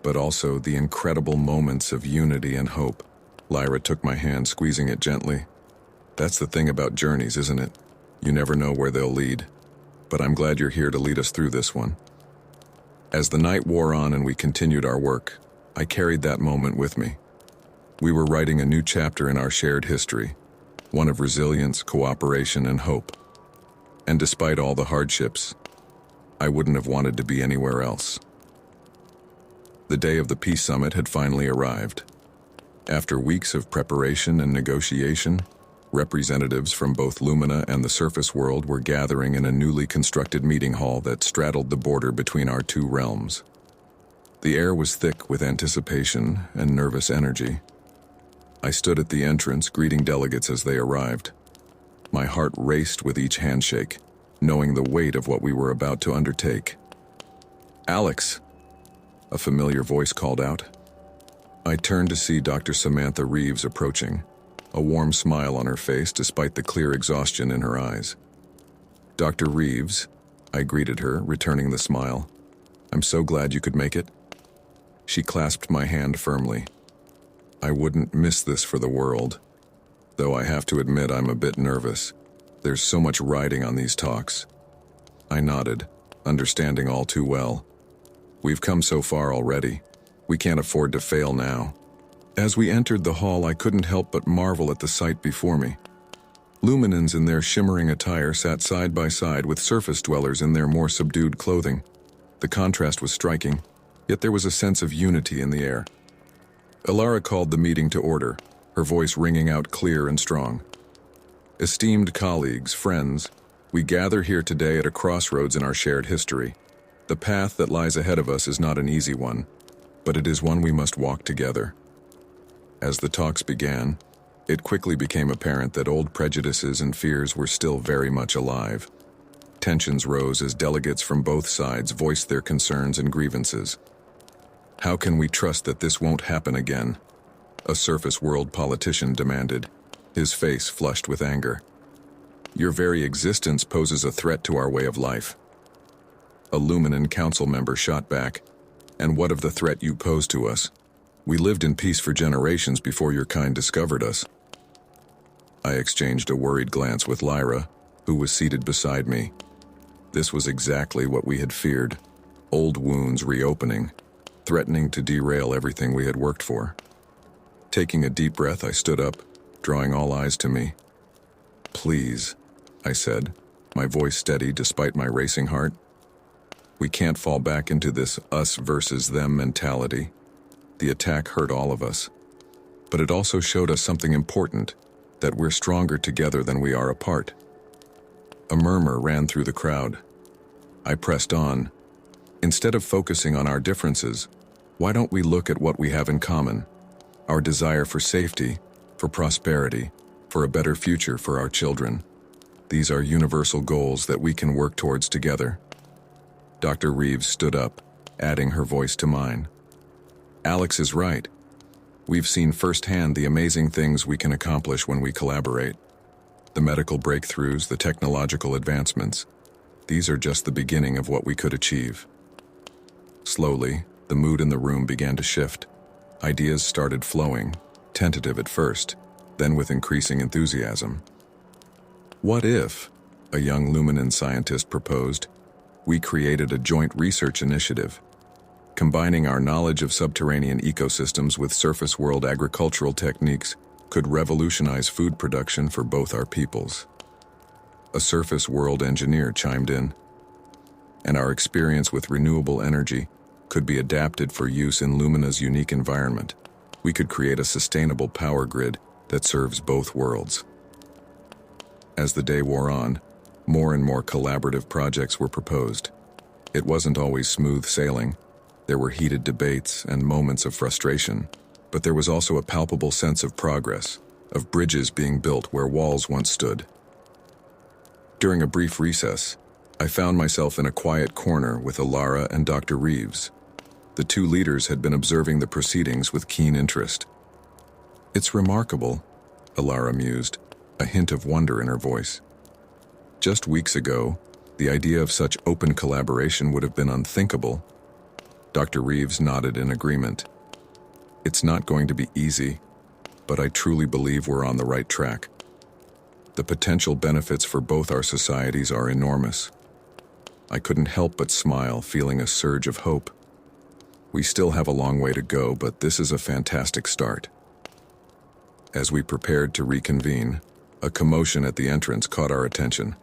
but also the incredible moments of unity and hope. Lyra took my hand, squeezing it gently. That's the thing about journeys, isn't it? You never know where they'll lead. But I'm glad you're here to lead us through this one. As the night wore on and we continued our work, I carried that moment with me. We were writing a new chapter in our shared history, one of resilience, cooperation, and hope. And despite all the hardships, I wouldn't have wanted to be anywhere else. The day of the Peace Summit had finally arrived. After weeks of preparation and negotiation, representatives from both Lumina and the surface world were gathering in a newly constructed meeting hall that straddled the border between our two realms. The air was thick with anticipation and nervous energy. I stood at the entrance, greeting delegates as they arrived. My heart raced with each handshake, knowing the weight of what we were about to undertake. Alex, a familiar voice called out. I turned to see Dr. Samantha Reeves approaching, a warm smile on her face despite the clear exhaustion in her eyes. Dr. Reeves, I greeted her, returning the smile. I'm so glad you could make it. She clasped my hand firmly. I wouldn't miss this for the world, though I have to admit I'm a bit nervous. There's so much riding on these talks. I nodded, understanding all too well. We've come so far already. We can't afford to fail now. As we entered the hall, I couldn't help but marvel at the sight before me. Luminans in their shimmering attire sat side by side with surface dwellers in their more subdued clothing. The contrast was striking, yet there was a sense of unity in the air. Alara called the meeting to order, her voice ringing out clear and strong. Esteemed colleagues, friends, we gather here today at a crossroads in our shared history. The path that lies ahead of us is not an easy one, but it is one we must walk together. As the talks began, it quickly became apparent that old prejudices and fears were still very much alive. Tensions rose as delegates from both sides voiced their concerns and grievances. "How can we trust that this won't happen again?" a surface world politician demanded, his face flushed with anger. "Your very existence poses a threat to our way of life." A Luminan council member shot back, "And what of the threat you pose to us? We lived in peace for generations before your kind discovered us." I exchanged a worried glance with Lyra, who was seated beside me. This was exactly what we had feared, old wounds reopening, threatening to derail everything we had worked for. Taking a deep breath, I stood up, drawing all eyes to me. "Please," I said, my voice steady despite my racing heart. "We can't fall back into this us versus them mentality. The attack hurt all of us. But it also showed us something important, that we're stronger together than we are apart." A murmur ran through the crowd. I pressed on. "Instead of focusing on our differences, why don't we look at what we have in common? Our desire for safety, for prosperity, for a better future for our children. These are universal goals that we can work towards together." Dr. Reeves stood up, adding her voice to mine. "Alex is right. We've seen firsthand the amazing things we can accomplish when we collaborate. The medical breakthroughs, the technological advancements, these are just the beginning of what we could achieve." Slowly, the mood in the room began to shift. Ideas started flowing, tentative at first, then with increasing enthusiasm. "What if," a young Luminan scientist proposed, "we created a joint research initiative, combining our knowledge of subterranean ecosystems with surface world agricultural techniques could revolutionize food production for both our peoples?" A surface world engineer chimed in. "And our experience with renewable energy could be adapted for use in Lumina's unique environment. We could create a sustainable power grid that serves both worlds." As the day wore on, more and more collaborative projects were proposed. It wasn't always smooth sailing. There were heated debates and moments of frustration, but there was also a palpable sense of progress, of bridges being built where walls once stood. During a brief recess, I found myself in a quiet corner with Alara and Dr. Reeves. The two leaders had been observing the proceedings with keen interest. "It's remarkable," Alara mused, a hint of wonder in her voice. "Just weeks ago, the idea of such open collaboration would have been unthinkable." Dr. Reeves nodded in agreement. "It's not going to be easy, but I truly believe we're on the right track. The potential benefits for both our societies are enormous." I couldn't help but smile, feeling a surge of hope. We still have a long way to go, but this is a fantastic start. As we prepared to reconvene, a commotion at the entrance caught our attention.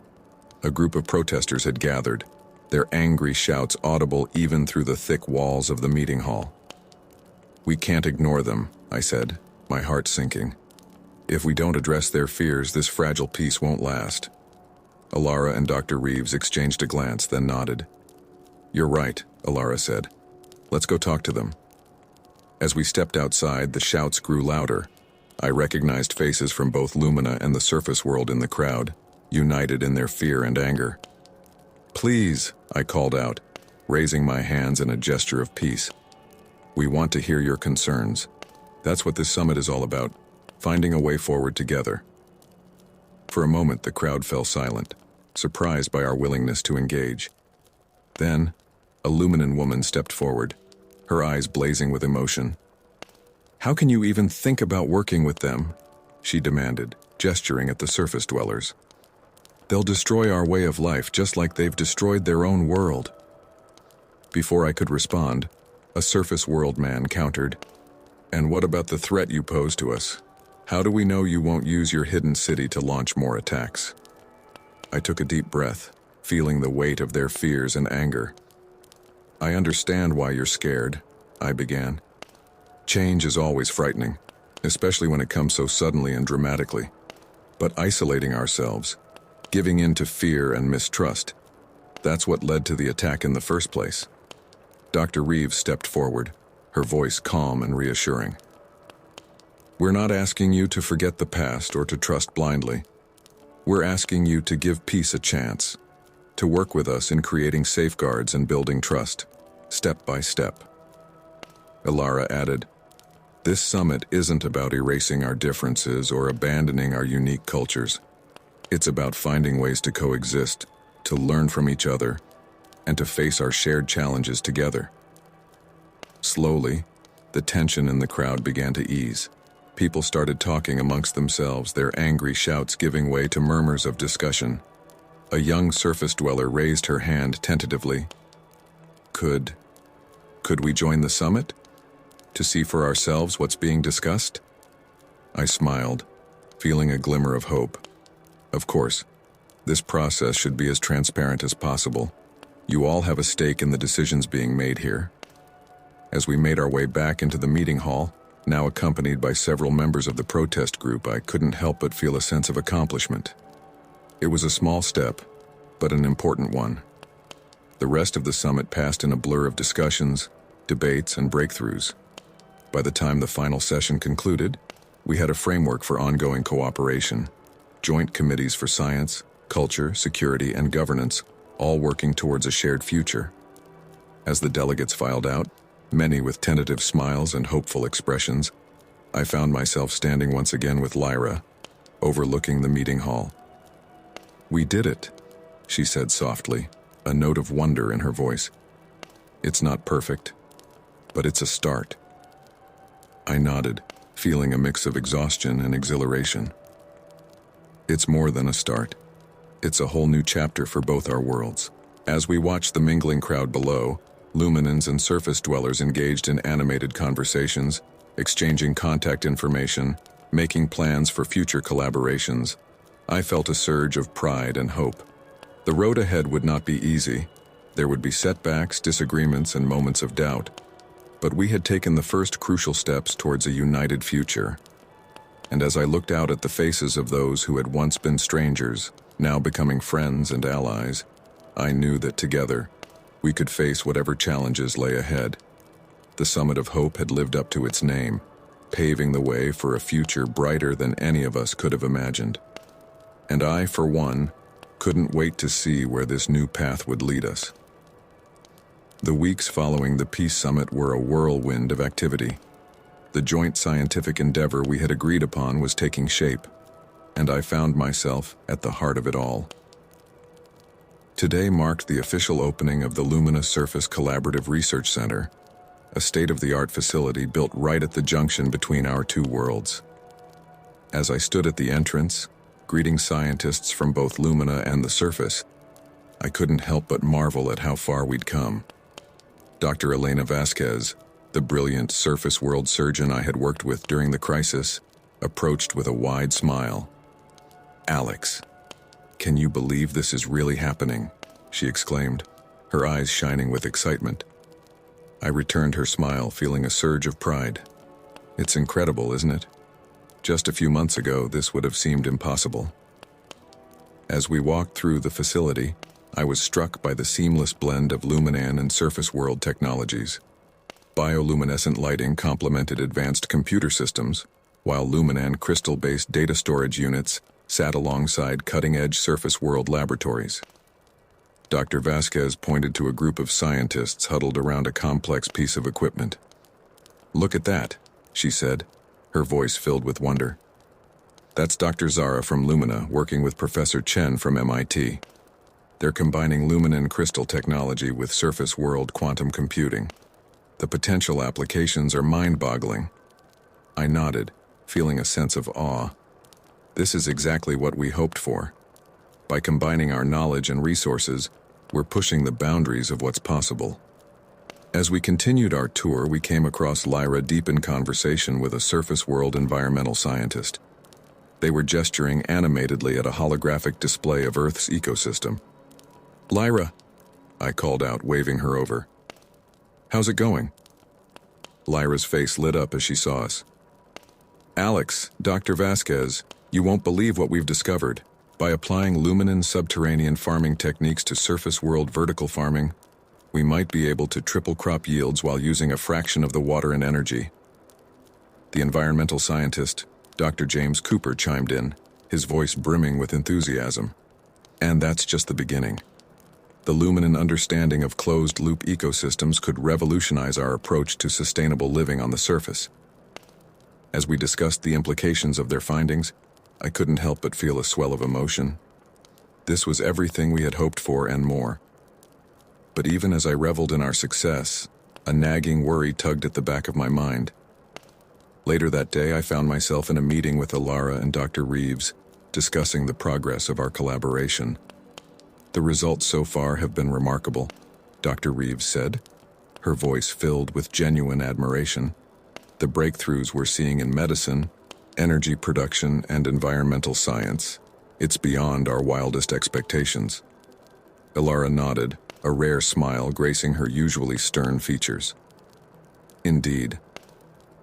A group of protesters had gathered, their angry shouts audible even through the thick walls of the meeting hall. "We can't ignore them," I said, my heart sinking. "If we don't address their fears, this fragile peace won't last." Alara and Dr. Reeves exchanged a glance, then nodded. "You're right," Alara said. "Let's go talk to them." As we stepped outside, the shouts grew louder. I recognized faces from both Lumina and the surface world in the crowd, united in their fear and anger. "Please," I called out, raising my hands in a gesture of peace. "We want to hear your concerns. That's what this summit is all about, finding a way forward together." For a moment, the crowd fell silent, surprised by our willingness to engage. Then, a Luminan woman stepped forward, her eyes blazing with emotion. "How can you even think about working with them?" she demanded, gesturing at the surface dwellers. "They'll destroy our way of life just like they've destroyed their own world." Before I could respond, a surface world man countered, "And what about the threat you pose to us? How do we know you won't use your hidden city to launch more attacks?" I took a deep breath, feeling the weight of their fears and anger. "I understand why you're scared," I began. "Change is always frightening, especially when it comes so suddenly and dramatically. But isolating ourselves, giving in to fear and mistrust, That's what led to the attack in the first place. Dr. Reeves stepped forward, her voice calm and reassuring. We're not asking you to forget the past or to trust blindly. We're asking you to give peace a chance, to work with us in creating safeguards and building trust, step by step. Ilara added, this summit isn't about erasing our differences or abandoning our unique cultures. It's about finding ways to coexist, to learn from each other, and to face our shared challenges together. Slowly, the tension in the crowd began to ease. People started talking amongst themselves, their angry shouts giving way to murmurs of discussion. A young surface dweller raised her hand tentatively. Could we join the summit? To see for ourselves what's being discussed? I smiled, feeling a glimmer of hope. Of course, this process should be as transparent as possible. You all have a stake in the decisions being made here. As we made our way back into the meeting hall, now accompanied by several members of the protest group, I couldn't help but feel a sense of accomplishment. It was a small step, but an important one. The rest of the summit passed in a blur of discussions, debates, and breakthroughs. By the time the final session concluded, we had a framework for ongoing cooperation, joint committees for science, culture, security, and governance, all working towards a shared future. As the delegates filed out, many with tentative smiles and hopeful expressions, I found myself standing once again with Lyra, overlooking the meeting hall. We did it, she said softly, a note of wonder in her voice. It's not perfect, but it's a start. I nodded, feeling a mix of exhaustion and exhilaration. It's more than a start. It's a whole new chapter for both our worlds. As we watched the mingling crowd below, Luminans and surface dwellers engaged in animated conversations, exchanging contact information, making plans for future collaborations, I felt a surge of pride and hope. The road ahead would not be easy. There would be setbacks, disagreements, and moments of doubt. But we had taken the first crucial steps towards a united future. And as I looked out at the faces of those who had once been strangers, now becoming friends and allies, I knew that together, we could face whatever challenges lay ahead. The Summit of Hope had lived up to its name, paving the way for a future brighter than any of us could have imagined. And I, for one, couldn't wait to see where this new path would lead us. The weeks following the Peace Summit were a whirlwind of activity. The joint scientific endeavor we had agreed upon was taking shape, and I found myself at the heart of it all. Today marked the official opening of the Lumina Surface Collaborative Research Center, a state-of-the-art facility built right at the junction between our two worlds. As I stood at the entrance, greeting scientists from both Lumina and the Surface, I couldn't help but marvel at how far we'd come. Dr. Elena Vasquez, the brilliant surface world surgeon I had worked with during the crisis, approached with a wide smile. Alex, can you believe this is really happening? She exclaimed, her eyes shining with excitement. I returned her smile, feeling a surge of pride. It's incredible, isn't it? Just a few months ago, this would have seemed impossible. As we walked through the facility, I was struck by the seamless blend of Luminan and surface world technologies. Bioluminescent lighting complemented advanced computer systems, while Luminan crystal-based data storage units sat alongside cutting-edge surface world laboratories. Dr. Vasquez pointed to a group of scientists huddled around a complex piece of equipment. Look at that, she said, her voice filled with wonder. That's Dr. Zara from Lumina working with Professor Chen from MIT. They're combining Luminan crystal technology with surface world quantum computing. The potential applications are mind-boggling. I nodded, feeling a sense of awe. This is exactly what we hoped for. By combining our knowledge and resources, we're pushing the boundaries of what's possible. As we continued our tour, we came across Lyra deep in conversation with a surface world environmental scientist. They were gesturing animatedly at a holographic display of Earth's ecosystem. Lyra, I called out, waving her over. How's it going? Lyra's face lit up as she saw us. Alex, Dr. Vasquez, you won't believe what we've discovered. By applying Luminen subterranean farming techniques to surface world vertical farming, we might be able to triple crop yields while using a fraction of the water and energy. The environmental scientist, Dr. James Cooper, chimed in, his voice brimming with enthusiasm. And that's just the beginning. The Luminen understanding of closed-loop ecosystems could revolutionize our approach to sustainable living on the surface. As we discussed the implications of their findings, I couldn't help but feel a swell of emotion. This was everything we had hoped for and more. But even as I reveled in our success, a nagging worry tugged at the back of my mind. Later that day, I found myself in a meeting with Ilara and Dr. Reeves, discussing the progress of our collaboration. The results so far have been remarkable, Dr. Reeves said, her voice filled with genuine admiration. The breakthroughs we're seeing in medicine, energy production, and environmental science, it's beyond our wildest expectations. Ilara nodded, a rare smile gracing her usually stern features. Indeed,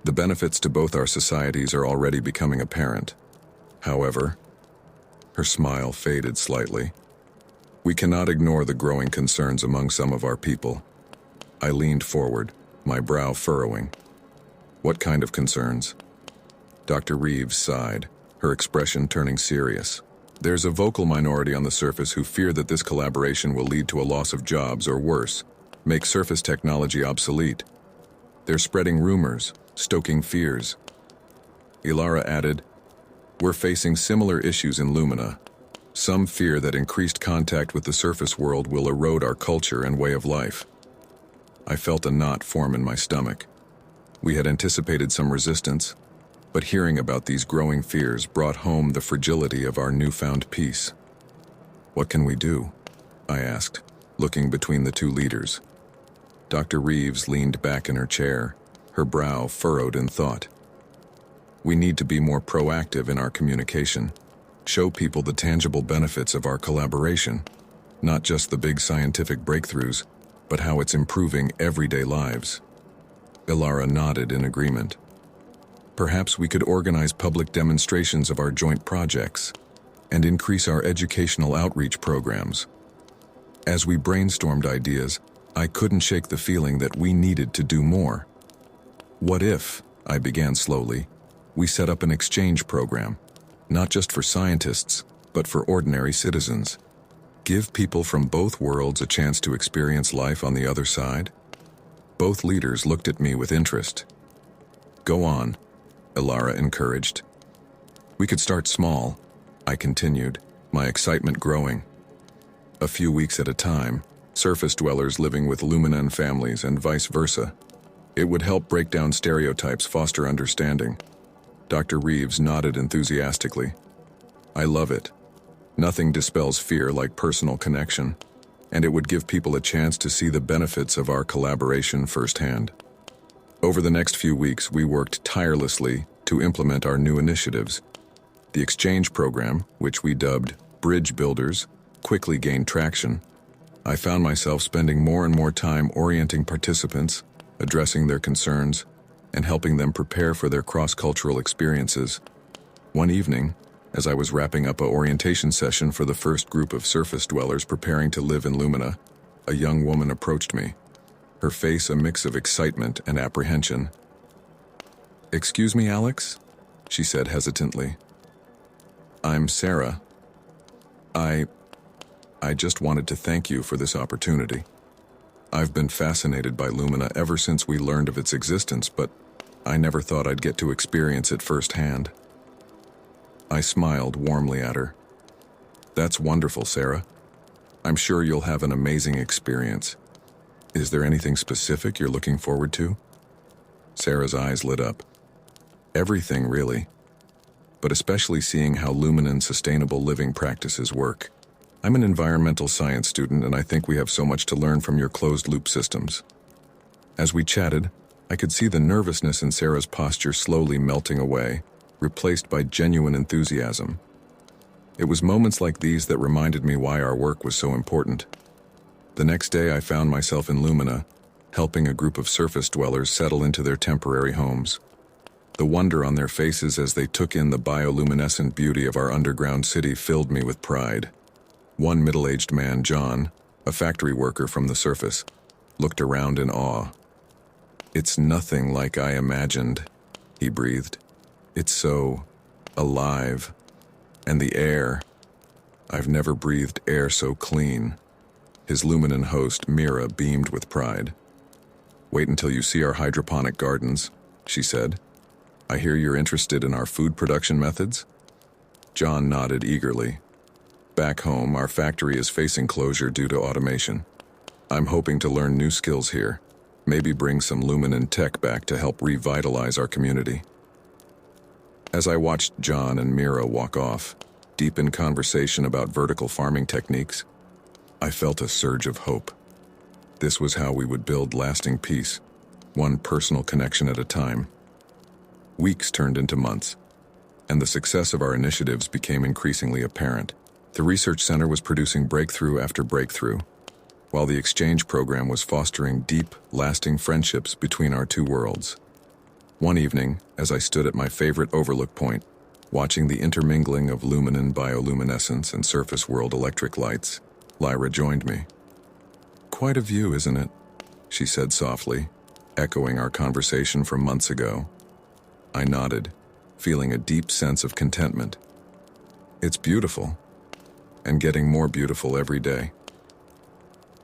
the benefits to both our societies are already becoming apparent. However, her smile faded slightly. We cannot ignore the growing concerns among some of our people. I leaned forward, my brow furrowing. What kind of concerns? Dr. Reeves sighed, her expression turning serious. There's a vocal minority on the surface who fear that this collaboration will lead to a loss of jobs or worse, make surface technology obsolete. They're spreading rumors, stoking fears. Ilara added, we're facing similar issues in Lumina. Some fear that increased contact with the surface world will erode our culture and way of life. I felt a knot form in my stomach. We had anticipated some resistance, but hearing about these growing fears brought home the fragility of our newfound peace. What can we do? I asked, looking between the two leaders. Dr. Reeves leaned back in her chair, her brow furrowed in thought. We need to be more proactive in our communication, show people the tangible benefits of our collaboration, not just the big scientific breakthroughs, but how it's improving everyday lives. Ilara nodded in agreement. Perhaps we could organize public demonstrations of our joint projects and increase our educational outreach programs. As we brainstormed ideas, I couldn't shake the feeling that we needed to do more. What if, I began slowly, we set up an exchange program, not just for scientists, but for ordinary citizens? Give people from both worlds a chance to experience life on the other side? Both leaders looked at me with interest. Go on, Ilara encouraged. We could start small, I continued, my excitement growing. A few weeks at a time, surface dwellers living with Luminen families and vice versa. It would help break down stereotypes, foster understanding. Dr. Reeves nodded enthusiastically. I love it. Nothing dispels fear like personal connection, and it would give people a chance to see the benefits of our collaboration firsthand. Over the next few weeks, we worked tirelessly to implement our new initiatives. The exchange program, which we dubbed Bridge Builders, quickly gained traction. I found myself spending more and more time orienting participants, addressing their concerns, and helping them prepare for their cross-cultural experiences. One evening, as I was wrapping up an orientation session for the first group of surface dwellers preparing to live in Lumina, a young woman approached me, her face a mix of excitement and apprehension. "Excuse me, Alex?" she said hesitantly. "I'm Sarah. I just wanted to thank you for this opportunity. I've been fascinated by Lumina ever since we learned of its existence, but I never thought I'd get to experience it firsthand." I smiled warmly at her. "That's wonderful, Sarah. I'm sure you'll have an amazing experience. Is there anything specific you're looking forward to?" Sarah's eyes lit up. "Everything, really. But especially seeing how Luminen sustainable living practices work. I'm an environmental science student, and I think we have so much to learn from your closed-loop systems." As we chatted, I could see the nervousness in Sarah's posture slowly melting away, replaced by genuine enthusiasm. It was moments like these that reminded me why our work was so important. The next day, I found myself in Lumina, helping a group of surface dwellers settle into their temporary homes. The wonder on their faces as they took in the bioluminescent beauty of our underground city filled me with pride. One middle-aged man, John, a factory worker from the surface, looked around in awe. "It's nothing like I imagined," he breathed. "It's so alive. And the air. I've never breathed air so clean." His Luminan host, Mira, beamed with pride. "Wait until you see our hydroponic gardens," she said. "I hear you're interested in our food production methods?" John nodded eagerly. "Back home, our factory is facing closure due to automation. I'm hoping to learn new skills here, maybe bring some Luminan tech back to help revitalize our community." As I watched John and Mira walk off, deep in conversation about vertical farming techniques, I felt a surge of hope. This was how we would build lasting peace, one personal connection at a time. Weeks turned into months, and the success of our initiatives became increasingly apparent. The research center was producing breakthrough after breakthrough, while the exchange program was fostering deep, lasting friendships between our two worlds. One evening, as I stood at my favorite overlook point, watching the intermingling of Luminan bioluminescence and surface world electric lights, Lyra joined me. "Quite a view, isn't it?" she said softly, echoing our conversation from months ago. I nodded, feeling a deep sense of contentment. "It's beautiful, and getting more beautiful every day."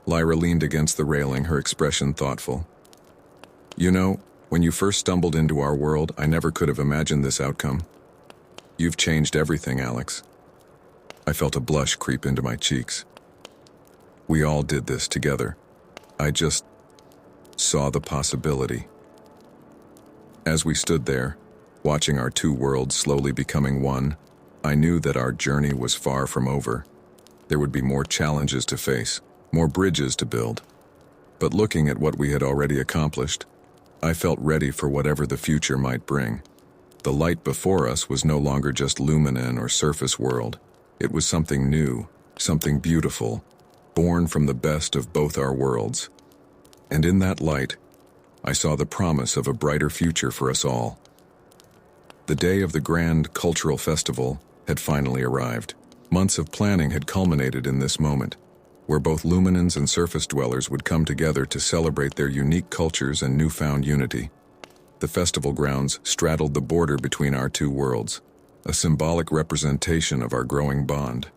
Lyra leaned against the railing, her expression thoughtful. "You know, when you first stumbled into our world, I never could have imagined this outcome. You've changed everything, Alex." I felt a blush creep into my cheeks. We all did this together. I just saw the possibility. As we stood there, watching our two worlds slowly becoming one, I knew that our journey was far from over. There would be more challenges to face, more bridges to build. But looking at what we had already accomplished, I felt ready for whatever the future might bring. The light before us was no longer just Luminan or surface world. It was something new, something beautiful, born from the best of both our worlds. And in that light, I saw the promise of a brighter future for us all. The day of the grand cultural festival had finally arrived. Months of planning had culminated in this moment, where both Luminans and surface dwellers would come together to celebrate their unique cultures and newfound unity. The festival grounds straddled the border between our two worlds, a symbolic representation of our growing bond.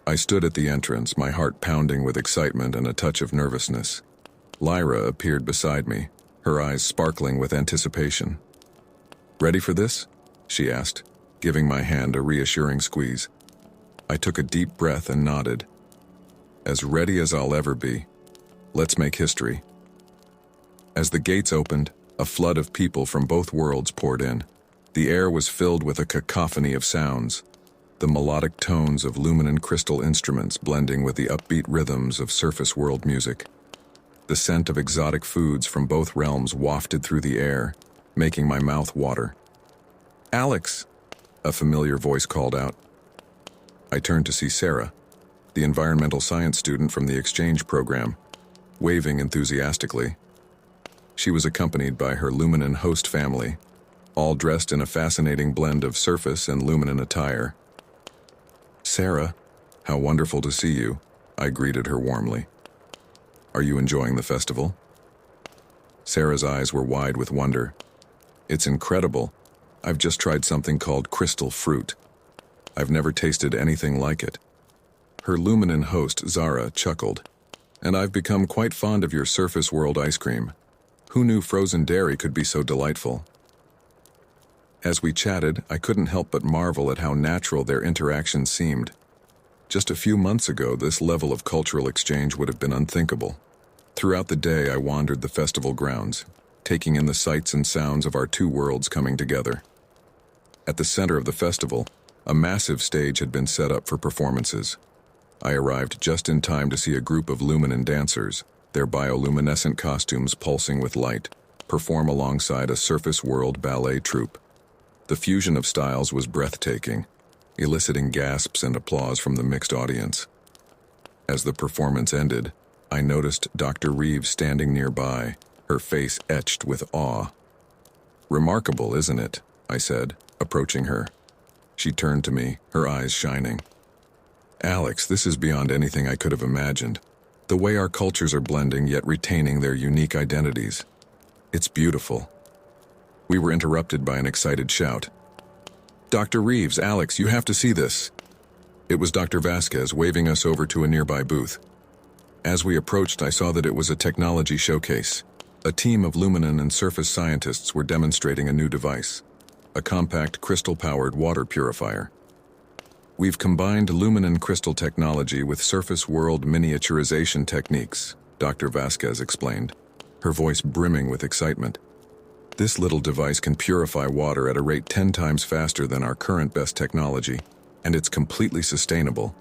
I stood at the entrance, my heart pounding with excitement and a touch of nervousness. Lyra appeared beside me, her eyes sparkling with anticipation. "Ready for this?" she asked, giving my hand a reassuring squeeze. I took a deep breath and nodded. "As ready as I'll ever be. Let's make history." As the gates opened, a flood of people from both worlds poured in. The air was filled with a cacophony of sounds, the melodic tones of Luminan crystal instruments blending with the upbeat rhythms of surface world music. The scent of exotic foods from both realms wafted through the air, making my mouth water. "Alex!" a familiar voice called out. I turned to see Sarah, the environmental science student from the exchange program, waving enthusiastically. She was accompanied by her Luminan host family, all dressed in a fascinating blend of surface and Luminan attire. "Sarah, how wonderful to see you," I greeted her warmly. "Are you enjoying the festival?" Sarah's eyes were wide with wonder. "It's incredible. I've just tried something called crystal fruit. I've never tasted anything like it." Her Luminan host, Zara, chuckled. "And I've become quite fond of your surface world ice cream. Who knew frozen dairy could be so delightful?" As we chatted, I couldn't help but marvel at how natural their interaction seemed. Just a few months ago, this level of cultural exchange would have been unthinkable. Throughout the day, I wandered the festival grounds, taking in the sights and sounds of our two worlds coming together. At the center of the festival, a massive stage had been set up for performances. I arrived just in time to see a group of Luminan dancers, their bioluminescent costumes pulsing with light, perform alongside a surface world ballet troupe. The fusion of styles was breathtaking, eliciting gasps and applause from the mixed audience. As the performance ended, I noticed Dr. Reeves standing nearby, her face etched with awe. Remarkable, isn't it? I said, approaching her. She turned to me, her eyes shining. Alex, this is beyond anything I could have imagined. The way our cultures are blending yet retaining their unique identities. It's beautiful. We were interrupted by an excited shout. Dr. Reeves, Alex, you have to see this. It was Dr. Vasquez waving us over to a nearby booth. As we approached, I saw that it was a technology showcase. A team of Luminon and Surface scientists were demonstrating a new device, a compact crystal-powered water purifier. We've combined Luminon crystal technology with Surface World miniaturization techniques, Dr. Vasquez explained, her voice brimming with excitement. This little device can purify water at a rate 10 times faster than our current best technology, and it's completely sustainable.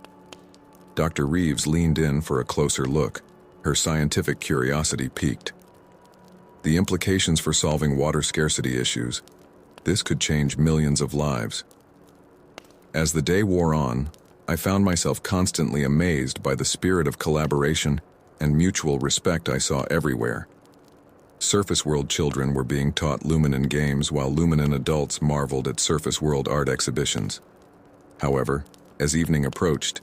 Dr. Reeves leaned in for a closer look, her scientific curiosity piqued. The implications for solving water scarcity issues. This could change millions of lives. As the day wore on, I found myself constantly amazed by the spirit of collaboration and mutual respect I saw everywhere. Surface World children were being taught Luminon games while Luminon adults marveled at Surface World art exhibitions. However, as evening approached,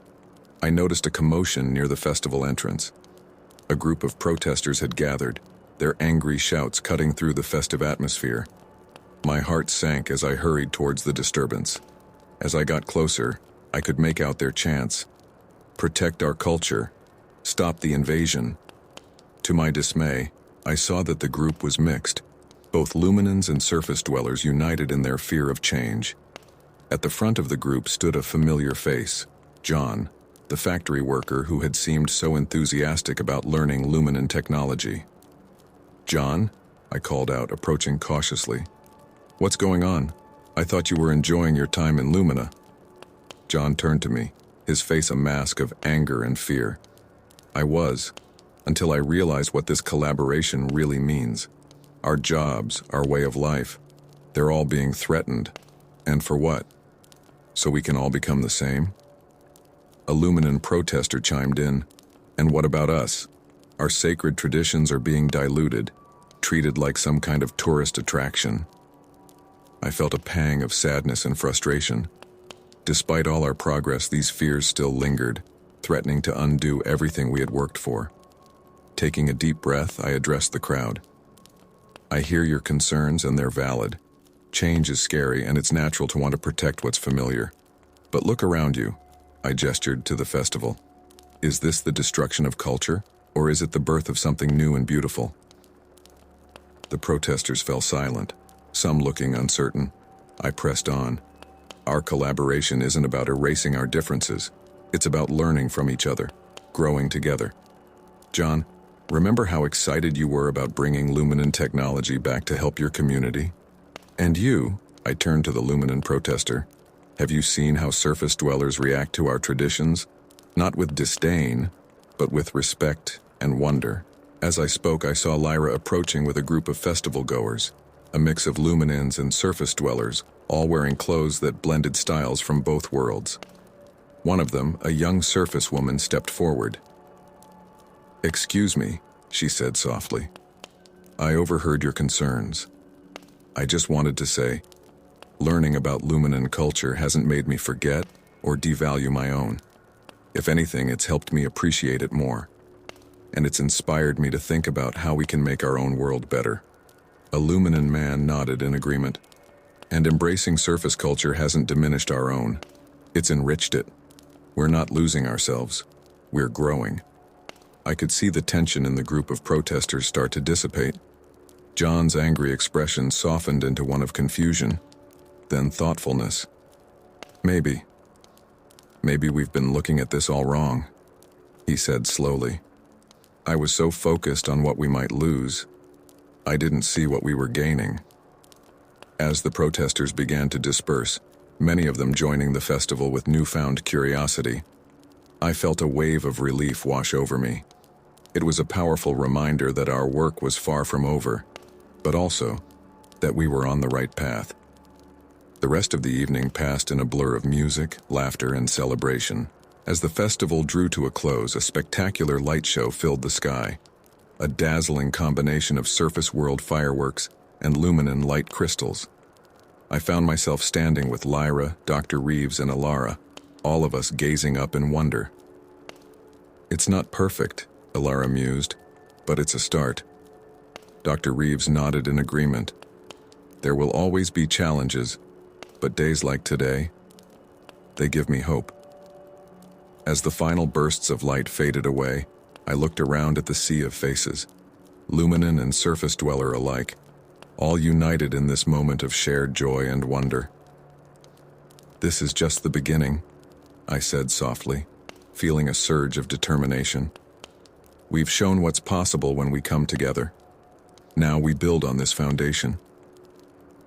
I noticed a commotion near the festival entrance. A group of protesters had gathered, their angry shouts cutting through the festive atmosphere. My heart sank as I hurried towards the disturbance. As I got closer, I could make out their chants. Protect our culture. Stop the invasion. To my dismay, I saw that the group was mixed, both Luminons and surface dwellers united in their fear of change. At the front of the group stood a familiar face, John, the factory worker who had seemed so enthusiastic about learning Luminon technology. John, I called out, approaching cautiously. What's going on? I thought you were enjoying your time in Lumina. John turned to me, his face a mask of anger and fear. I was, until I realized what this collaboration really means. Our jobs, our way of life, they're all being threatened. And for what? So we can all become the same? A Luminon protester chimed in. And what about us? Our sacred traditions are being diluted, treated like some kind of tourist attraction. I felt a pang of sadness and frustration. Despite all our progress, these fears still lingered, threatening to undo everything we had worked for. Taking a deep breath, I addressed the crowd. I hear your concerns, and they're valid. Change is scary, and it's natural to want to protect what's familiar. But look around you. I gestured to the festival. Is this the destruction of culture, or is it the birth of something new and beautiful? The protesters fell silent, some looking uncertain. I pressed on. Our collaboration isn't about erasing our differences. It's about learning from each other, growing together. John, remember how excited you were about bringing Luminon technology back to help your community? And you, I turned to the Luminon protester, have you seen how surface dwellers react to our traditions? Not with disdain, but with respect and wonder. As I spoke, I saw Lyra approaching with a group of festival goers, a mix of Luminons and surface dwellers, all wearing clothes that blended styles from both worlds. One of them, a young surface woman, stepped forward. Excuse me, she said softly. I overheard your concerns. I just wanted to say, learning about Luminon culture hasn't made me forget or devalue my own. If anything, it's helped me appreciate it more. And it's inspired me to think about how we can make our own world better. A Luminon man nodded in agreement. And embracing surface culture hasn't diminished our own. It's enriched it. We're not losing ourselves. We're growing. I could see the tension in the group of protesters start to dissipate. John's angry expression softened into one of confusion, then thoughtfulness. Maybe we've been looking at this all wrong, he said slowly. I was so focused on what we might lose, I didn't see what we were gaining. As the protesters began to disperse, many of them joining the festival with newfound curiosity, I felt a wave of relief wash over me. It was a powerful reminder that our work was far from over, but also that we were on the right path. The rest of the evening passed in a blur of music, laughter, and celebration. As the festival drew to a close, a spectacular light show filled the sky. A dazzling combination of surface world fireworks, and luminin light crystals. I found myself standing with Lyra, Dr. Reeves, and Alara, all of us gazing up in wonder. "It's not perfect," Alara mused, "but it's a start." Dr. Reeves nodded in agreement. "There will always be challenges, but days like today, they give me hope." As the final bursts of light faded away, I looked around at the sea of faces, luminin and surface dweller alike, all united in this moment of shared joy and wonder. "This is just the beginning," I said softly, feeling a surge of determination. "We've shown what's possible when we come together. Now we build on this foundation."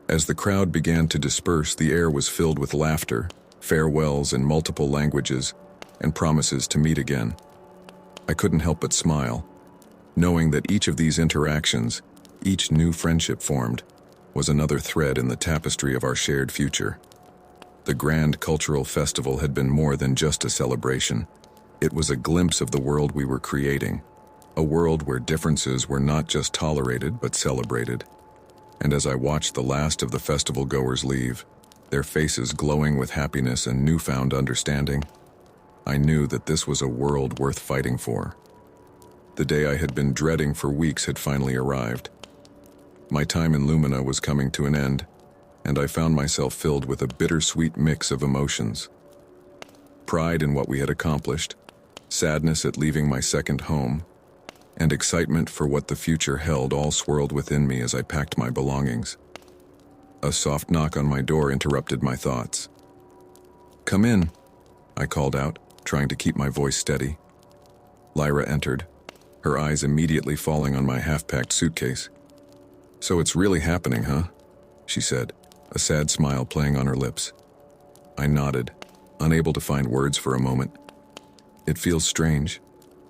As the crowd began to disperse, the air was filled with laughter, farewells in multiple languages, and promises to meet again. I couldn't help but smile, knowing that each of these interactions, each new friendship formed, was another thread in the tapestry of our shared future. The grand cultural festival had been more than just a celebration. It was a glimpse of the world we were creating, a world where differences were not just tolerated but celebrated. And as I watched the last of the festival goers leave, their faces glowing with happiness and newfound understanding, I knew that this was a world worth fighting for. The day I had been dreading for weeks had finally arrived. My time in Lumina was coming to an end, and I found myself filled with a bittersweet mix of emotions. Pride in what we had accomplished, sadness at leaving my second home, and excitement for what the future held all swirled within me as I packed my belongings. A soft knock on my door interrupted my thoughts. "Come in," I called out, trying to keep my voice steady. Lyra entered, her eyes immediately falling on my half-packed suitcase. "So it's really happening, huh?" she said, a sad smile playing on her lips. I nodded, unable to find words for a moment. "It feels strange,"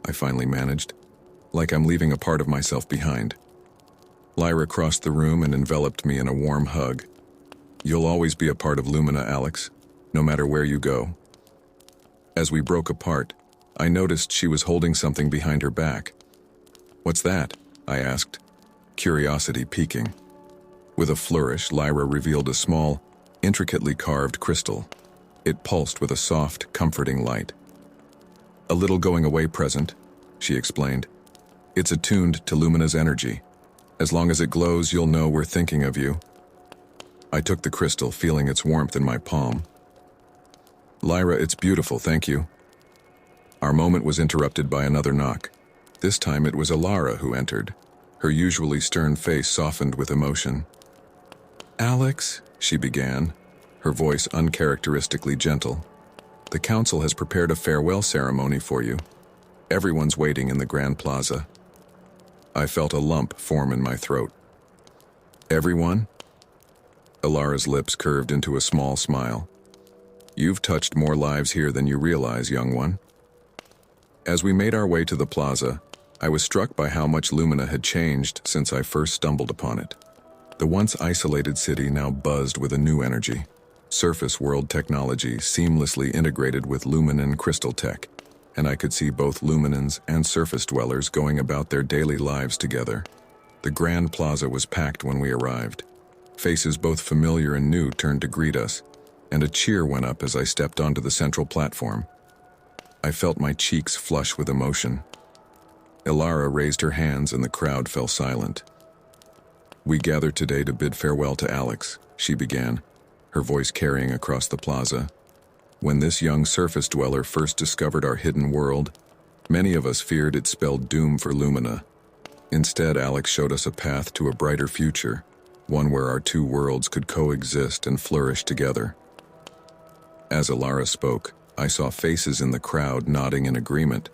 I finally managed, "like I'm leaving a part of myself behind." Lyra crossed the room and enveloped me in a warm hug. "You'll always be a part of Lumina, Alex, no matter where you go." As we broke apart, I noticed she was holding something behind her back. "What's that?" I asked, curiosity piquing. With a flourish, Lyra revealed a small, intricately carved crystal. It pulsed with a soft, comforting light. "A little going-away present," she explained. "It's attuned to Lumina's energy. As long as it glows, you'll know we're thinking of you." I took the crystal, feeling its warmth in my palm. "Lyra, it's beautiful, thank you." Our moment was interrupted by another knock. This time it was Alara who entered. Her usually stern face softened with emotion. "Alex," she began, her voice uncharacteristically gentle, "the council has prepared a farewell ceremony for you. Everyone's waiting in the Grand Plaza." I felt a lump form in my throat. "Everyone?" Alara's lips curved into a small smile. "You've touched more lives here than you realize, young one." As we made our way to the plaza, I was struck by how much Lumina had changed since I first stumbled upon it. The once isolated city now buzzed with a new energy. Surface world technology seamlessly integrated with Luminin crystal tech, and I could see both Luminins and surface dwellers going about their daily lives together. The Grand Plaza was packed when we arrived. Faces both familiar and new turned to greet us, and a cheer went up as I stepped onto the central platform. I felt my cheeks flush with emotion. Alara raised her hands and the crowd fell silent. "We gathered today to bid farewell to Alex," she began, her voice carrying across the plaza. "When this young surface dweller first discovered our hidden world, many of us feared it spelled doom for Lumina. Instead, Alex showed us a path to a brighter future, one where our two worlds could coexist and flourish together." As Alara spoke, I saw faces in the crowd nodding in agreement.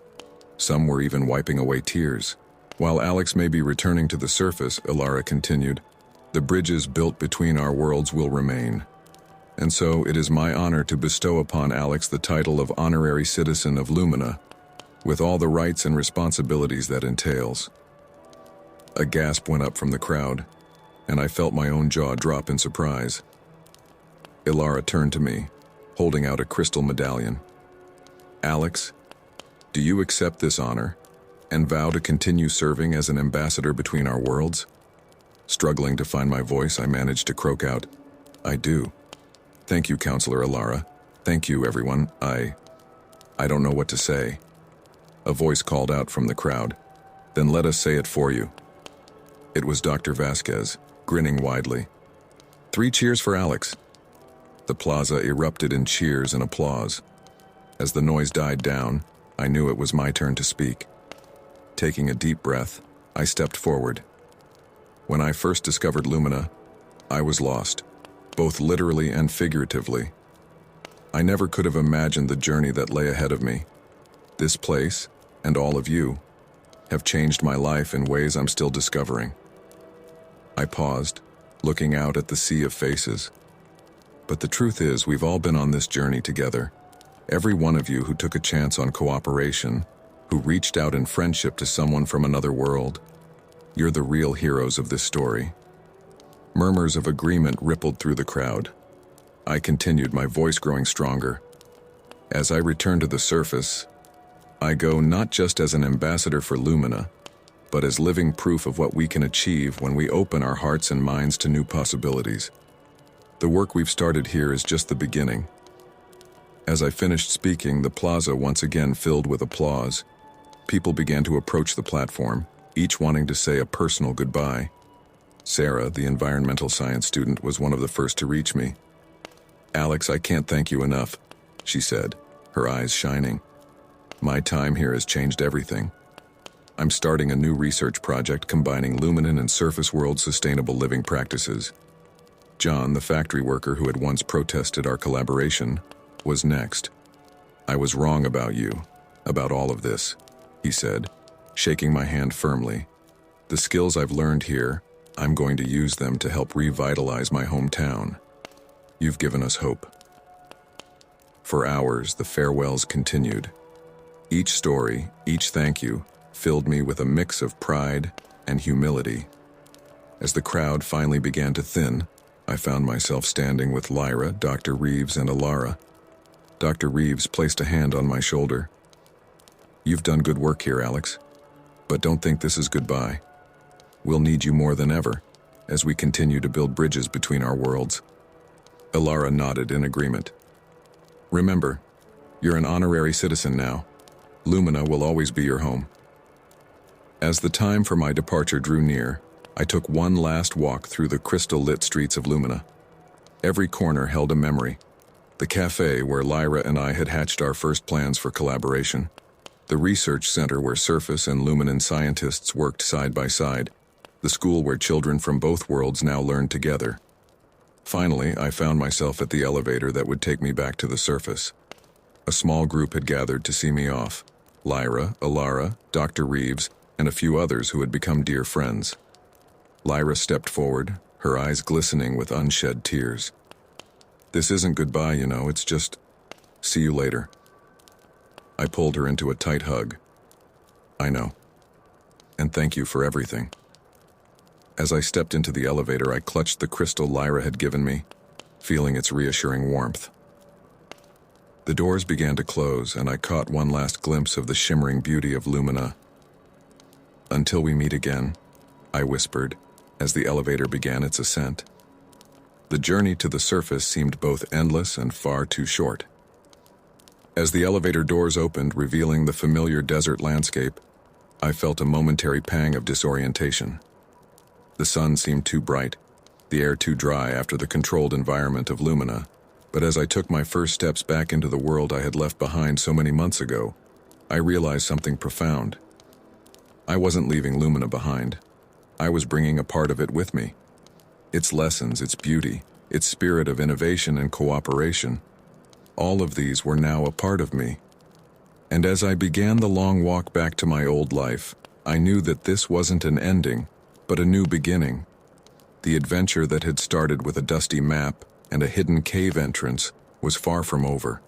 Some were even wiping away tears. "While Alex may be returning to the surface," Alara continued, "the bridges built between our worlds will remain. And so it is my honor to bestow upon Alex the title of Honorary Citizen of Lumina, with all the rights and responsibilities that entails." A gasp went up from the crowd, and I felt my own jaw drop in surprise. Alara turned to me, holding out a crystal medallion. "Alex, do you accept this honor and vow to continue serving as an ambassador between our worlds?" Struggling to find my voice, I managed to croak out, "I do. Thank you, Counselor Alara. Thank you, everyone. I don't know what to say." A voice called out from the crowd. "Then let us say it for you." It was Dr. Vasquez, grinning widely. "3 cheers for Alex." The plaza erupted in cheers and applause. As the noise died down, I knew it was my turn to speak. Taking a deep breath, I stepped forward. When I first discovered Lumina, I was lost, both literally and figuratively. I never could have imagined the journey that lay ahead of me. This place, and all of you, have changed my life in ways I'm still discovering. I paused, looking out at the sea of faces. But the truth is, we've all been on this journey together. Every one of you who took a chance on cooperation, who reached out in friendship to someone from another world. You're the real heroes of this story. Murmurs of agreement rippled through the crowd. I continued, my voice growing stronger. As I return to the surface, I go not just as an ambassador for Lumina, but as living proof of what we can achieve when we open our hearts and minds to new possibilities. The work we've started here is just the beginning. As I finished speaking, the plaza once again filled with applause. People began to approach the platform, each wanting to say a personal goodbye. Sarah, the environmental science student, was one of the first to reach me. "Alex, I can't thank you enough," she said, her eyes shining. "My time here has changed everything. I'm starting a new research project combining Luminin and surface world sustainable living practices." John, the factory worker who had once protested our collaboration, was next. "I was wrong about you, about all of this," he said, shaking my hand firmly. "The skills I've learned here, I'm going to use them to help revitalize my hometown. You've given us hope." For hours, the farewells continued. Each story, each thank you, filled me with a mix of pride and humility. As the crowd finally began to thin, I found myself standing with Lyra, Dr. Reeves, and Alara. Dr. Reeves placed a hand on my shoulder. "You've done good work here, Alex. But don't think this is goodbye. We'll need you more than ever, as we continue to build bridges between our worlds." Alara nodded in agreement. "Remember, you're an honorary citizen now. Lumina will always be your home." As the time for my departure drew near, I took one last walk through the crystal-lit streets of Lumina. Every corner held a memory. The cafe where Lyra and I had hatched our first plans for collaboration. The research center where surface and Luminin scientists worked side by side. The school where children from both worlds now learned together. Finally, I found myself at the elevator that would take me back to the surface. A small group had gathered to see me off. Lyra, Alara, Dr. Reeves, and a few others who had become dear friends. Lyra stepped forward, her eyes glistening with unshed tears. "This isn't goodbye, you know, it's just, see you later." I pulled her into a tight hug. "I know. And thank you for everything." As I stepped into the elevator, I clutched the crystal Lyra had given me, feeling its reassuring warmth. The doors began to close, and I caught one last glimpse of the shimmering beauty of Lumina. "Until we meet again," I whispered, as the elevator began its ascent. The journey to the surface seemed both endless and far too short. As the elevator doors opened, revealing the familiar desert landscape, I felt a momentary pang of disorientation. The sun seemed too bright, the air too dry after the controlled environment of Lumina, but as I took my first steps back into the world I had left behind so many months ago, I realized something profound. I wasn't leaving Lumina behind. I was bringing a part of it with me. Its lessons, its beauty, its spirit of innovation and cooperation. All of these were now a part of me. And as I began the long walk back to my old life, I knew that this wasn't an ending, but a new beginning. The adventure that had started with a dusty map and a hidden cave entrance was far from over.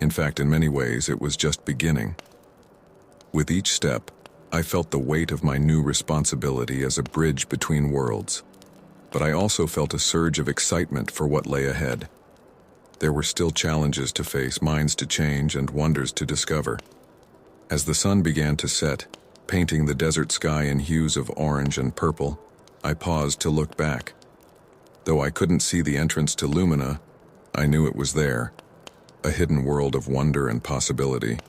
In fact, in many ways, it was just beginning. With each step, I felt the weight of my new responsibility as a bridge between worlds. But I also felt a surge of excitement for what lay ahead. There were still challenges to face, minds to change, and wonders to discover. As the sun began to set, painting the desert sky in hues of orange and purple, I paused to look back. Though I couldn't see the entrance to Lumina, I knew it was there, a hidden world of wonder and possibility.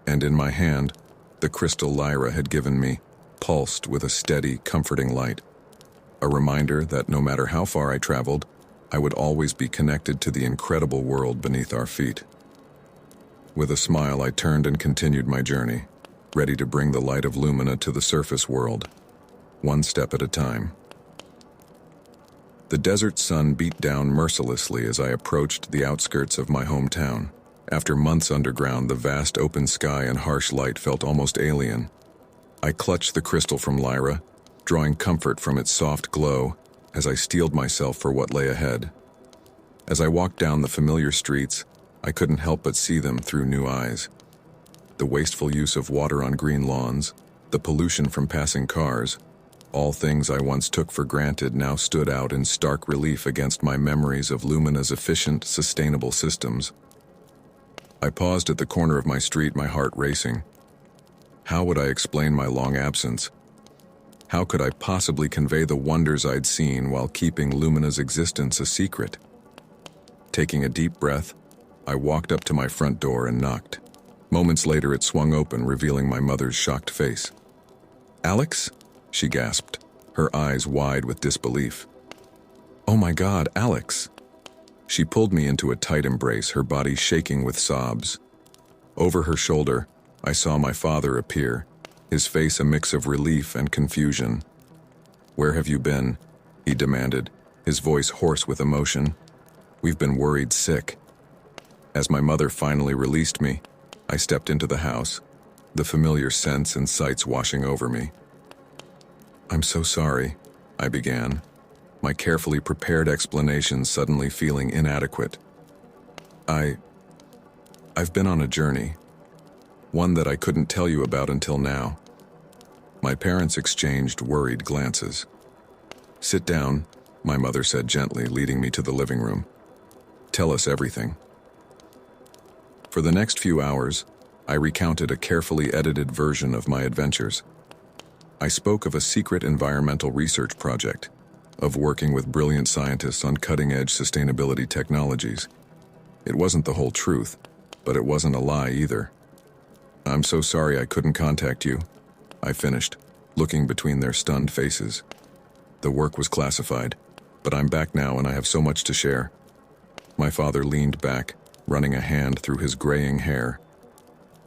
And in my hand, the crystal Lyra had given me, pulsed with a steady, comforting light. A reminder that no matter how far I traveled, I would always be connected to the incredible world beneath our feet. With a smile, I turned and continued my journey, ready to bring the light of Lumina to the surface world, one step at a time. The desert sun beat down mercilessly as I approached the outskirts of my hometown. After months underground, the vast open sky and harsh light felt almost alien. I clutched the crystal from Lyra, drawing comfort from its soft glow as I steeled myself for what lay ahead. As I walked down the familiar streets, I couldn't help but see them through new eyes. The wasteful use of water on green lawns, the pollution from passing cars, all things I once took for granted now stood out in stark relief against my memories of Lumina's efficient, sustainable systems. I paused at the corner of my street, my heart racing. How would I explain my long absence? How could I possibly convey the wonders I'd seen while keeping Lumina's existence a secret? Taking a deep breath, I walked up to my front door and knocked. Moments later, it swung open, revealing my mother's shocked face. "Alex?" she gasped, her eyes wide with disbelief. "Oh my God, Alex!" She pulled me into a tight embrace, her body shaking with sobs. Over her shoulder, I saw my father appear, his face a mix of relief and confusion. "Where have you been?" he demanded, his voice hoarse with emotion. "We've been worried sick." As my mother finally released me, I stepped into the house, the familiar scents and sights washing over me. "I'm so sorry," I began, my carefully prepared explanation suddenly feeling inadequate. I've been on a journey, one that I couldn't tell you about until now." My parents exchanged worried glances. "Sit down," my mother said gently, leading me to the living room. "Tell us everything." For the next few hours, I recounted a carefully edited version of my adventures. I spoke of a secret environmental research project, of working with brilliant scientists on cutting-edge sustainability technologies. It wasn't the whole truth, but it wasn't a lie either. "I'm so sorry I couldn't contact you," I finished, looking between their stunned faces. "The work was classified, but I'm back now and I have so much to share." My father leaned back, running a hand through his graying hair.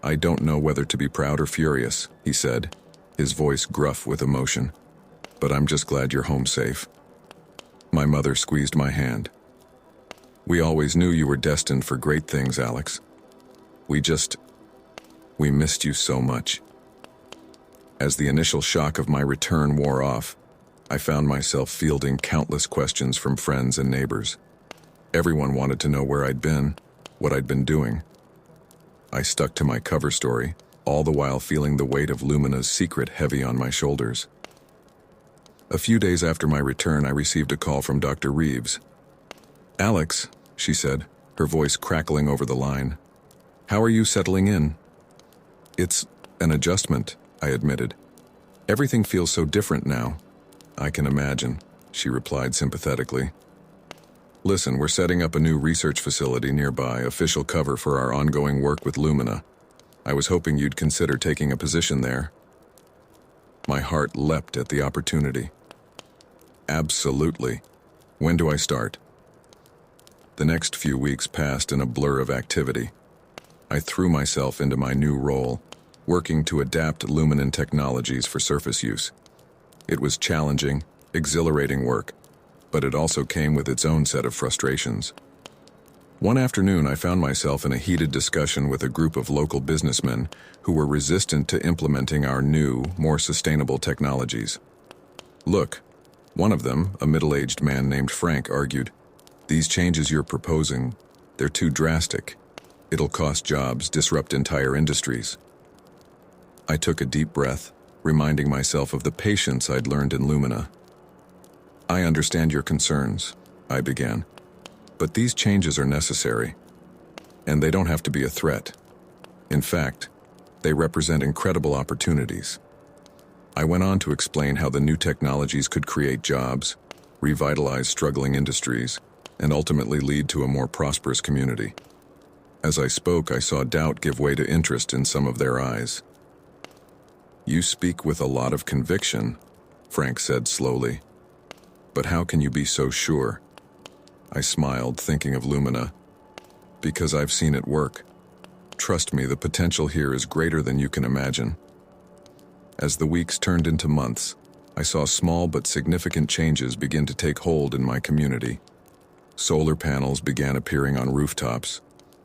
"I don't know whether to be proud or furious," he said, his voice gruff with emotion. "But I'm just glad you're home safe." My mother squeezed my hand. "We always knew you were destined for great things, Alex. We missed you so much." As the initial shock of my return wore off, I found myself fielding countless questions from friends and neighbors. Everyone wanted to know where I'd been, what I'd been doing. I stuck to my cover story, all the while feeling the weight of Lumina's secret heavy on my shoulders. A few days after my return, I received a call from Dr. Reeves. "Alex," she said, her voice crackling over the line. "How are you settling in?" "It's an adjustment," I admitted. "Everything feels so different now." "I can imagine," she replied sympathetically. "Listen, we're setting up a new research facility nearby, official cover for our ongoing work with Lumina. I was hoping you'd consider taking a position there." My heart leapt at the opportunity. "Absolutely. When do I start?" The next few weeks passed in a blur of activity. I threw myself into my new role, working to adapt Luminan technologies for surface use. It was challenging, exhilarating work, but it also came with its own set of frustrations. One afternoon, I found myself in a heated discussion with a group of local businessmen who were resistant to implementing our new, more sustainable technologies. "Look," one of them, a middle-aged man named Frank, argued, "these changes you're proposing, they're too drastic. It'll cost jobs, disrupt entire industries." I took a deep breath, reminding myself of the patience I'd learned in Lumina. "I understand your concerns," I began, "but these changes are necessary, and they don't have to be a threat. In fact, they represent incredible opportunities." I went on to explain how the new technologies could create jobs, revitalize struggling industries, and ultimately lead to a more prosperous community. As I spoke, I saw doubt give way to interest in some of their eyes. "You speak with a lot of conviction," Frank said slowly. "But how can you be so sure?" I smiled, thinking of Lumina. "Because I've seen it work. Trust me, the potential here is greater than you can imagine." As the weeks turned into months, I saw small but significant changes begin to take hold in my community. Solar panels began appearing on rooftops,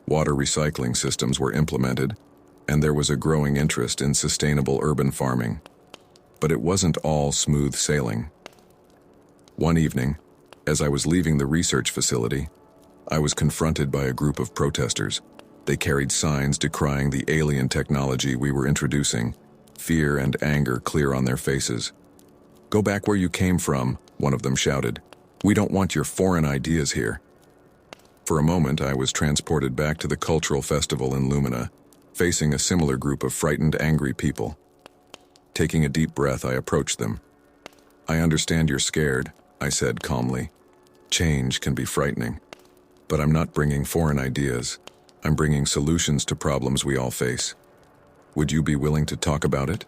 water recycling systems were implemented, and there was a growing interest in sustainable urban farming. But it wasn't all smooth sailing. One evening, as I was leaving the research facility, I was confronted by a group of protesters. They carried signs decrying the alien technology we were introducing, fear and anger clear on their faces. "Go back where you came from," one of them shouted. "We don't want your foreign ideas here." For a moment, I was transported back to the cultural festival in Lumina, facing a similar group of frightened, angry people. Taking a deep breath, I approached them. "I understand you're scared," I said calmly. "Change can be frightening. But I'm not bringing foreign ideas. I'm bringing solutions to problems we all face. Would you be willing to talk about it?"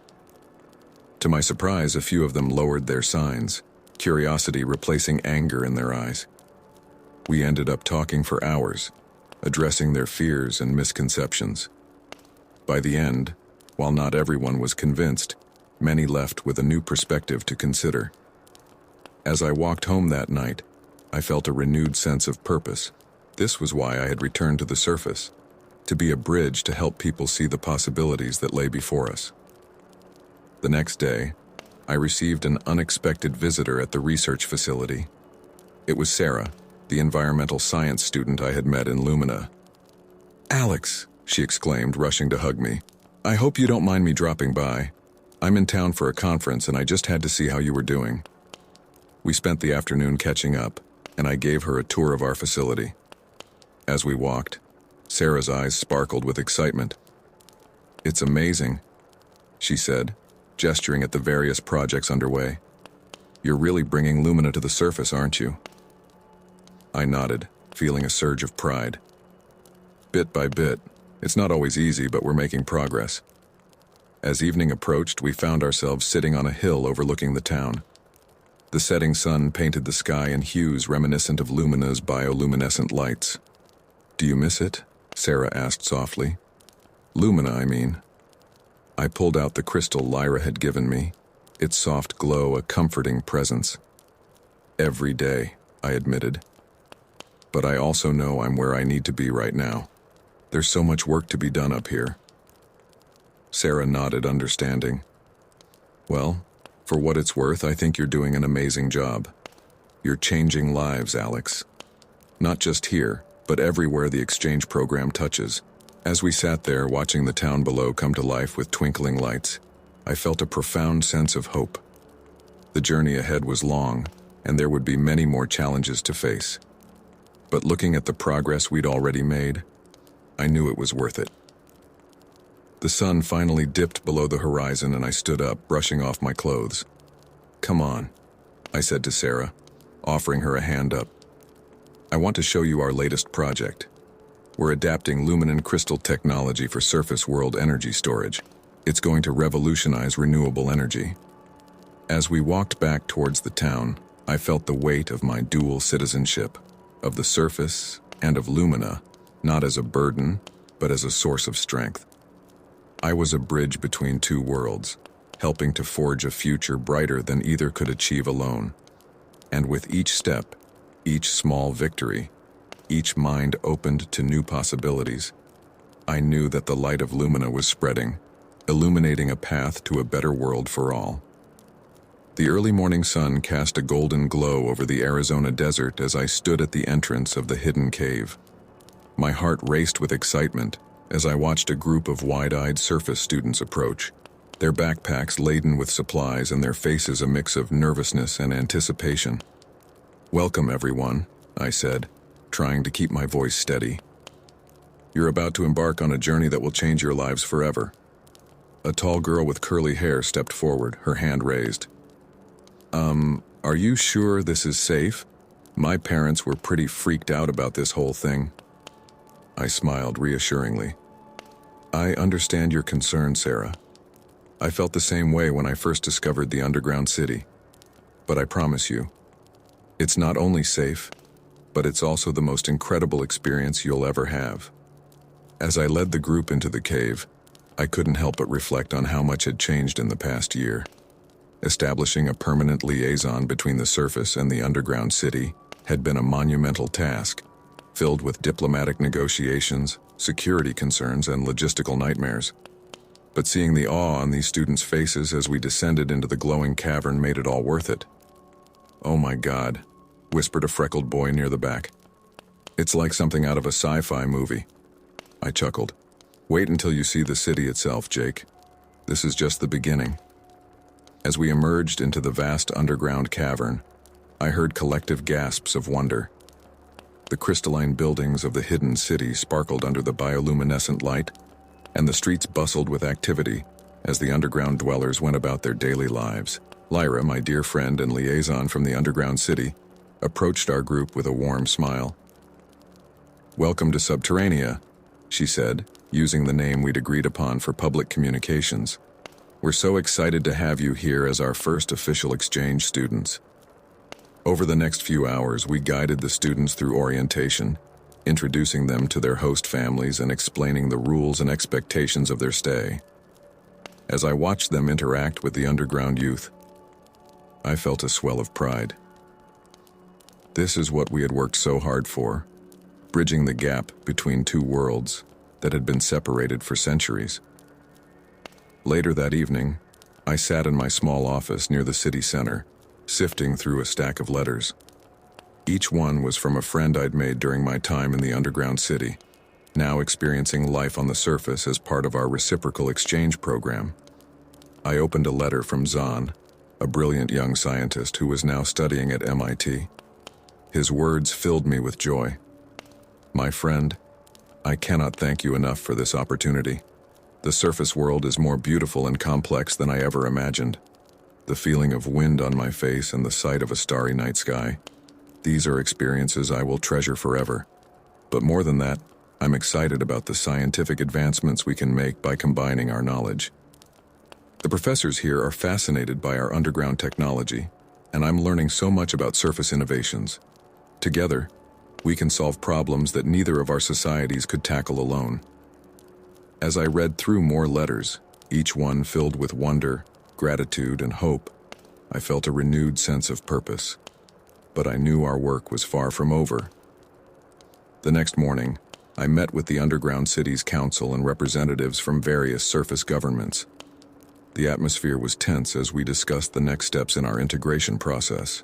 To my surprise, a few of them lowered their signs, curiosity replacing anger in their eyes. We ended up talking for hours, addressing their fears and misconceptions. By the end, while not everyone was convinced, many left with a new perspective to consider. As I walked home that night, I felt a renewed sense of purpose. This was why I had returned to the surface, to be a bridge to help people see the possibilities that lay before us. The next day, I received an unexpected visitor at the research facility. It was Sarah, the environmental science student I had met in Lumina. "Alex," she exclaimed, rushing to hug me. "I hope you don't mind me dropping by. I'm in town for a conference and I just had to see how you were doing." We spent the afternoon catching up, and I gave her a tour of our facility. As we walked, Sarah's eyes sparkled with excitement. "It's amazing," she said, gesturing at the various projects underway. "You're really bringing Lumina to the surface, aren't you?" I nodded, feeling a surge of pride. "Bit by bit. It's not always easy, but we're making progress." As evening approached, we found ourselves sitting on a hill overlooking the town. The setting sun painted the sky in hues reminiscent of Lumina's bioluminescent lights. "Do you miss it?" Sarah asked softly. "Lumina, I mean." I pulled out the crystal Lyra had given me, its soft glow a comforting presence. "Every day," I admitted. "But I also know I'm where I need to be right now. There's so much work to be done up here." Sarah nodded, understanding. "Well, for what it's worth, I think you're doing an amazing job. You're changing lives, Alex. Not just here, but everywhere the exchange program touches." As we sat there watching the town below come to life with twinkling lights, I felt a profound sense of hope. The journey ahead was long, and there would be many more challenges to face. But looking at the progress we'd already made, I knew it was worth it. The sun finally dipped below the horizon and I stood up, brushing off my clothes. "Come on," I said to Sarah, offering her a hand up. "I want to show you our latest project. We're adapting Luminan crystal technology for surface world energy storage. It's going to revolutionize renewable energy." As we walked back towards the town, I felt the weight of my dual citizenship, of the surface and of Lumina, not as a burden, but as a source of strength. I was a bridge between two worlds, helping to forge a future brighter than either could achieve alone. And with each step, each small victory, each mind opened to new possibilities, I knew that the light of Lumina was spreading, illuminating a path to a better world for all. The early morning sun cast a golden glow over the Arizona desert as I stood at the entrance of the hidden cave. My heart raced with excitement as I watched a group of wide-eyed surface students approach, their backpacks laden with supplies and their faces a mix of nervousness and anticipation. "Welcome, everyone," I said, trying to keep my voice steady. "You're about to embark on a journey that will change your lives forever." A tall girl with curly hair stepped forward, her hand raised. Are you sure this is safe? My parents were pretty freaked out about this whole thing. I smiled reassuringly. I understand your concern, Sarah. I felt the same way when I first discovered the underground city. But I promise you, it's not only safe, but it's also the most incredible experience you'll ever have. As I led the group into the cave, I couldn't help but reflect on how much had changed in the past year. Establishing a permanent liaison between the surface and the underground city had been a monumental task, filled with diplomatic negotiations, security concerns, and logistical nightmares. But seeing the awe on these students' faces as we descended into the glowing cavern made it all worth it. "Oh my God," whispered a freckled boy near the back. "It's like something out of a sci-fi movie." I chuckled. "Wait until you see the city itself, Jake. This is just the beginning." As we emerged into the vast underground cavern, I heard collective gasps of wonder. The crystalline buildings of the hidden city sparkled under the bioluminescent light, and the streets bustled with activity as the underground dwellers went about their daily lives. Lyra, my dear friend and liaison from the underground city, approached our group with a warm smile. "Welcome to Subterranea," she said, using the name we'd agreed upon for public communications. "We're so excited to have you here as our first official exchange students." Over the next few hours, we guided the students through orientation, introducing them to their host families and explaining the rules and expectations of their stay. As I watched them interact with the underground youth, I felt a swell of pride. This is what we had worked so hard for, bridging the gap between two worlds that had been separated for centuries. Later that evening, I sat in my small office near the city center, sifting through a stack of letters. Each one was from a friend I'd made during my time in the underground city, now experiencing life on the surface as part of our reciprocal exchange program. I opened a letter from Zahn, a brilliant young scientist who was now studying at MIT. His words filled me with joy. "My friend, I cannot thank you enough for this opportunity. The surface world is more beautiful and complex than I ever imagined. The feeling of wind on my face and the sight of a starry night sky. These are experiences I will treasure forever. But more than that, I'm excited about the scientific advancements we can make by combining our knowledge. The professors here are fascinated by our underground technology, and I'm learning so much about surface innovations. Together, we can solve problems that neither of our societies could tackle alone." As I read through more letters, each one filled with wonder, gratitude, and hope, I felt a renewed sense of purpose. But I knew our work was far from over. The next morning, I met with the underground city's council and representatives from various surface governments. The atmosphere was tense as we discussed the next steps in our integration process.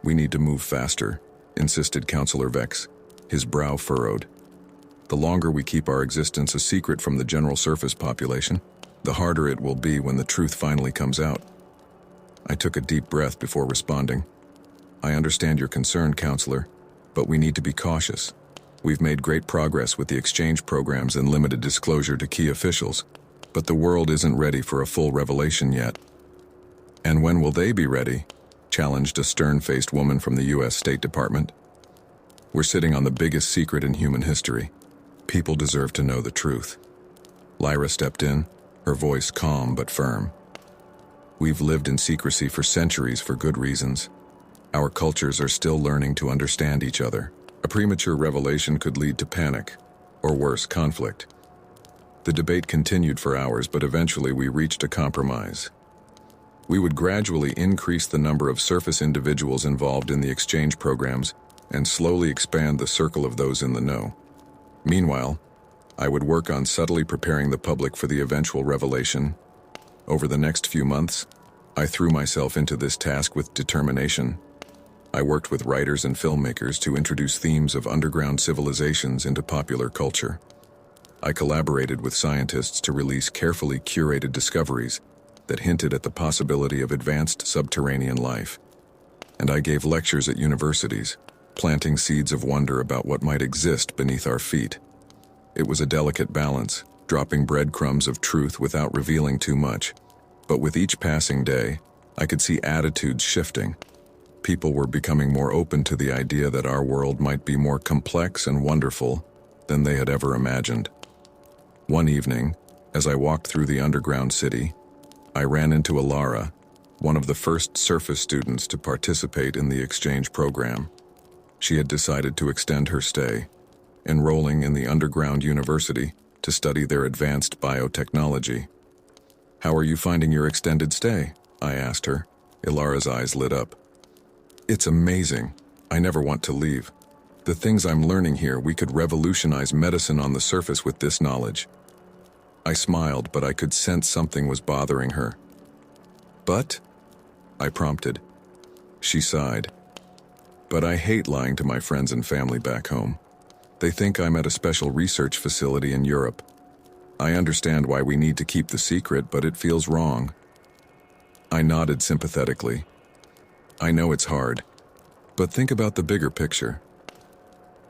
"We need to move faster," insisted Councillor Vex, his brow furrowed. "The longer we keep our existence a secret from the general surface population, the harder it will be when the truth finally comes out." I took a deep breath before responding. "I understand your concern, Counselor, but we need to be cautious. We've made great progress with the exchange programs and limited disclosure to key officials, but the world isn't ready for a full revelation yet." "And when will they be ready?" challenged a stern-faced woman from the U.S. State Department. "We're sitting on the biggest secret in human history. People deserve to know the truth." Lyra stepped in, her voice calm but firm. "We've lived in secrecy for centuries for good reasons. Our cultures are still learning to understand each other. A premature revelation could lead to panic, or worse, conflict." The debate continued for hours, but eventually we reached a compromise. We would gradually increase the number of surface individuals involved in the exchange programs and slowly expand the circle of those in the know. Meanwhile, I would work on subtly preparing the public for the eventual revelation. Over the next few months, I threw myself into this task with determination. I worked with writers and filmmakers to introduce themes of underground civilizations into popular culture. I collaborated with scientists to release carefully curated discoveries that hinted at the possibility of advanced subterranean life. And I gave lectures at universities, planting seeds of wonder about what might exist beneath our feet. It was a delicate balance, dropping breadcrumbs of truth without revealing too much. But with each passing day, I could see attitudes shifting. People were becoming more open to the idea that our world might be more complex and wonderful than they had ever imagined. One evening, as I walked through the underground city, I ran into Alara, one of the first surface students to participate in the exchange program. She had decided to extend her stay, enrolling in the underground university to study their advanced biotechnology. "How are you finding your extended stay?" I asked her. Ilara's eyes lit up. "It's amazing. I never want to leave. The things I'm learning here, we could revolutionize medicine on the surface with this knowledge." I smiled, but I could sense something was bothering her. "But?" I prompted. She sighed. "But I hate lying to my friends and family back home. They think I'm at a special research facility in Europe. I understand why we need to keep the secret, but it feels wrong." I nodded sympathetically. "I know it's hard, but think about the bigger picture.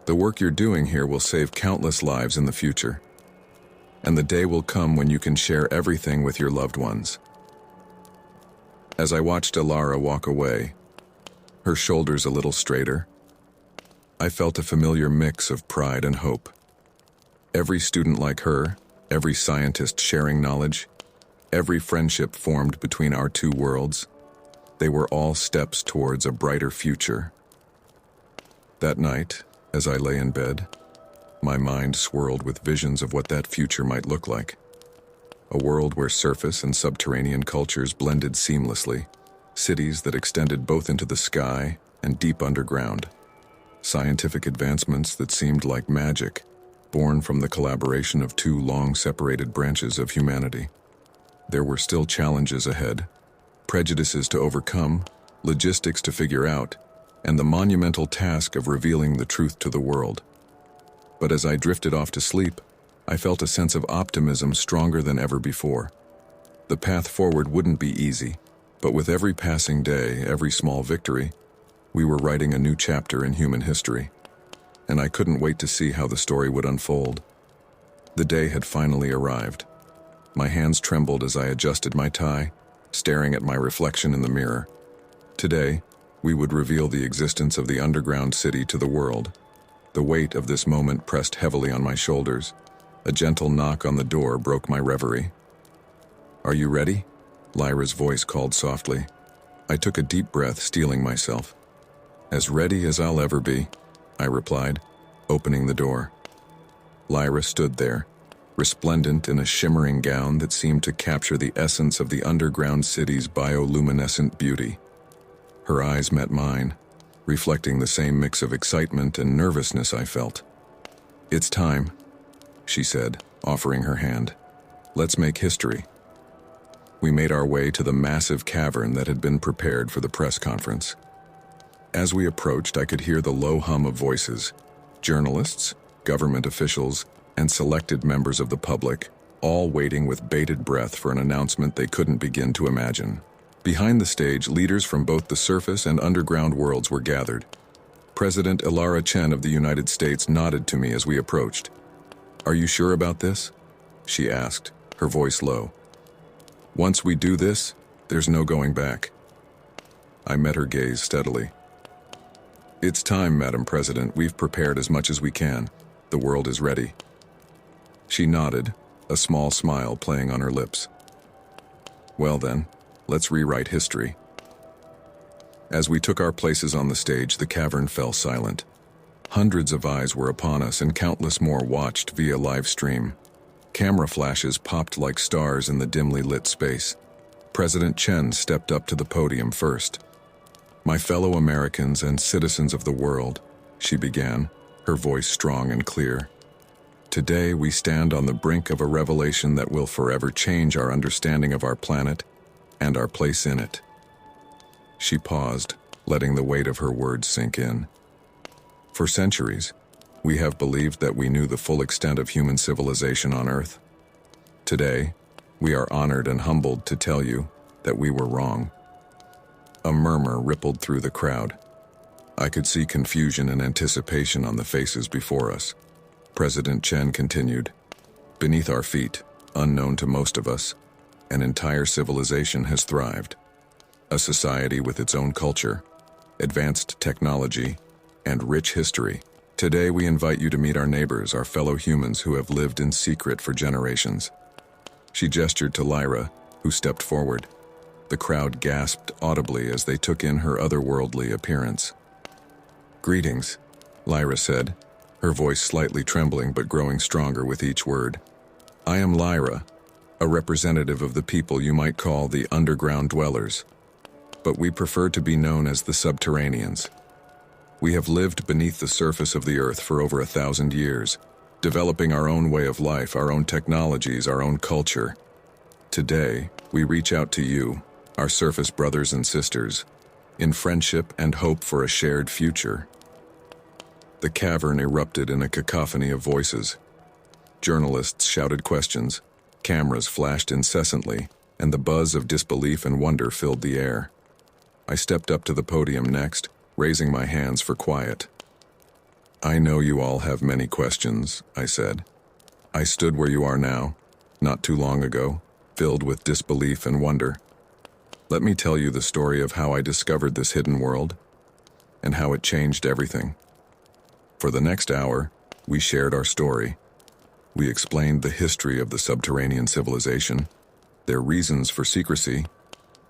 The work you're doing here will save countless lives in the future. And the day will come when you can share everything with your loved ones." As I watched Alara walk away, her shoulders a little straighter, I felt a familiar mix of pride and hope. Every student like her, every scientist sharing knowledge, every friendship formed between our two worlds, they were all steps towards a brighter future. That night, as I lay in bed, my mind swirled with visions of what that future might look like. A world where surface and subterranean cultures blended seamlessly, cities that extended both into the sky and deep underground, scientific advancements that seemed like magic, born from the collaboration of two long-separated branches of humanity. There were still challenges ahead, prejudices to overcome, logistics to figure out, and the monumental task of revealing the truth to the world. But as I drifted off to sleep, I felt a sense of optimism stronger than ever before. The path forward wouldn't be easy, but with every passing day, every small victory, we were writing a new chapter in human history. And I couldn't wait to see how the story would unfold. The day had finally arrived. My hands trembled as I adjusted my tie, staring at my reflection in the mirror. Today, we would reveal the existence of the underground city to the world. The weight of this moment pressed heavily on my shoulders. A gentle knock on the door broke my reverie. "Are you ready?" Lyra's voice called softly. I took a deep breath, steeling myself. "As ready as I'll ever be," I replied, opening the door. Lyra stood there, resplendent in a shimmering gown that seemed to capture the essence of the underground city's bioluminescent beauty. Her eyes met mine, reflecting the same mix of excitement and nervousness I felt. "It's time," she said, offering her hand. "Let's make history." We made our way to the massive cavern that had been prepared for the press conference. As we approached, I could hear the low hum of voices. Journalists, government officials, and selected members of the public, all waiting with bated breath for an announcement they couldn't begin to imagine. Behind the stage, leaders from both the surface and underground worlds were gathered. President Ilara Chen of the United States nodded to me as we approached. "Are you sure about this?" she asked, her voice low. "Once we do this, there's no going back." I met her gaze steadily. "It's time, Madam President. We've prepared as much as we can. The world is ready." She nodded, a small smile playing on her lips. "Well then, let's rewrite history." As we took our places on the stage, the cavern fell silent. Hundreds of eyes were upon us and countless more watched via live stream. Camera flashes popped like stars in the dimly lit space. President Chen stepped up to the podium first. "My fellow Americans and citizens of the world," she began, her voice strong and clear. "Today we stand on the brink of a revelation that will forever change our understanding of our planet and our place in it." She paused, letting the weight of her words sink in. "For centuries, we have believed that we knew the full extent of human civilization on Earth. Today, we are honored and humbled to tell you that we were wrong." A murmur rippled through the crowd. I could see confusion and anticipation on the faces before us. President Chen continued, Beneath our feet, unknown to most of us, an entire civilization has thrived. A society with its own culture, advanced technology, and rich history. Today we invite you to meet our neighbors, our fellow humans who have lived in secret for generations. She gestured to Lyra, who stepped forward. The crowd gasped audibly as they took in her otherworldly appearance. "Greetings," Lyra said, her voice slightly trembling but growing stronger with each word. "I am Lyra, a representative of the people you might call the underground dwellers, but we prefer to be known as the subterraneans. We have lived beneath the surface of the earth for over 1,000 years, developing our own way of life, our own technologies, our own culture. Today, we reach out to you, our surface brothers and sisters, in friendship and hope for a shared future." The cavern erupted in a cacophony of voices. Journalists shouted questions, cameras flashed incessantly, and the buzz of disbelief and wonder filled the air. I stepped up to the podium next, raising my hands for quiet. "I know you all have many questions," I said. "I stood where you are now, not too long ago, filled with disbelief and wonder. Let me tell you the story of how I discovered this hidden world, and how it changed everything." For the next hour, we shared our story. We explained the history of the subterranean civilization, their reasons for secrecy,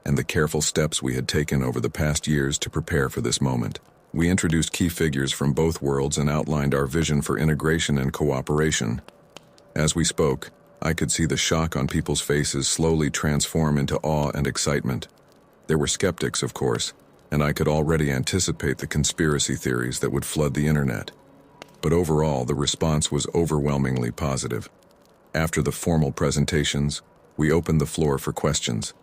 and the careful steps we had taken over the past years to prepare for this moment. We introduced key figures from both worlds and outlined our vision for integration and cooperation. As we spoke, I could see the shock on people's faces slowly transform into awe and excitement. There were skeptics, of course, and I could already anticipate the conspiracy theories that would flood the internet. But overall, the response was overwhelmingly positive. After the formal presentations, we opened the floor for questions.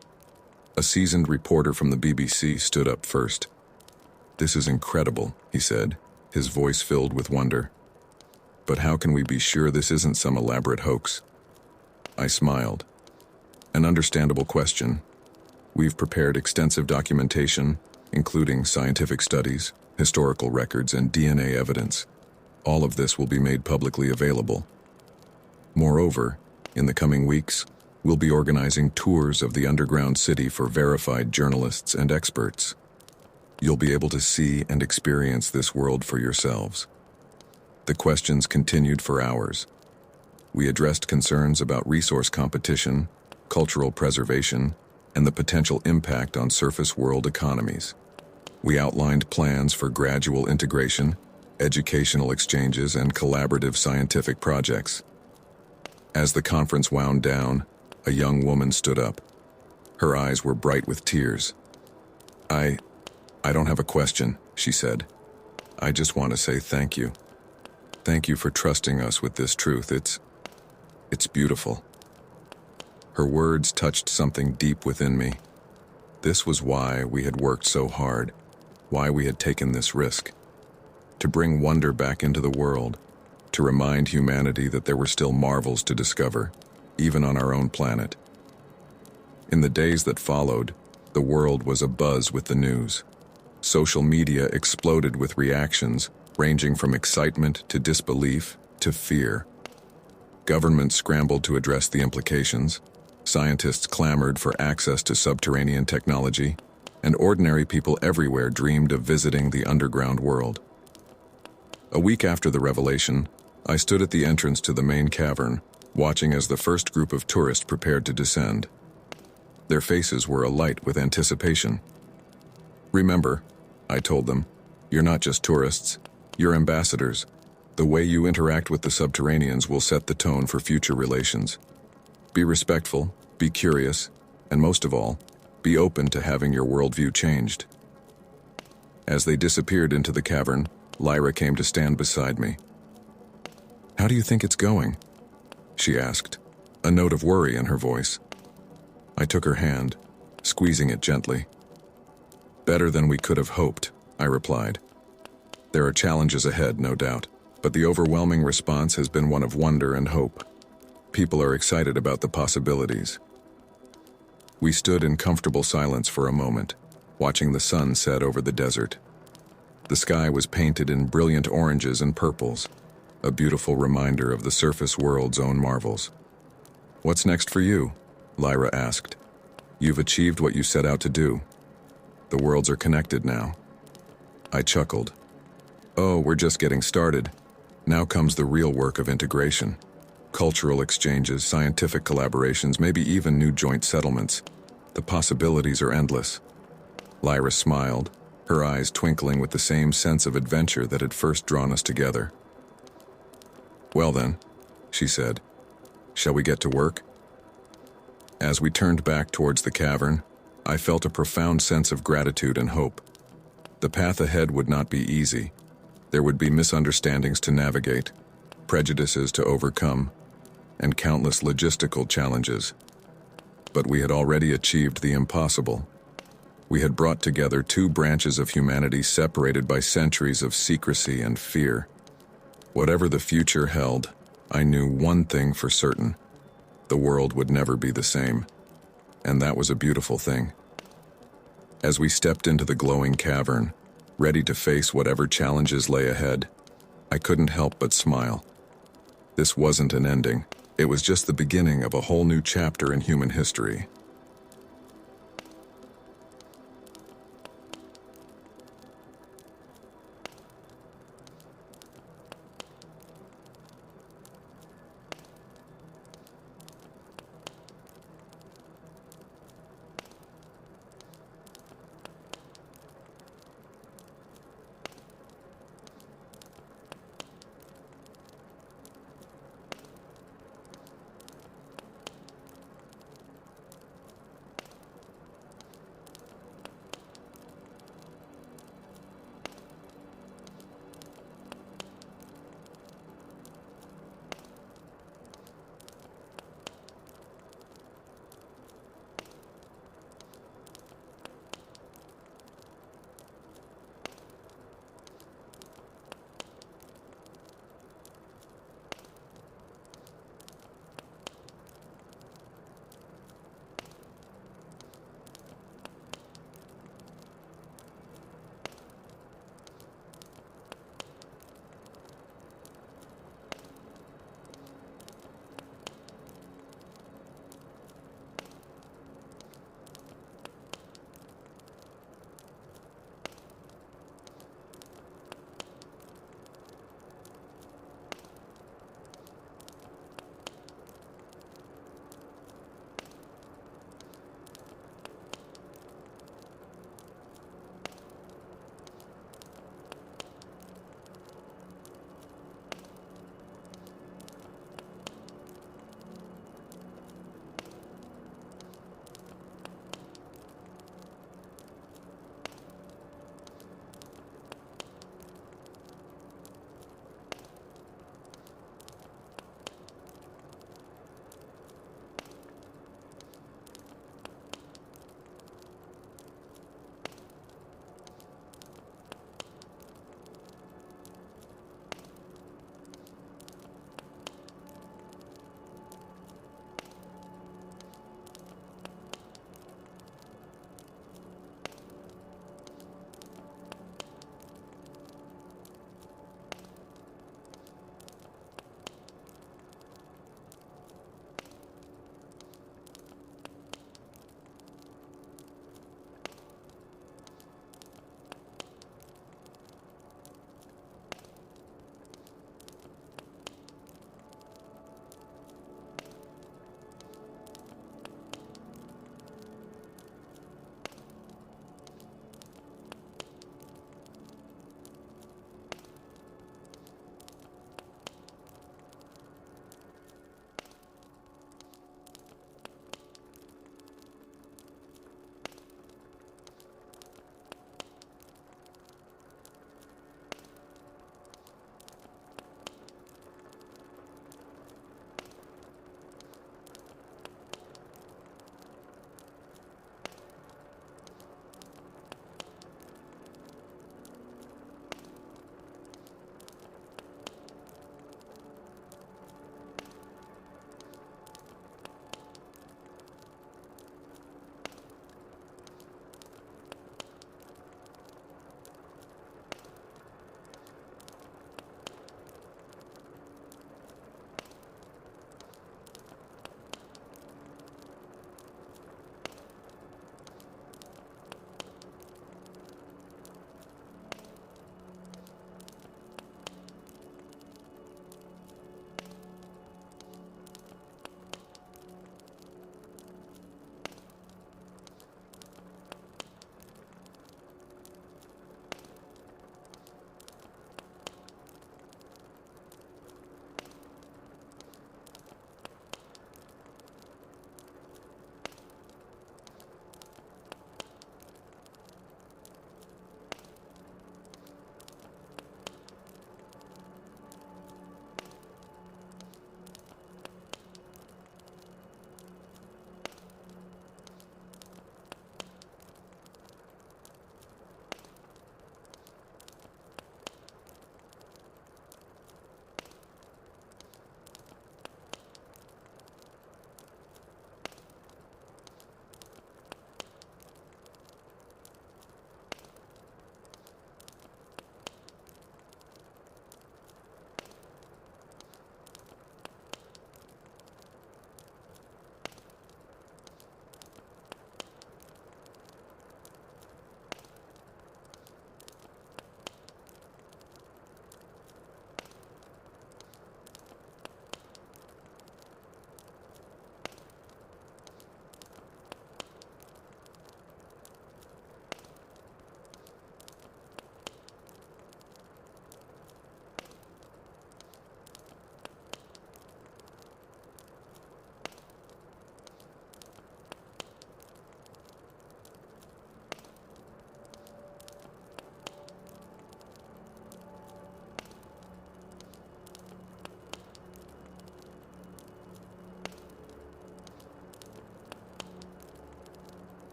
A seasoned reporter from the BBC stood up first. "This is incredible," he said, his voice filled with wonder. "But how can we be sure this isn't some elaborate hoax?" I smiled. "An understandable question. We've prepared extensive documentation, including scientific studies, historical records, and DNA evidence. All of this will be made publicly available. Moreover, in the coming weeks, we'll be organizing tours of the underground city for verified journalists and experts. You'll be able to see and experience this world for yourselves." The questions continued for hours. We addressed concerns about resource competition, cultural preservation, and the potential impact on surface world economies. We outlined plans for gradual integration, educational exchanges, and collaborative scientific projects. As the conference wound down, a young woman stood up. Her eyes were bright with tears. I don't have a question," she said. "I just want to say thank you. Thank you for trusting us with this truth. It's beautiful." Her words touched something deep within me. This was why we had worked so hard, why we had taken this risk. To bring wonder back into the world, to remind humanity that there were still marvels to discover, even on our own planet. In the days that followed, the world was abuzz with the news. Social media exploded with reactions ranging from excitement to disbelief to fear. Governments scrambled to address the implications, scientists clamored for access to subterranean technology, and ordinary people everywhere dreamed of visiting the underground world. A week after the revelation, I stood at the entrance to the main cavern, watching as the first group of tourists prepared to descend. Their faces were alight with anticipation. "Remember," I told them, "you're not just tourists, you're ambassadors. The way you interact with the subterraneans will set the tone for future relations. Be respectful, be curious, and most of all, be open to having your worldview changed." As they disappeared into the cavern, Lyra came to stand beside me. "How do you think it's going?" she asked, a note of worry in her voice. I took her hand, squeezing it gently. "Better than we could have hoped," I replied. "There are challenges ahead, no doubt, but the overwhelming response has been one of wonder and hope. People are excited about the possibilities." We stood in comfortable silence for a moment, watching the sun set over the desert. The sky was painted in brilliant oranges and purples, a beautiful reminder of the surface world's own marvels. "What's next for you?" Lyra asked. "You've achieved what you set out to do. The worlds are connected now." I chuckled. "Oh, we're just getting started. Now comes the real work of integration. Cultural exchanges, scientific collaborations, maybe even new joint settlements. The possibilities are endless." Lyra smiled, her eyes twinkling with the same sense of adventure that had first drawn us together. "Well then," she said, "shall we get to work?" As we turned back towards the cavern, I felt a profound sense of gratitude and hope. The path ahead would not be easy. There would be misunderstandings to navigate, prejudices to overcome, and countless logistical challenges. But we had already achieved the impossible. We had brought together two branches of humanity separated by centuries of secrecy and fear. Whatever the future held, I knew one thing for certain: the world would never be the same. And that was a beautiful thing. As we stepped into the glowing cavern, ready to face whatever challenges lay ahead, I couldn't help but smile. This wasn't an ending. It was just the beginning of a whole new chapter in human history.